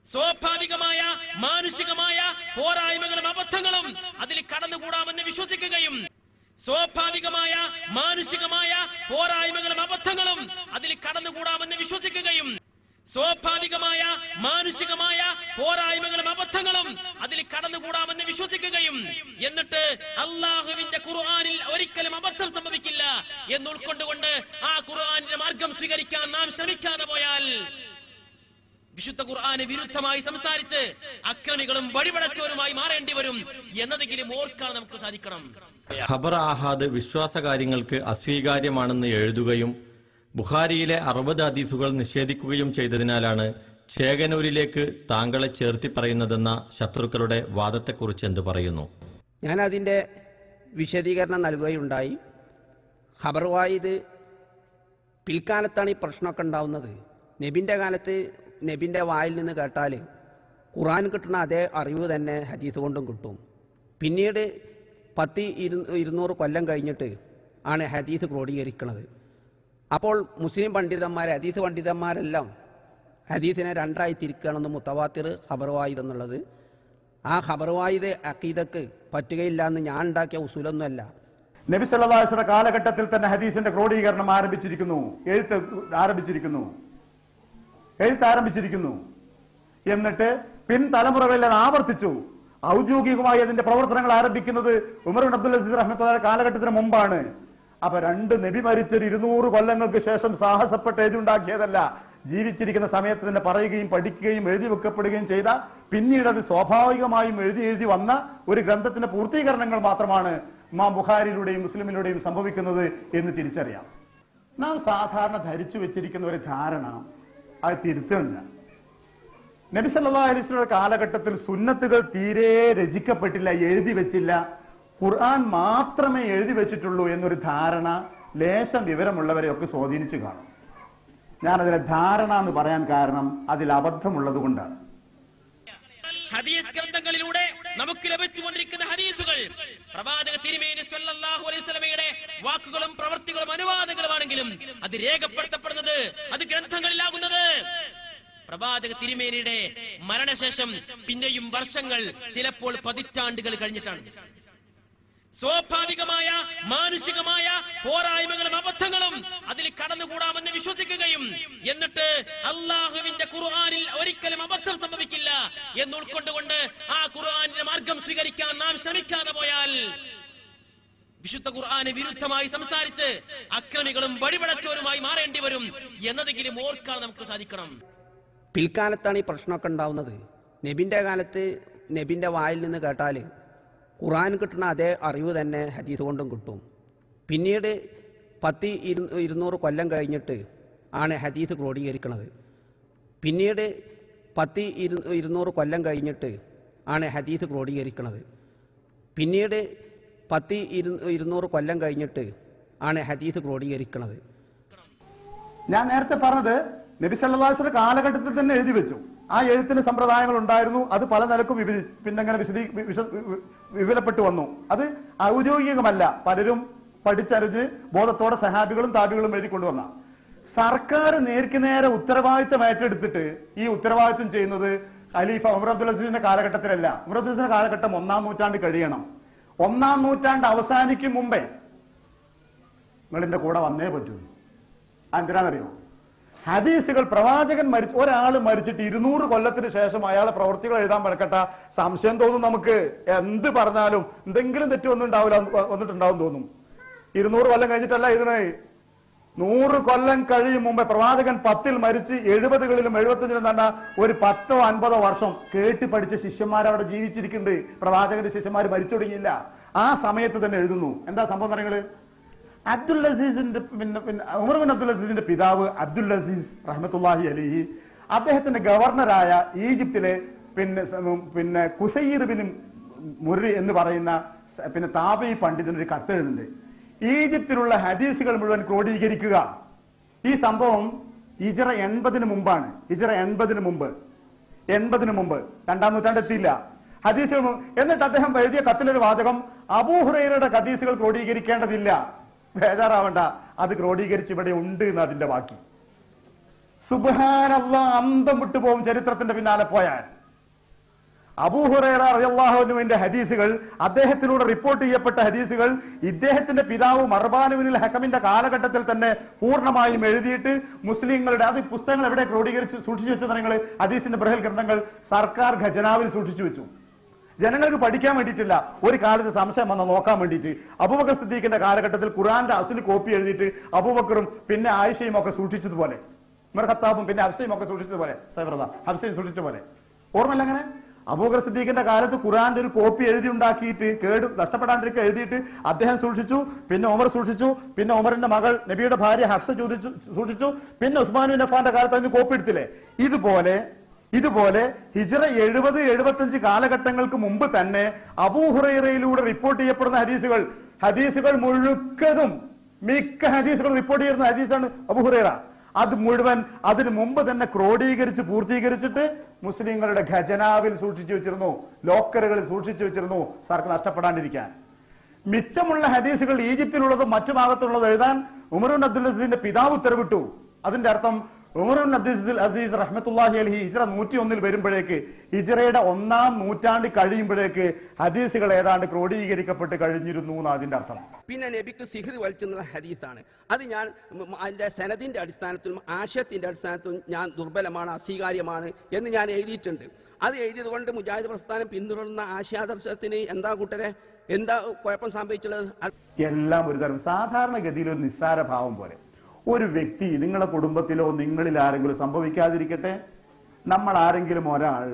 സ്വാഭാവികമായ മാനുഷികമായ പോരായ്മകളും അബദ്ധങ്ങളും അതിൽ കടന്നുകൂടാമെന്ന് വിശ്വസിക്കുകയും, സ്വാഭാവികമായ മാനുഷികമായ പോരായ്മകളും അബദ്ധങ്ങളും അതിൽ കടന്നുകൂടാമെന്ന് വിശ്വസിക്കുകയും, സ്വാഭാവികമായ മാനുഷികമായ പോരായ്മകളും അബദ്ധങ്ങളും അതിൽ കടന്നുകൂടാമെന്ന് വിശ്വസിക്കുകയും, എന്നിട്ട് അള്ളാഹുവിന്റെ ഖുർആനിൽ ഒരിക്കലും അബദ്ധം സംഭവിക്കില്ല എന്ന് ഉൾക്കൊണ്ടുകൊണ്ട് ആ ഖുർആനിന്റെ മാർഗം സ്വീകരിക്കാൻ നാം ശ്രമിക്കാതെ പോയാൽ വിശുദ്ധ ഖുർആന് വിരുദ്ധമായി സംസാരിച്ച് അക്രമികളും വഴിപടച്ചവരുമായി മാറേണ്ടി വരും എന്നതെങ്കിലും ഓർക്കാൻ നമുക്ക് സാധിക്കണം. ഖബർ ആഹാദ് വിശ്വാസകാര്യങ്ങൾക്ക് അസ്വീകാര്യമാണെന്ന് എഴുതുകയും ബുഖാരിയിലെ 60 ഹദീസുകൾ നിഷേധിക്കുകയും ചെയ്തതിനാലാണ് ചേകനൂരിലേക്ക് താങ്കളെ ചേർത്തി പറയുന്നതെന്ന ശത്രുക്കളുടെ വാദത്തെക്കുറിച്ച് എന്ത് പറയുന്നു? ഞാൻ അതിൻ്റെ വിശദീകരണം നൽകുകയുണ്ടായി. ഖബർ വായിദ് പിൽക്കാലത്താണ് ഈ പ്രശ്നമൊക്കെ ഉണ്ടാവുന്നത്. നബിൻ്റെ കാലത്ത് നബിൻ്റെ വായിൽ നിന്ന് കേട്ടാൽ ഖുർആൻ കിട്ടുന്ന അതേ അറിവ് തന്നെ ഹദീസ് കൊണ്ടും കിട്ടും. പിന്നീട് 200 കൊല്ലം കഴിഞ്ഞിട്ട് ആണ് ഹദീസ് ക്രോഡീകരിക്കുന്നത്. അപ്പോൾ മുസ്ലിം പണ്ഡിതന്മാർ, ഹദീസ് പണ്ഡിതന്മാരെല്ലാം ഹദീസിനെ രണ്ടായി തിരിക്കുകയാണെന്ന് മുത്തവാത്തിർ, ഖബർ വായിദ് എന്നുള്ളത്. ആ ഖബർ വായിദ് അഖീദക്ക് പറ്റുകയില്ല എന്ന് ഞാൻ ഉണ്ടാക്കിയ ഉസൂലൊന്നുമല്ല. നബി സല്ലല്ലാഹു അലൈഹി വസല്ലം കാലഘട്ടത്തിൽ തന്നെ ഹദീസിന്റെ ക്രോഡീകരണം ആരംഭിച്ചിരിക്കുന്നു, എഴുത്ത് ആരംഭിച്ചിരിക്കുന്നു. എന്നിട്ട് പിൻതലമുറകളിൽ അത് ആവർത്തിച്ചു. ഔദ്യോഗികമായി അതിന്റെ പ്രവർത്തനങ്ങൾ ആരംഭിക്കുന്നത് ഉമർ ബിൻ അബ്ദുൽ അസീസ് റഹ്മത്തുള്ളാഹി കാലഘട്ടത്തിന് മുമ്പാണ്. അപ്പൊ 2 നബി മരിച്ചൊരു 200 കൊല്ലങ്ങൾക്ക് ശേഷം സാഹസപ്പെട്ട് എഴുതുണ്ടാക്കിയതല്ല. ജീവിച്ചിരിക്കുന്ന സമയത്ത് തന്നെ പറയുകയും പഠിക്കുകയും എഴുതി വെക്കപ്പെടുകയും ചെയ്ത, പിന്നീട് അത് സ്വാഭാവികമായും എഴുതി വന്ന ഒരു ഗ്രന്ഥത്തിന്റെ പൂർത്തീകരണങ്ങൾ മാത്രമാണ് ഇമാം ബുഖാരിയിലൂടെയും മുസ്ലിമിലൂടെയും സംഭവിക്കുന്നത് എന്ന് തിരിച്ചറിയാം. നാം സാധാരണ ധരിച്ചു വെച്ചിരിക്കുന്ന ഒരു ധാരണ അത് തിരുത്തണില്ല. നബി സല്ലല്ലാഹു അലൈഹി വസല്ലം കാലഘട്ടത്തിൽ സുന്നത്തുകൾ തീരെ രചിക്കപ്പെട്ടില്ല, എഴുതി വെച്ചില്ല, ഖുർആൻ മാത്രമേ എഴുതി വെച്ചിട്ടുള്ളൂ എന്നൊരു ധാരണ ലേശം വിവരമുള്ളവരെയൊക്കെ സ്വാധീനിച്ചു കാണും. ഞാനതിലെ ധാരണ എന്ന് പറയാൻ കാരണം അതിൽ അബദ്ധമുള്ളത് കൊണ്ടാണ്. ഹദീസ് ഗ്രന്ഥങ്ങളിലൂടെ നമുക്ക് ലഭിച്ചുകൊണ്ടിരിക്കുന്ന ഹദീസുകൾ പ്രവാചക തിരുമേനി സല്ലല്ലാഹു അലൈഹി വസല്ലമയുടെ വാക്കുകളും പ്രവൃത്തികളും അനുവാദങ്ങളുമാണെങ്കിലും അത് രേഖപ്പെടുത്തപ്പെടുന്നത്, അത് ഗ്രന്ഥങ്ങളിലാകുന്നത് പ്രവാചക തിരുമേനിയുടെ മരണശേഷം പിന്നെയും വർഷങ്ങൾ, ചിലപ്പോൾ പതിറ്റാണ്ടുകൾ കഴിഞ്ഞിട്ടാണ്. സ്വാഭാവികമായ മാനുഷികമായ പോരായ്മകളും അബദ്ധങ്ങളും അതിൽ കടന്നുകൂടാമെന്ന് വിശ്വസിക്കുകയും എന്നിട്ട് അള്ളാഹുവിന്റെ ഖുർആനിൽ ഒരിക്കലും അബദ്ധം സംഭവിക്കില്ല എന്ന് ഉൾക്കൊണ്ടുകൊണ്ട് ആ ഖുർആനിന്റെ മാർഗം സ്വീകരിക്കാൻ നാം ശ്രമിക്കാതെ പോയാൽ വിശുദ്ധ ഖുർആന് വിരുദ്ധമായി സംസാരിച്ച് അക്രമികളും വഴിപടച്ചവരുമായി മാറേണ്ടി വരും എന്നതെങ്കിലും ഓർക്കാൻ നമുക്ക് സാധിക്കണം. പിൽക്കാലത്താണ് ഈ പ്രശ്നമൊക്കെ ഉണ്ടാവുന്നത്. നബിൻ്റെ കാലത്ത് നബിൻ്റെ വായിൽ നിന്ന് കേട്ടാൽ ഖുർആൻ കിട്ടുന്ന അതേ അറിവ് തന്നെ ഹദീസ് കൊണ്ടും കിട്ടും. പിന്നീട് 200 കൊല്ലം കഴിഞ്ഞിട്ട് ആണ് ഹദീസ് ക്രോഡീകരിക്കുന്നത്. പിന്നീട് 200 കൊല്ലം കഴിഞ്ഞിട്ട് ആണ് ഹദീസ് ക്രോഡീകരിക്കുന്നത്. പിന്നീട് 200 കൊല്ലം കഴിഞ്ഞിട്ട് ആണ് ഹദീസ് ക്രോഡീകരിക്കുന്നത്. ഞാൻ നേരത്തെ പറഞ്ഞത് നബി സല്ലല്ലാഹു അലൈഹി വസല്ലം കാലഘട്ടത്തിൽ തന്നെ എഴുതി വെച്ചു. ആ എഴുത്തിന് സമ്പ്രദായങ്ങൾ ഉണ്ടായിരുന്നു. അത് പല നിലക്കും പിന്നെങ്ങനെ വിപുലപ്പെട്ടു വന്നു. അത് ഔദ്യോഗികമല്ല, പലരും പഠിച്ചറിഞ്ഞ് ബോധത്തോടെ സഹാബികളും താബികളും എഴുതിക്കൊണ്ടുവന്ന. സർക്കാർ നേർക്ക് നേരെ ഉത്തരവാദിത്തം ഏറ്റെടുത്തിട്ട് ഈ ഉത്തരവാദിത്തം ചെയ്യുന്നത് ഖലീഫ ഉമർ അബ്ദുൽ അസീസിന്റെ കാലഘട്ടത്തിലല്ല. ഉമർ അബ്ദുൽ അസീസിന്റെ കാലഘട്ടം 1-ാം നൂറ്റാണ്ട് കഴിയണം. 1-ാം നൂറ്റാണ്ട് അവസാനിക്കും മുമ്പേ നിങ്ങളിന്റെ കൂടെ വന്നേ പറ്റൂ. എന്തിനാണെന്നറിയോ? ഹദീസുകൾ പ്രവാചകൻ ഒരാൾ മരിച്ചിട്ട് 200 കൊല്ലത്തിന് ശേഷം അയാളെ പ്രവൃത്തികൾ എഴുതാൻ മെനക്കെട്ട സംശയം തോന്നും നമുക്ക്. എന്ത് പറഞ്ഞാലും എന്തെങ്കിലും തെറ്റ് വന്നിട്ടുണ്ടാവും തോന്നും. 200 കൊല്ലം കഴിഞ്ഞിട്ടല്ല എഴുതണേ. 100 കൊല്ലം കഴിയും മുമ്പേ പ്രവാചകൻ 10-ൽ മരിച്ച് 70-കളിലും 75-ലും തന്നെ ഒരു 10-50 വർഷം കേട്ട് പഠിച്ച ശിഷ്യന്മാർ അവിടെ ജീവിച്ചിരിക്കുന്നുണ്ട്. പ്രവാചകന്റെ ശിഷ്യന്മാർ മരിച്ചു തുടങ്ങിയില്ല. ആ സമയത്ത് തന്നെ എഴുതുന്നു. എന്താ സംഭവം പറയുന്നത്? അബ്ദുൽ അസീസിന്റെ ഉമർ ബിൻ അബ്ദുൽ അസീസിന്റെ പിതാവ് അബ്ദുൽ അസീസ് റഹ്മത്തുള്ളാഹി അലൈഹി, അദ്ദേഹത്തിന്റെ ഗവർണറായ ഈജിപ്തിലെ പിന്നെ കുസൈർ ബിൻ മുറി എന്ന് പറയുന്ന താബഈ പണ്ഡിതന് ഒരു കത്തെഴുതുന്നുണ്ട്. ഈജിപ്തിലുള്ള ഹദീസുകൾ മുഴുവൻ ക്രോഡീകരിക്കുക. ഈ സംഭവം ഹിജ്റ 80-ന് മുമ്പാണ്. ഹിജ്റ 80-ന് മുമ്പ് 2-ാം നൂറ്റാണ്ട് എത്തിയില്ല. ഹദീസുകൾ. എന്നിട്ട് അദ്ദേഹം എഴുതിയ കത്തിലൊരു വാചകം, അബൂ ഹുറൈറയുടെ ഹദീസുകൾ ക്രോഡീകരിക്കേണ്ടതില്ല, ബേജാറാവണ്ട, അത് ക്രോഡീകരിച്ച് ഇവിടെ ഉണ്ട് എന്ന് അതിന്റെ ബാക്കി. സുബ്ഹാനല്ലാഹ്, അന്തം വിട്ടുപോകും ചരിത്രത്തിന്റെ പിന്നാലെ പോയാൽ. അബൂ ഹുറൈറ റളിയല്ലാഹു അൻഹുവിന്റെ ഹദീസുകൾ, അദ്ദേഹത്തിലൂടെ റിപ്പോർട്ട് ചെയ്യപ്പെട്ട ഹദീസുകൾ ഇദ്ദേഹത്തിന്റെ പിതാവ് മർവാൻ ഇബ്നുൽ ഹക്കമിന്റെ കാലഘട്ടത്തിൽ തന്നെ പൂർണ്ണമായും എഴുതിയിട്ട് മുസ്ലിങ്ങളുടെ അത് പുസ്തകങ്ങൾ എവിടെ ക്രോഡീകരിച്ച് സൂക്ഷിച്ചു വെച്ച നിങ്ങൾ ഹദീസിന്റെ ബൃഹൽ ഗ്രന്ഥങ്ങൾ സർക്കാർ ഖജനാവിൽ സൂക്ഷിച്ചു വെച്ചു. ജനങ്ങൾക്ക് പഠിക്കാൻ വേണ്ടിയിട്ടില്ല, ഒരു കാലത്ത് സംശയം വന്ന നോക്കാൻ വേണ്ടിയിട്ട്. അബൂബക്കർ സിദ്ദീഖിന്റെ കാലഘട്ടത്തിൽ ഖുർആന്റെ അസ്ലി കോപ്പി എഴുതിയിട്ട് അബൂബക്കറും പിന്നെ ആയിഷയും ഒക്കെ സൂക്ഷിച്ചതുപോലെ, ഉമർ ഖത്താബും പിന്നെ ഹഫ്സയും ഒക്കെ സൂക്ഷിച്ചതുപോലെ, ഹഫ്സയും സൂക്ഷിച്ച പോലെ ഓർമ്മയില്ല? അങ്ങനെ അബൂബക്കർ സിദ്ദീഖിന്റെ കാലത്ത് ഖുർആന്റെ ഒരു കോപ്പി എഴുതി ഉണ്ടാക്കിയിട്ട് നഷ്ടപ്പെടാണ്ടിരിക്കുക എഴുതിയിട്ട് അദ്ദേഹം സൂക്ഷിച്ചു. പിന്നെ ഉമർ സൂക്ഷിച്ചു. പിന്നെ ഉമറിന്റെ മകൾ നബിയുടെ ഭാര്യ ഹഫ്സ സൂക്ഷിച്ചു. പിന്നെ ഉസ്മാൻ ബിൻ അഫ്ഫാന്റെ കാലത്ത് അതിന് കോപ്പി എടുത്തില്ലേ? ഇതുപോലെ ഹിജ്റ 70-75 കാലഘട്ടങ്ങൾക്ക് മുമ്പ് തന്നെ അബൂ ഹുറൈറയിലൂടെ റിപ്പോർട്ട് ചെയ്യപ്പെടുന്ന ഹദീസുകൾ മുഴുക്കതും മിക്ക ഹദീസുകൾ റിപ്പോർട്ട് ചെയ്യുന്ന ഹദീസാണ് അബൂ ഹുറൈറ. അത് മുഴുവൻ അതിന് മുമ്പ് തന്നെ ക്രോഡീകരിച്ച് പൂർത്തീകരിച്ചിട്ട് മുസ്ലിങ്ങളുടെ ഖജനാവിൽ സൂക്ഷിച്ചു വെച്ചിരുന്നു, ലോക്കറുകളിൽ സൂക്ഷിച്ചു വെച്ചിരുന്നു, സാർക്ക് നഷ്ടപ്പെടാണ്ടിരിക്കാൻ. മിച്ചമുള്ള ഹദീസുകൾ ഈജിപ്തിലുള്ളതും മറ്റു ഭാഗത്തുള്ളത് എഴുതാൻ ഉമർ ബിൻ അബ്ദുൽ അസീസിന്റെ പിതാവ് ഉത്തരവിട്ടു. അതിന്റെ അർത്ഥം ഉമർ ബിൻ അബ്ദുൽ അസീസ് റഹ്മത്തുള്ളാഹി അലൈഹി ഹിജ്റ 101-ൽ വരുമ്പോഴേക്ക്, ഹിജ്റയുടെ 1-ാം നൂറ്റാണ്ട് കഴിയുമ്പോഴേക്ക് ഹദീസുകൾ ഏതാണ്ട് ക്രോഡീകരിക്കപ്പെട്ട് കഴിഞ്ഞിരുന്നു എന്ന് അതിന്റെ അർത്ഥം. പിന്നെ നബിക്ക് സിഹ്ർ വലിച്ചെന്നുള്ള ഹദീസാണ്. അത് ഞാൻ അതിന്റെ സനദിന്റെ അടിസ്ഥാനത്തിലും ആശയത്തിന്റെ അടിസ്ഥാനത്തിലും ഞാൻ ദുർബലമാണ്, അസ്വീകാര്യമാണ് എന്ന് ഞാൻ എഴുതിയിട്ടുണ്ട്. അത് എഴുതിയത് കൊണ്ട് മുജാഹിദ് പ്രസ്ഥാനം പിന്തുടരുന്ന ആശയാദർശത്തിന് എന്താ കൂട്ടരെ എന്താ കുഴപ്പം സംഭവിച്ചുള്ളത്? എല്ലാം ഒരു തരം സാധാരണഗതിയിൽ ഒരു നിസ്സാര ഭാവം പോലെ. ഒരു വ്യക്തി നിങ്ങളുടെ കുടുംബത്തിലോ നിങ്ങളിൽ ആരെങ്കിലും സംഭവിക്കാതിരിക്കട്ടെ, നമ്മൾ ആരെങ്കിലും ഒരാൾ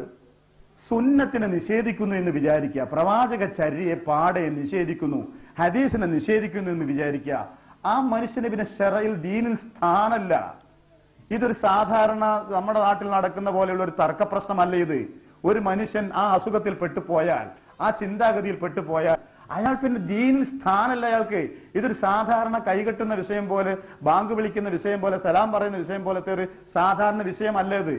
സുന്നത്തിനെ നിഷേധിക്കുന്നു എന്ന് വിചാരിക്കുക, പ്രവാചക ചര്യയെ പാടെ നിഷേധിക്കുന്നു, ഹദീസിനെ നിഷേധിക്കുന്നു എന്ന് വിചാരിക്കുക. ആ മനുഷ്യന് പിന്നെ ശറയിൽ ദീനിൽ സ്ഥാനമല്ല. ഇതൊരു സാധാരണ നമ്മുടെ നാട്ടിൽ നടക്കുന്ന പോലെയുള്ള ഒരു തർക്ക പ്രശ്നമല്ല ഇത്. ഒരു മനുഷ്യൻ ആ അസുഖത്തിൽ പെട്ടുപോയാൽ, ആ ചിന്താഗതിയിൽ പെട്ടുപോയാൽ അയാൾ പിന്നെ ദീനിൽ സ്ഥാനമല്ല അയാൾക്ക്. ഇതൊരു സാധാരണ കൈകെട്ടുന്ന വിഷയം പോലെ, ബാങ്ക് വിളിക്കുന്ന വിഷയം പോലെ, സലാം പറയുന്ന വിഷയം പോലത്തെ ഒരു സാധാരണ വിഷയമല്ല ഇത്.